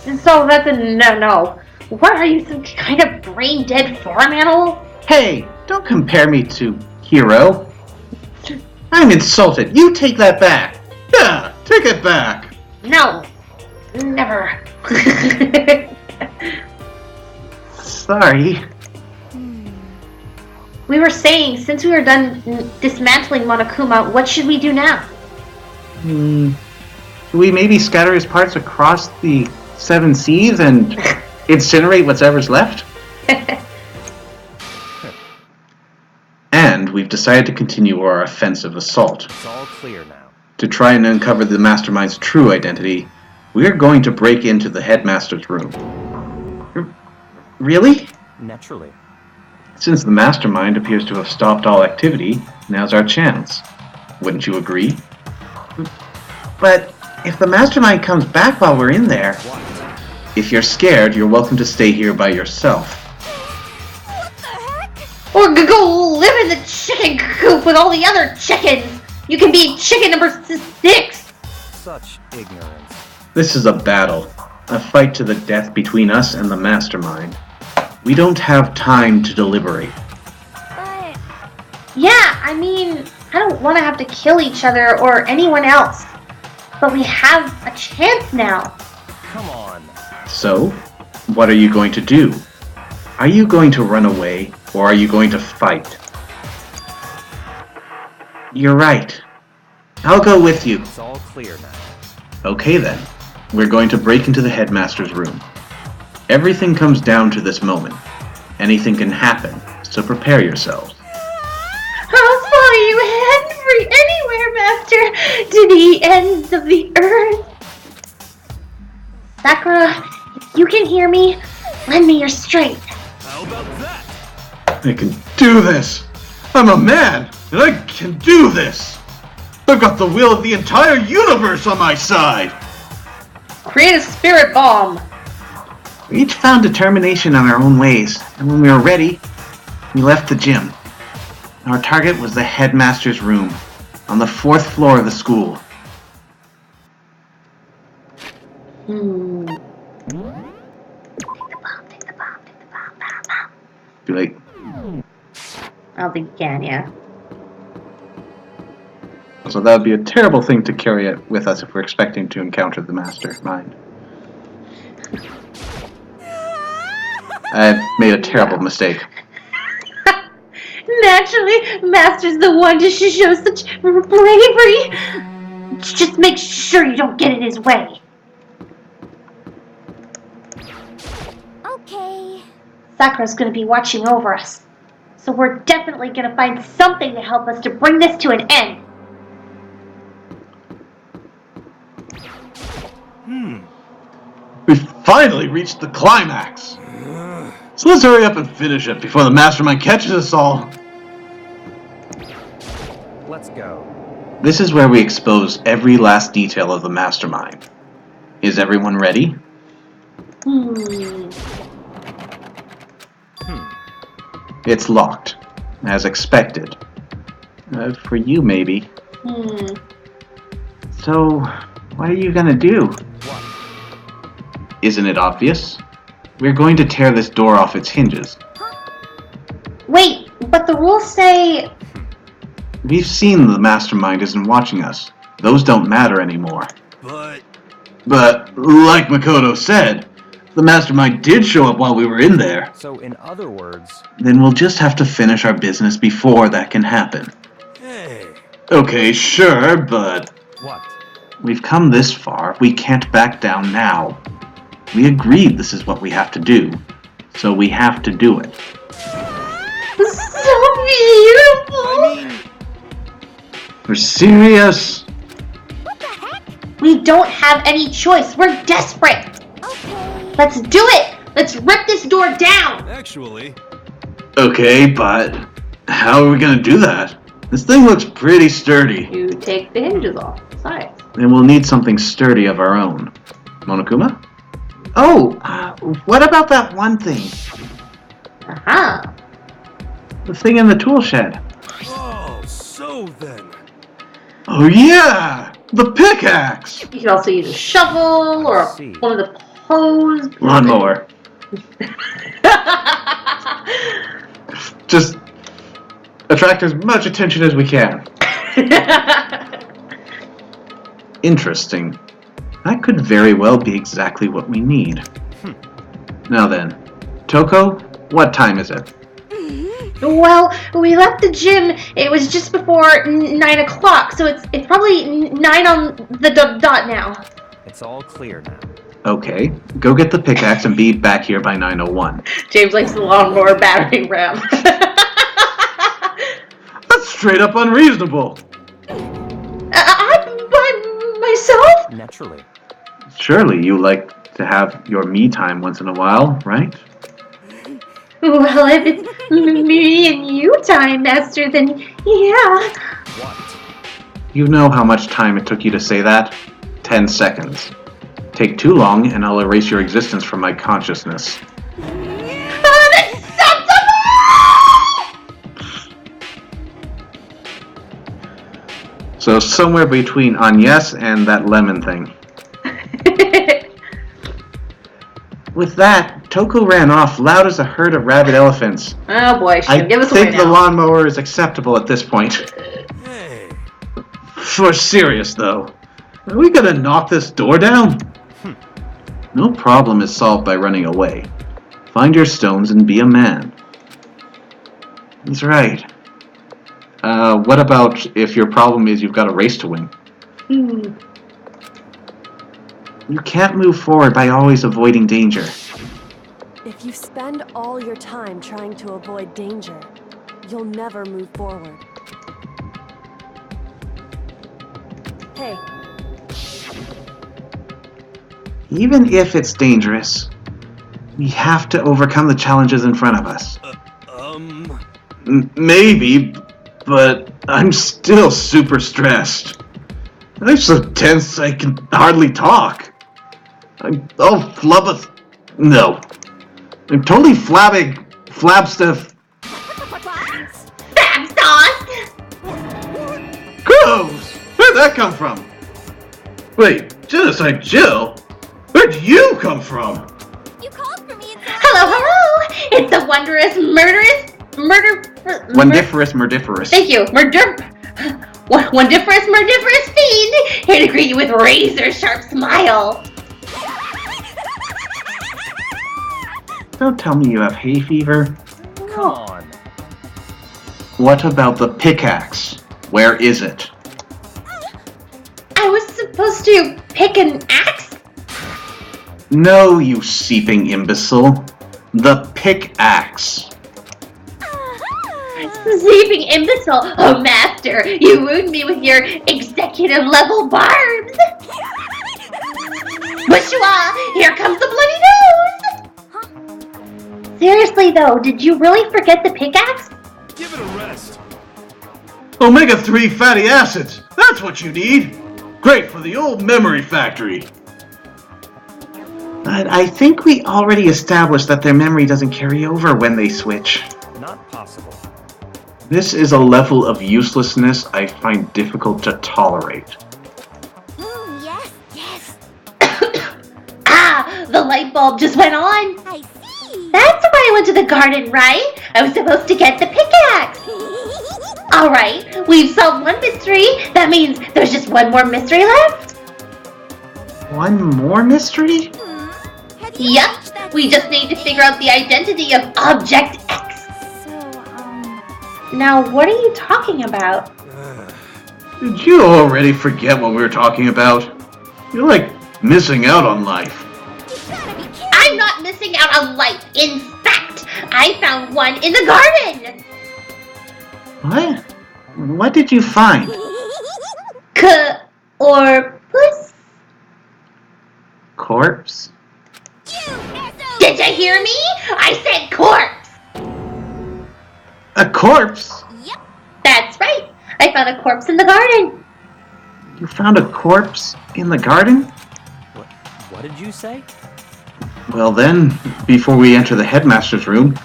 And so that's a no. What are you, some kind of brain-dead farm animal? Hey, don't compare me to Hiro. I'm insulted. You take that back. Yeah, take it back. No. Never. Sorry. We were saying, since we were done dismantling Monokuma, what should we do now? Should we maybe scatter his parts across the 7 seas and incinerate whatever's left? And we've decided to continue our offensive assault. It's all clear now. To try and uncover the mastermind's true identity, we are going to break into the headmaster's room. Really? Naturally. Since the mastermind appears to have stopped all activity, now's our chance. Wouldn't you agree? But if the mastermind comes back while we're in there... If you're scared, you're welcome to stay here by yourself. What the heck? Or go live in the chicken coop with all the other chickens! You can be chicken number 6! Such ignorance. This is a battle. A fight to the death between us and the mastermind. We don't have time to deliberate. But Yeah, I mean, I don't want to have to kill each other or anyone else. But we have a chance now. Come on. So, what are you going to do? Are you going to run away, or are you going to fight? You're right. I'll go with you. It's all clear now. Okay then. We're going to break into the headmaster's room. Everything comes down to this moment. Anything can happen, so prepare yourselves. I'll follow you anywhere, Master, to the ends of the earth. Sakura, if you can hear me, lend me your strength. How about that? I can do this! I'm a man, and I can do this! I've got the will of the entire universe on my side! Create a spirit bomb. We each found determination in our own ways, and when we were ready, we left the gym. Our target was the headmaster's room, on the 4th floor of the school. Take the bomb. Be like, I don't think you can, yeah. so that would be a terrible thing to carry it with us if we're expecting to encounter the mastermind. I made a terrible mistake. Naturally, Master's the one to show such bravery. Just make sure you don't get in his way. Okay. Sakura's gonna be watching over us. So we're definitely gonna find something to help us to bring this to an end. We finally reached the climax. So let's hurry up and finish it before the mastermind catches us all. Let's go. This is where we expose every last detail of the mastermind. Is everyone ready? It's locked, as expected. For you, maybe. So, what are you gonna do? What? Isn't it obvious? We're going to tear this door off its hinges. Wait, but the rules say... We've seen the mastermind isn't watching us. Those don't matter anymore. But, like Makoto said, the mastermind did show up while we were in there. So, in other words... Then we'll just have to finish our business before that can happen. Hey. Okay, sure, but... What? We've come this far. We can't back down now. We agreed this is what we have to do. So we have to do it. So beautiful! We're serious? We don't have any choice. We're desperate. Okay. Let's do it. Let's rip this door down. Actually... Okay, but... how are we gonna do that? This thing looks pretty sturdy. You take the hinges off. Sides. Then we'll need something sturdy of our own. Monokuma? Oh, what about that one thing? Aha. The thing in the tool shed. Oh, so then... Oh yeah! The pickaxe! You can also use a shovel or See. one of the hose. Lawnmower. Just attract as much attention as we can. Interesting. That could very well be exactly what we need. Now then, Toko, what time is it? Well, we left the gym. It was just before 9 o'clock, so it's probably 9 on the dot now. It's all clear now. Okay, go get the pickaxe and be back here by 9:01. James likes the lawnmower battering ram. That's straight up unreasonable. I'm by myself? Naturally. Surely you like to have your me time once in a while, right? Well, if it's me and you time, Master, then yeah. What? You know how much time it took you to say that? 10 seconds. Take too long and I'll erase your existence from my consciousness. So somewhere between Agnes and that lemon thing. With that, Toko ran off loud as a herd of rabid elephants. Oh boy, I give us away think the now. lawnmower is acceptable at this point. Hey. For serious though, are we gonna knock this door down? No problem is solved by running away. Find your stones and be a man. He's right. What about if your problem is you've got a race to win? You can't move forward by always avoiding danger. If you spend all your time trying to avoid danger, you'll never move forward. Hey, Even if it's dangerous, we have to overcome the challenges in front of us. Maybe, but I'm still super stressed. I'm so tense I can hardly talk. I'm all flubba... No. I'm totally flab stuff. Fab stuff! that come from? Wait, Genocide Jill? Where'd you come from? You called for me and said Hello! It's the wondrous, Wondiferous. Thank you, Wondiferous fiend, here to greet you with razor sharp smile. Don't tell me you have hay fever. Come on. What about the pickaxe? Where is it? I was supposed to pick an axe? No, you seeping imbecile. The pickaxe. Sleeping imbecile! Oh, master, you wound me with your executive level barbs! Bourgeois, here comes the bloody nose! Seriously though, did you really forget the pickaxe? Give it a rest. Omega-3 fatty acids! That's what you need! Great for the old memory factory! But I think we already established that their memory doesn't carry over when they switch. Not possible. This is a level of uselessness I find difficult to tolerate. yes. Ah, the light bulb just went on! I see. That's why I went to the garden, right? I was supposed to get the pickaxe! Alright, we've solved one mystery. That means there's just one more mystery left? One more mystery? Yep, we just need to figure out the identity of Object X. Now, what are you talking about? Did you already forget what we were talking about? You're like missing out on life. I'm not missing out on life. In fact, I found one in the garden. What? What did you find? Corpus? Corpse? Did you hear me? I said corpse. A corpse? Yep. That's right. I found a corpse in the garden. You found a corpse in the garden? What did you say? Well then, before we enter the headmaster's room,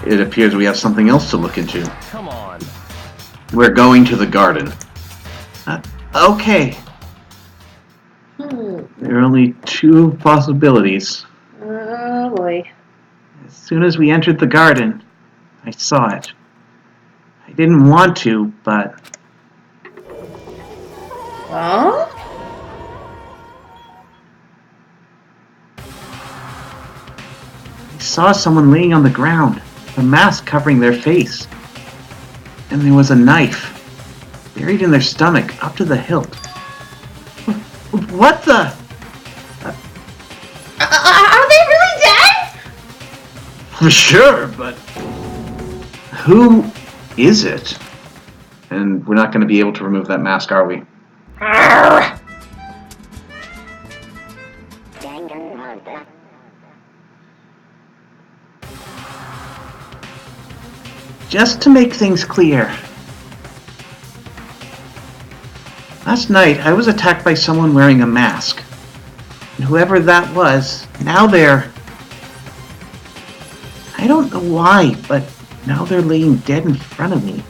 it appears we have something else to look into. Come on. We're going to the garden. Okay. There are only two possibilities. Oh boy. As soon as we entered the garden, I saw it. I didn't want to, but... Huh? I saw someone laying on the ground, a mask covering their face. And there was a knife, buried in their stomach, up to the hilt. What the? Are they really dead? For sure, but... Who is it? And we're not going to be able to remove that mask, are we? Danganronpa. Just to make things clear. Last night, I was attacked by someone wearing a mask. And whoever that was, now they're... I don't know why, but now they're laying dead in front of me.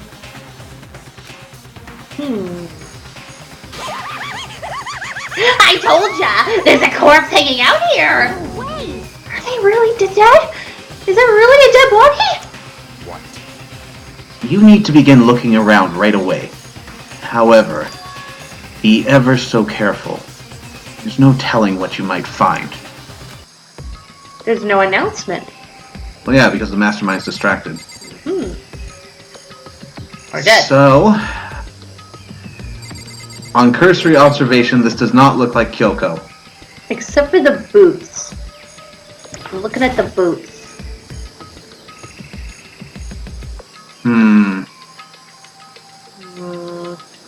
I told ya! There's a corpse hanging out here! Wait. Are they really dead? Is there really a dead body? What? You need to begin looking around right away. However, be ever so careful. There's no telling what you might find. There's no announcement. Well, yeah, because the mastermind's distracted. Or dead. So, on cursory observation, this does not look like Kyoko. Except for the boots. I'm looking at the boots.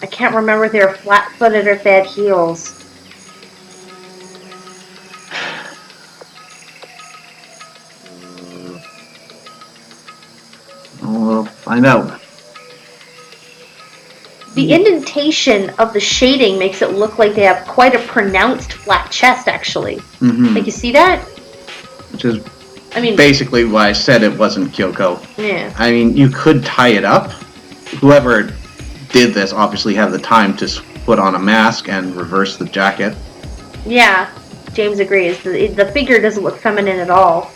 I can't remember if they were flat-footed or if they had heels. We'll find out. The indentation of the shading makes it look like they have quite a pronounced flat chest, actually. Like, you see that? Which is I mean, basically why I said it wasn't Kyoko. yeah. I mean, you could tie it up. Whoever did this obviously had the time to put on a mask and reverse the jacket. Yeah, James agrees. The figure doesn't look feminine at all.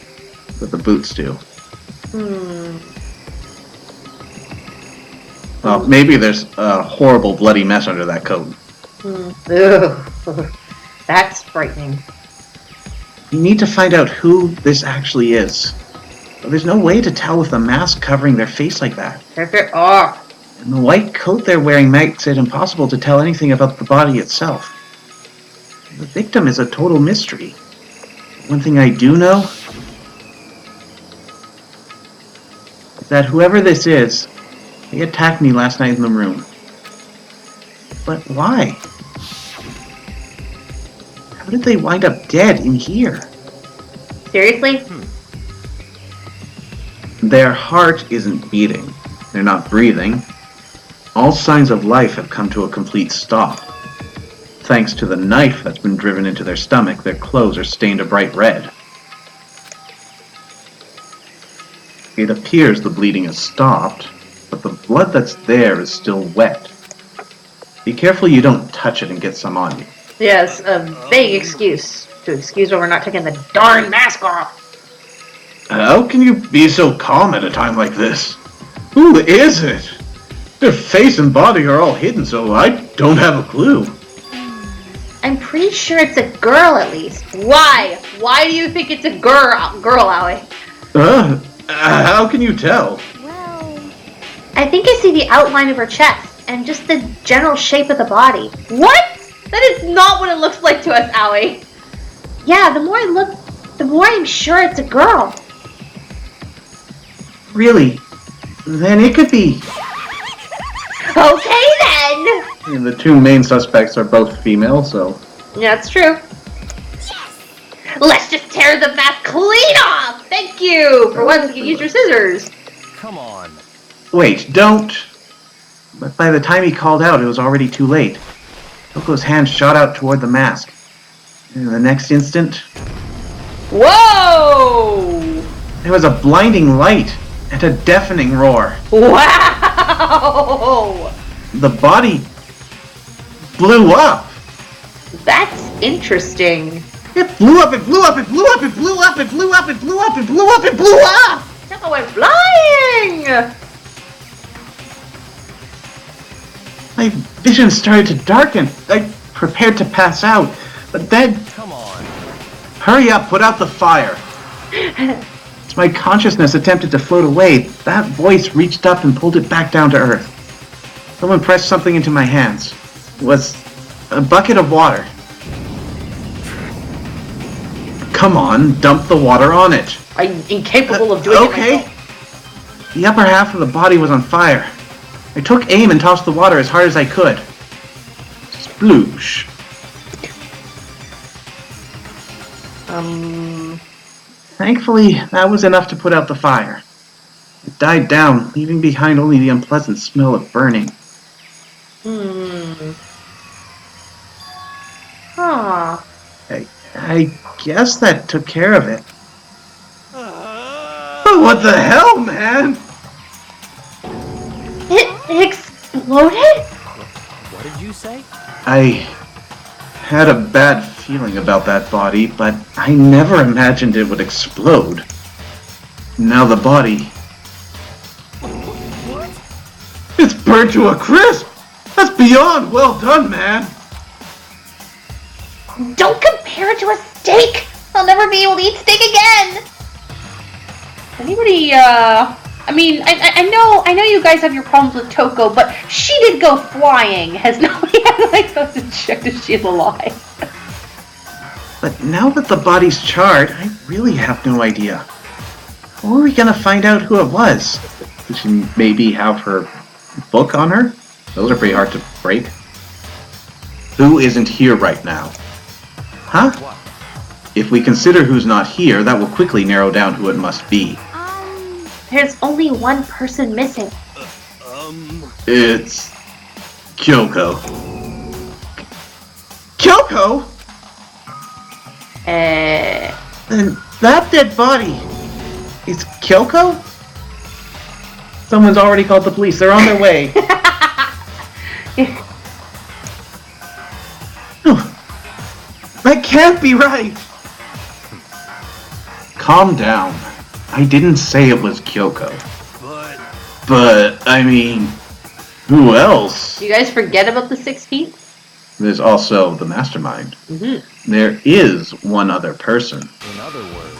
But the boots do. Hmm. Well, maybe there's a horrible bloody mess under that coat. Ugh. That's frightening. You need to find out who this actually is. But there's no way to tell with the mask covering their face like that. Oh. And the white coat they're wearing makes it impossible to tell anything about the body itself. The victim is a total mystery. One thing I do know is that whoever this is, they attacked me last night in the room. But why? How did they wind up dead in here? Seriously? Their heart isn't beating. They're not breathing. All signs of life have come to a complete stop. Thanks to the knife that's been driven into their stomach, their clothes are stained a bright red. It appears the bleeding has stopped, but the blood that's there is still wet. Be careful you don't touch it and get some on you. Yes, a vague excuse to excuse why we're not taking the darn mask off. How can you be so calm at a time like this? Who is it? Their face and body are all hidden, so I don't have a clue. I'm pretty sure it's a girl, at least. Why? Why do you think it's a girl, Aoi? How can you tell? Well, I think I see the outline of her chest and just the general shape of the body. What? That is not what it looks like to us, Aoi. Yeah, the more I look, the more I'm sure it's a girl. Really? Then it could be. Okay, then! And the two main suspects are both female, so... Yeah, that's true. Let's just tear the mask clean off! Thank you! For once, you can use your scissors. Come on. Wait, don't! But by the time he called out, it was already too late. Coco's hand shot out toward the mask. And the next instant... Whoa! There was a blinding light and a deafening roar. Wow! The body blew up. That's interesting. It blew up, it blew up, it blew up, it blew up, it blew up, it blew up, it blew up, it blew up! Now we're flying! My vision started to darken. I prepared to pass out, but then... Come on. Hurry up, put out the fire. As my consciousness attempted to float away, that voice reached up and pulled it back down to earth. Someone pressed something into my hands. It was a bucket of water. Come on, dump the water on it. I'm incapable of doing it myself. The upper half of the body was on fire. I took aim and tossed the water as hard as I could. Sploosh. Thankfully, that was enough to put out the fire. It died down, leaving behind only the unpleasant smell of burning. Huh. I guess that took care of it. But what the hell, man? It exploded? What did you say? I had a bad feeling about that body, but I never imagined it would explode. Now the body... What? It's burnt to a crisp! That's beyond well done, man! Don't compare it to a steak! I'll never be able to eat steak again! Anybody, I mean, I know you guys have your problems with Toko, but she did go flying. Has nobody had like to check if she's alive? But now that the body's charred, I really have no idea. How are we gonna find out who it was? Did she maybe have her book on her? Those are pretty hard to break. Who isn't here right now? Huh? If we consider who's not here, that will quickly narrow down who it must be. There's only one person missing. It's... Kyoko. Kyoko? Then that dead body is Kyoko? Someone's already called the police. They're on their way. can't be right! Calm down. I didn't say it was Kyoko. But, I mean, who else? Do you guys forget about the 16th? There's also the mastermind. Mm-hmm. There is one other person. In other words,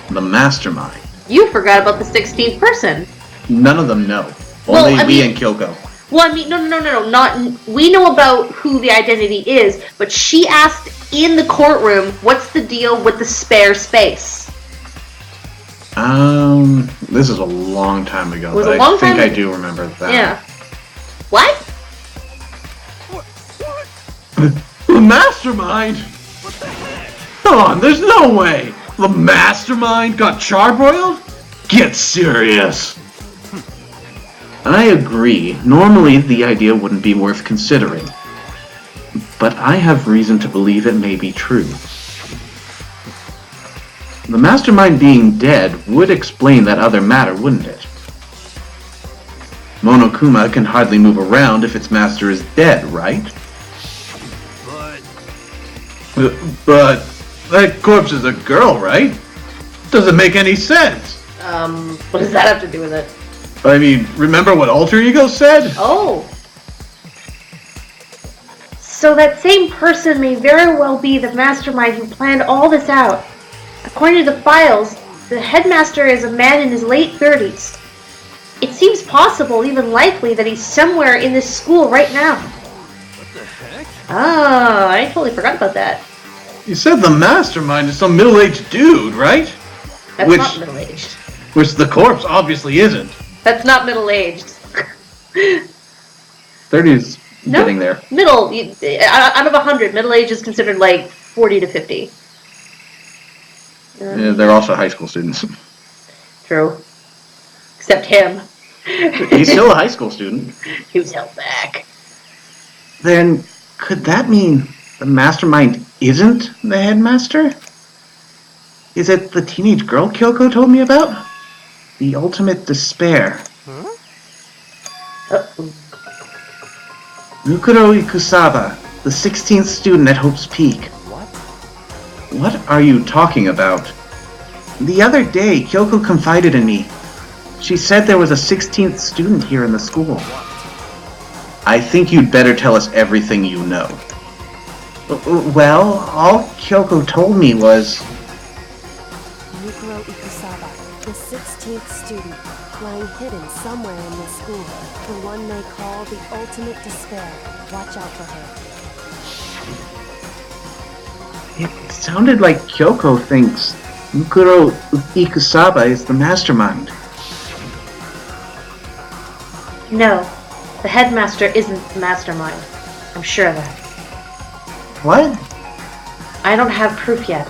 The mastermind. You forgot about the 16th person. None of them know. Well, Only I we mean- and Kyoko. Well, I mean, no, not, we know about who the identity is, but she asked in the courtroom, what's the deal with the spare space? This is a long time ago, It was but a long I think time I ago. do remember that. Yeah. What? The mastermind? Come on, there's no way! The mastermind got charbroiled? Get serious! I agree. Normally, the idea wouldn't be worth considering. But I have reason to believe it may be true. The mastermind being dead would explain that other matter, wouldn't it? Monokuma can hardly move around if its master is dead, right? But that corpse is a girl, right? Doesn't make any sense. What does that have to do with it? I mean, remember what Alter Ego said? Oh. So that same person may very well be the mastermind who planned all this out. According to the files, the headmaster is a man in his late 30s. It seems possible, even likely, that he's somewhere in this school right now. What the heck? Oh, I totally forgot about that. You said the mastermind is some middle-aged dude, right? That's Which- not middle-aged. Which the corpse obviously isn't. That's not middle-aged. 30's No. getting there. Out of 100, middle-aged is considered like 40 to 50. Yeah, they're also high school students. True. Except him. He's still a high school student. He was held back. Then, could that mean the mastermind isn't the headmaster? Is it the teenage girl Kyoko told me about? The ultimate despair. Mukuro Ikusaba, the 16th student at Hope's Peak. what? What are you talking about? The other day, Kyoko confided in me. She said there was a 16th student here in the school. I think you'd better tell us everything you know. Well, all Kyoko told me was... Mukuro Ikusaba, the 16th student, lying hidden somewhere in this school. The one they call the ultimate despair. Watch out for her. It sounded like Kyoko thinks Mukuro Ikusaba is the mastermind. No, the headmaster isn't the mastermind. I'm sure of that. What? I don't have proof yet,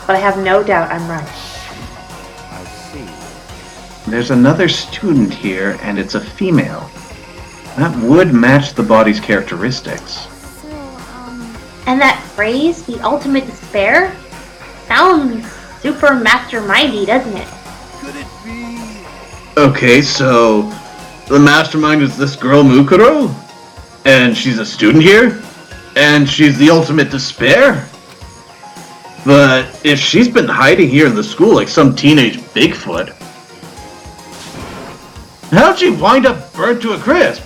but I have no doubt I'm right. I see. There's another student here, and it's a female. That would match the body's characteristics. So, And that phrase, the ultimate despair, sounds super mastermindy, doesn't it? Could it be? Okay, so the mastermind is this girl Mukuro? And she's a student here? And she's the ultimate despair? But if she's been hiding here in the school like some teenage Bigfoot, how'd she wind up burnt to a crisp?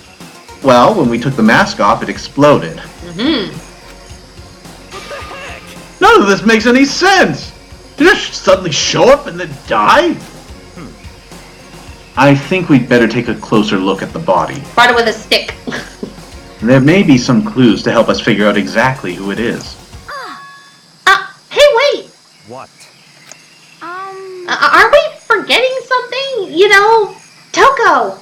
Well, when we took the mask off, it exploded. Mm-hmm. None of this makes any sense! Did she suddenly show up and then die? I think we'd better take a closer look at the body. Brought it with a stick. There may be some clues to help us figure out exactly who it is. Hey, wait! What? Are we forgetting something? You know, Toko!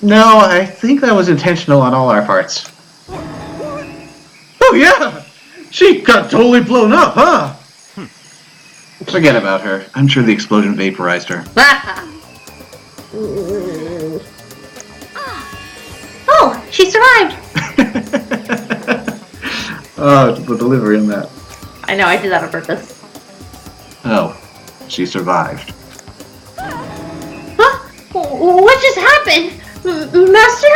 No, I think that was intentional on all our parts. Oh yeah! She got totally blown up, huh? Forget about her. I'm sure the explosion vaporized her. Oh, she survived! Oh, the delivery on that. I know, I did that on purpose. Oh, she survived. Huh? What just happened? Master?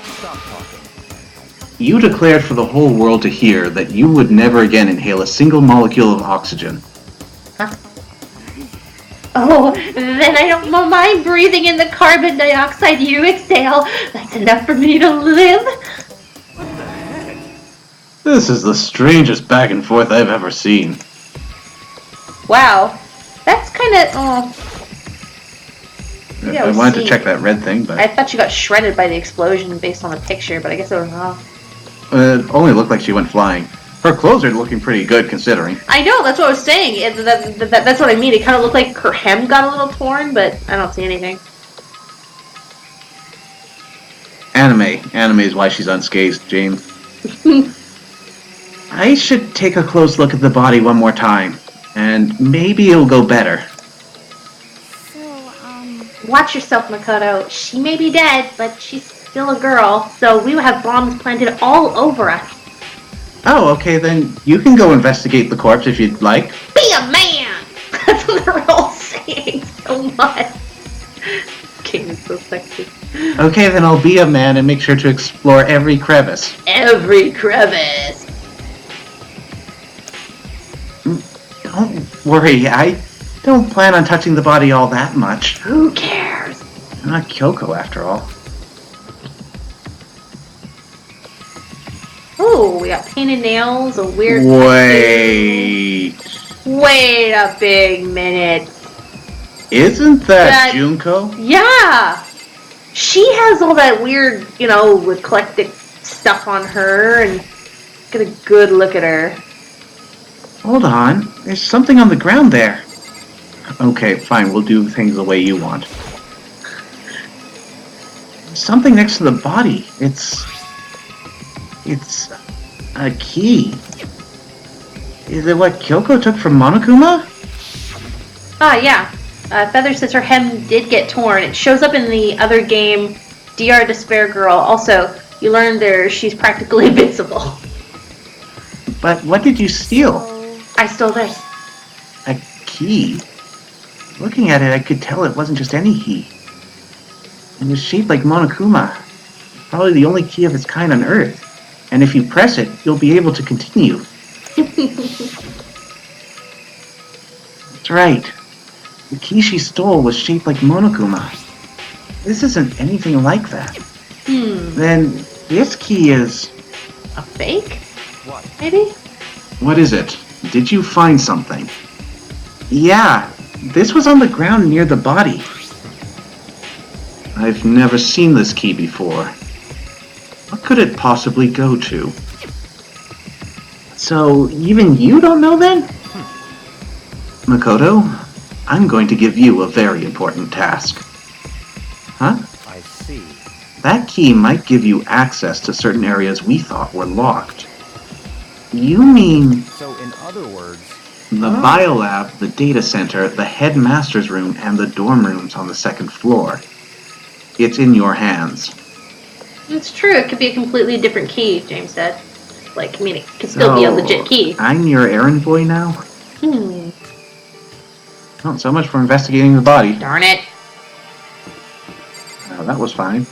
Stop talking. You declared for the whole world to hear that you would never again inhale a single molecule of oxygen. Huh? Oh, then I don't mind breathing in the carbon dioxide you exhale. That's enough for me to live. This is the strangest back and forth I've ever seen. Wow. That's kind of... I wanted to check that red thing, but... I thought she got shredded by the explosion based on the picture, but I guess it was wrong. It only looked like she went flying. Her clothes are looking pretty good, considering. I know, that's what I was saying. That's what I mean. It kind of looked like her hem got a little torn, but I don't see anything. Anime. Anime is why she's unscathed, James. I should take a close look at the body one more time, and maybe it'll go better. Watch yourself, Makoto. She may be dead, but she's still a girl, so we will have bombs planted all over us. Oh, okay, then you can go investigate the corpse if you'd like. Be a man! That's what they're all saying so much. King is so sexy. Okay, then I'll be a man and make sure to explore every crevice. Every crevice! Don't worry, I don't plan on touching the body all that much. Who cares? I'm not Kyoko, after all. Ooh, we got painted nails, a weird... Wait... Wait a big minute. Isn't that Junko? Yeah! She has all that weird, eclectic stuff on her, and get a good look at her. Hold on, there's something on the ground there. Okay, fine, we'll do things the way you want. Something next to the body. It's a key. Is it what Kyoko took from Monokuma? Ah, yeah. Feather says her hem did get torn. It shows up in the other game, DR Despair Girl. Also, you learned there she's practically invincible. But what did you steal? I stole this. A key? Looking at it, I could tell it wasn't just any key. It was shaped like Monokuma. Probably the only key of its kind on Earth. And if you press it, you'll be able to continue. That's right. The key she stole was shaped like Monokuma. This isn't anything like that. Then this key is... a fake? What? Maybe? What is it? Did you find something? Yeah, this was on the ground near the body. I've never seen this key before. What could it possibly go to? So, even you don't know then? Makoto, I'm going to give you a very important task. Huh? I see. That key might give you access to certain areas we thought were locked. You mean... So, in other words... The biolab, the data center, the headmaster's room, and the dorm rooms on the second floor. It's in your hands. It's true. It could be a completely different key, James said. Like, I mean, it could still be a legit key. I'm your errand boy now? Not so much for investigating the body. Darn it. Oh, that was fine.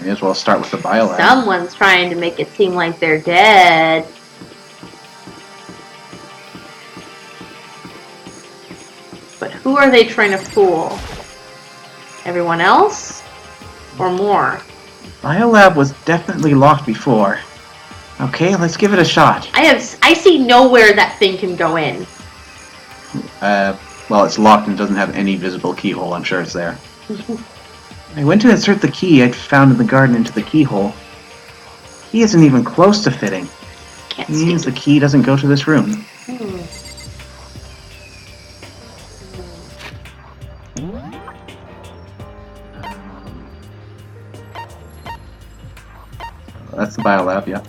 May as well start with the biolab. Someone's trying to make it seem like they're dead. But who are they trying to fool? Everyone else? Or more? Biolab was definitely locked before. Okay, let's give it a shot. I see nowhere that thing can go in. Well, it's locked and doesn't have any visible keyhole. I'm sure it's there. I went to insert the key I'd found in the garden into the keyhole. Key isn't even close to fitting. Can't It means the key doesn't go to this room. That's the biolab, yeah.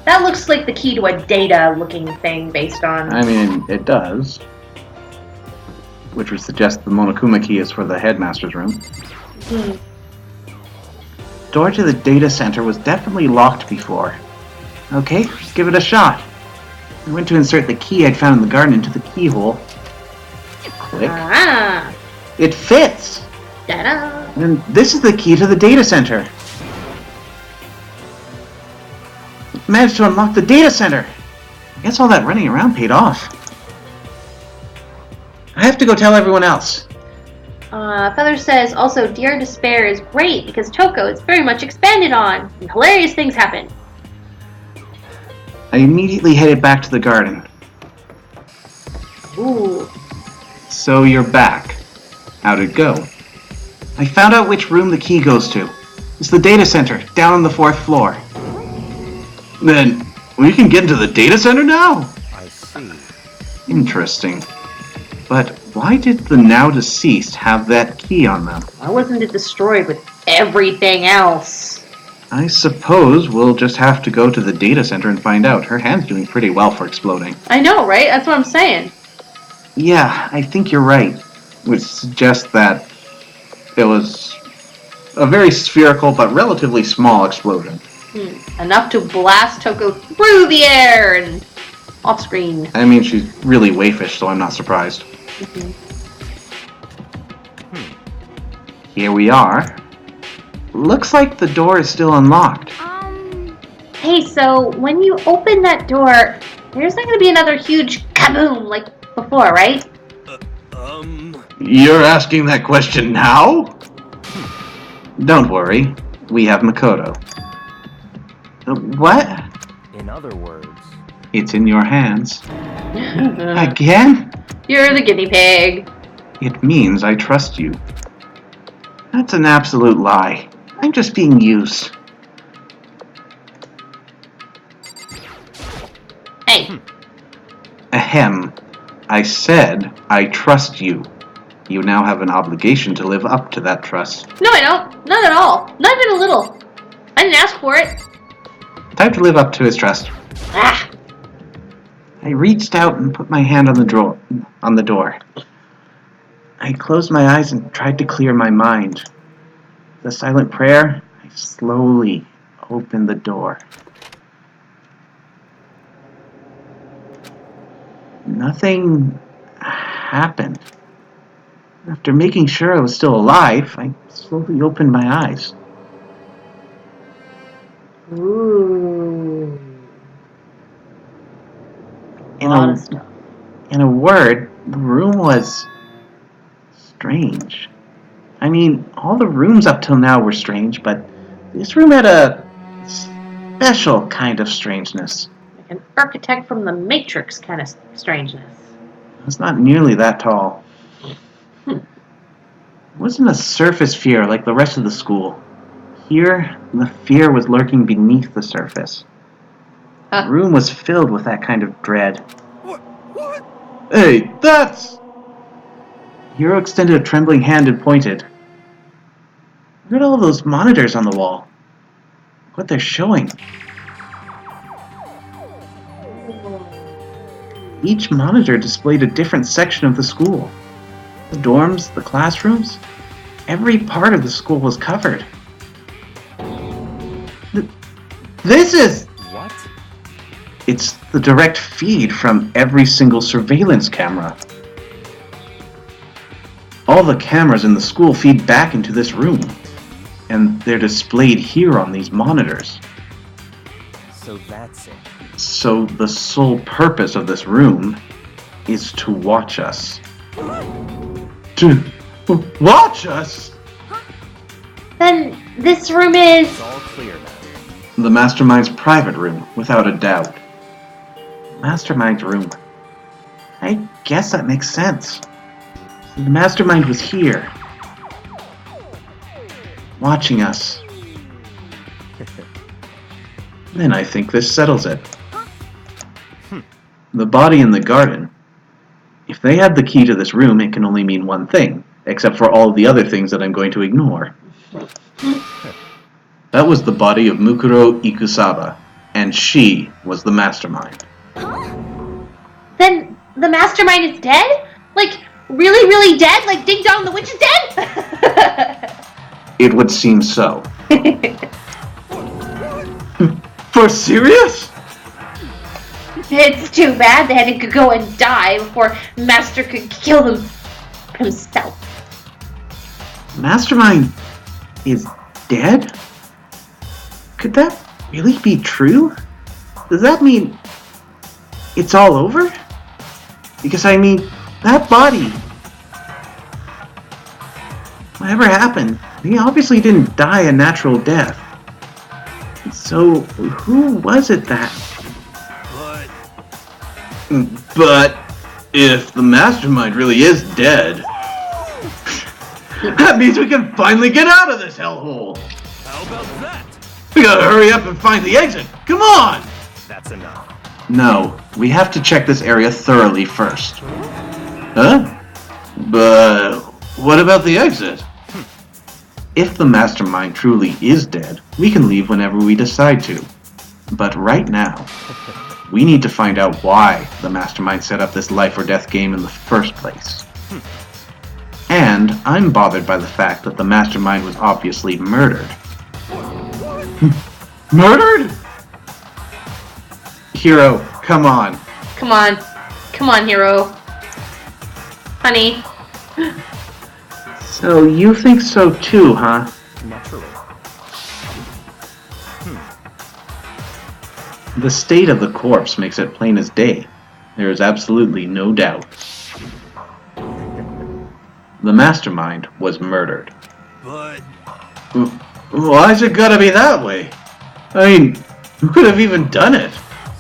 That looks like the key to a data-looking thing based on... I mean, it does. Which would suggest the Monokuma key is for the headmaster's room. Door to the data center was definitely locked before. Okay, let's give it a shot. I went to insert the key I'd found in the garden into the keyhole. Click. Ah! It fits! Ta-da! And this is the key to the data center. managed to unlock the data center. I guess all that running around paid off. I have to go tell everyone else. Feather says, also, Dear Despair is great because Toko is very much expanded on, and hilarious things happen. I immediately headed back to the garden. Ooh. So you're back. How'd it go? I found out which room the key goes to. It's the data center, down on the 4th floor. Then we can get into the data center now? I see. Interesting. But why did the now deceased have that key on them? Why wasn't it destroyed with everything else? I suppose we'll just have to go to the data center and find out. Her hand's doing pretty well for exploding. I know, right? That's what I'm saying. Yeah, I think you're right. Which suggests that it was a very spherical but relatively small explosion. Enough to blast Toko through the air and off screen. I mean, she's really wayfish, so I'm not surprised. Here we are. Looks like the door is still unlocked. Hey, so when you open that door, there's not going to be another huge kaboom like before, right? You're asking that question now? Don't worry, we have Makoto. What? In other words, It's in your hands. Again? You're the guinea pig. It means I trust you. That's an absolute lie. I'm just being used. Hey. Ahem. I said I trust you. You now have an obligation to live up to that trust. No, I don't. Not at all. Not even a little. I didn't ask for it. Time to live up to his trust. Ah. I reached out and put my hand on the door. I closed my eyes and tried to clear my mind. The silent prayer, I slowly opened the door. Nothing happened. After making sure I was still alive, I slowly opened my eyes. Ooh. In A lot of stuff. In a word, the room was strange. I mean, all the rooms up till now were strange, but this room had a special kind of strangeness. Like an architect from the Matrix kind of strangeness. It was not nearly that tall. It wasn't a surface fear like the rest of the school. Here, the fear was lurking beneath the surface. The room was filled with that kind of dread. What? Hey, that's... Hiro extended a trembling hand and pointed. Look at all those monitors on the wall. What they're showing. Each monitor displayed a different section of the school. The dorms, the classrooms, every part of the school was covered. This is... what? It's the direct feed from every single surveillance camera. All the cameras in the school feed back into this room, and they're displayed here on these monitors. So that's it. So the sole purpose of this room is to watch us. To watch us? Then this room is... It's all clear now. The Mastermind's private room, without a doubt. Mastermind's room. I guess that makes sense. The Mastermind was here, watching us. Then I think this settles it. The body in the garden. If they had the key to this room, it can only mean one thing, except for all the other things that I'm going to ignore. That was the body of Mukuro Ikusaba, and she was the Mastermind. Then the Mastermind is dead? Like, really, really dead? Like Ding Dong the Witch is dead? It would seem so. For serious? It's too bad they had to go and die before Master could kill them himself. Mastermind is dead? Could that really be true? Does that mean it's all over? Because I mean, that body, whatever happened, he obviously didn't die a natural death. So, who was it that? But if the mastermind really is dead, that means we can finally get out of this hellhole. How about that? We gotta hurry up and find the exit. Come on! That's enough. No, we have to check this area thoroughly first. Huh? But what about the exit? If the mastermind truly is dead, we can leave whenever we decide to. But right now, we need to find out why the mastermind set up this life or death game in the first place. And I'm bothered by the fact that the mastermind was obviously murdered. Murdered? Hero, come on. Come on. Come on, Hero. Honey. So you think so too, huh? Naturally. The state of the corpse makes it plain as day. There is absolutely no doubt. The mastermind was murdered. But Why is it gotta be that way? I mean, who could have even done it?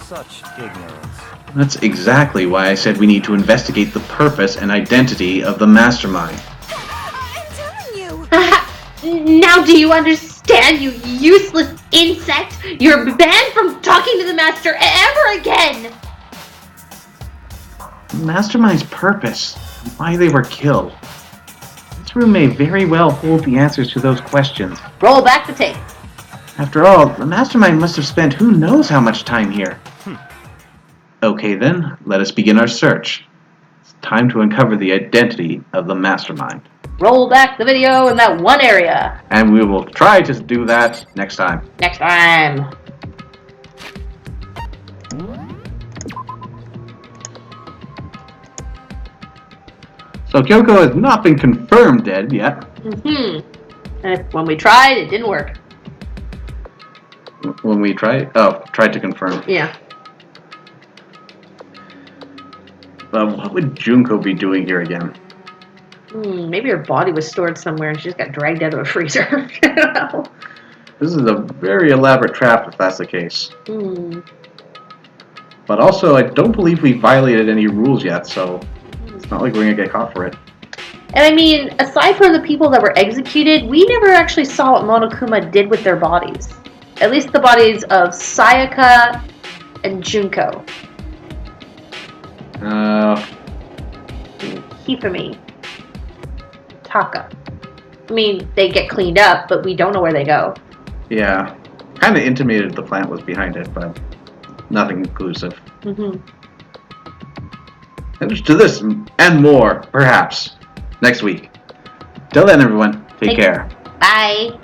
Such ignorance. That's exactly why I said we need to investigate the purpose and identity of the mastermind. I'm telling you. Now do you understand, you useless insect? You're banned from talking to the master ever again! The mastermind's purpose, and why they were killed. This room may very well hold the answers to those questions. Roll back the tape. After all, the mastermind must have spent who knows how much time here. Okay then, let us begin our search. It's time to uncover the identity of the mastermind. Roll back the video in that one area. And we will try to do that next time. Next time. So Kyoko has not been confirmed dead yet. And when we tried, it didn't work. When we tried to confirm. Yeah. What would Junko be doing here again? Maybe her body was stored somewhere and she just got dragged out of a freezer. I don't know. This is a very elaborate trap if that's the case. But also, I don't believe we violated any rules yet, so it's not like we're going to get caught for it. And I mean, aside from the people that were executed, we never actually saw what Monokuma did with their bodies. At least the bodies of Sayaka and Junko. Hifumi. Taka. I mean, they get cleaned up, but we don't know where they go. Yeah. Kind of intimated the plant was behind it, but nothing conclusive. And to this and more, perhaps, next week. Till then, everyone, take care. Bye.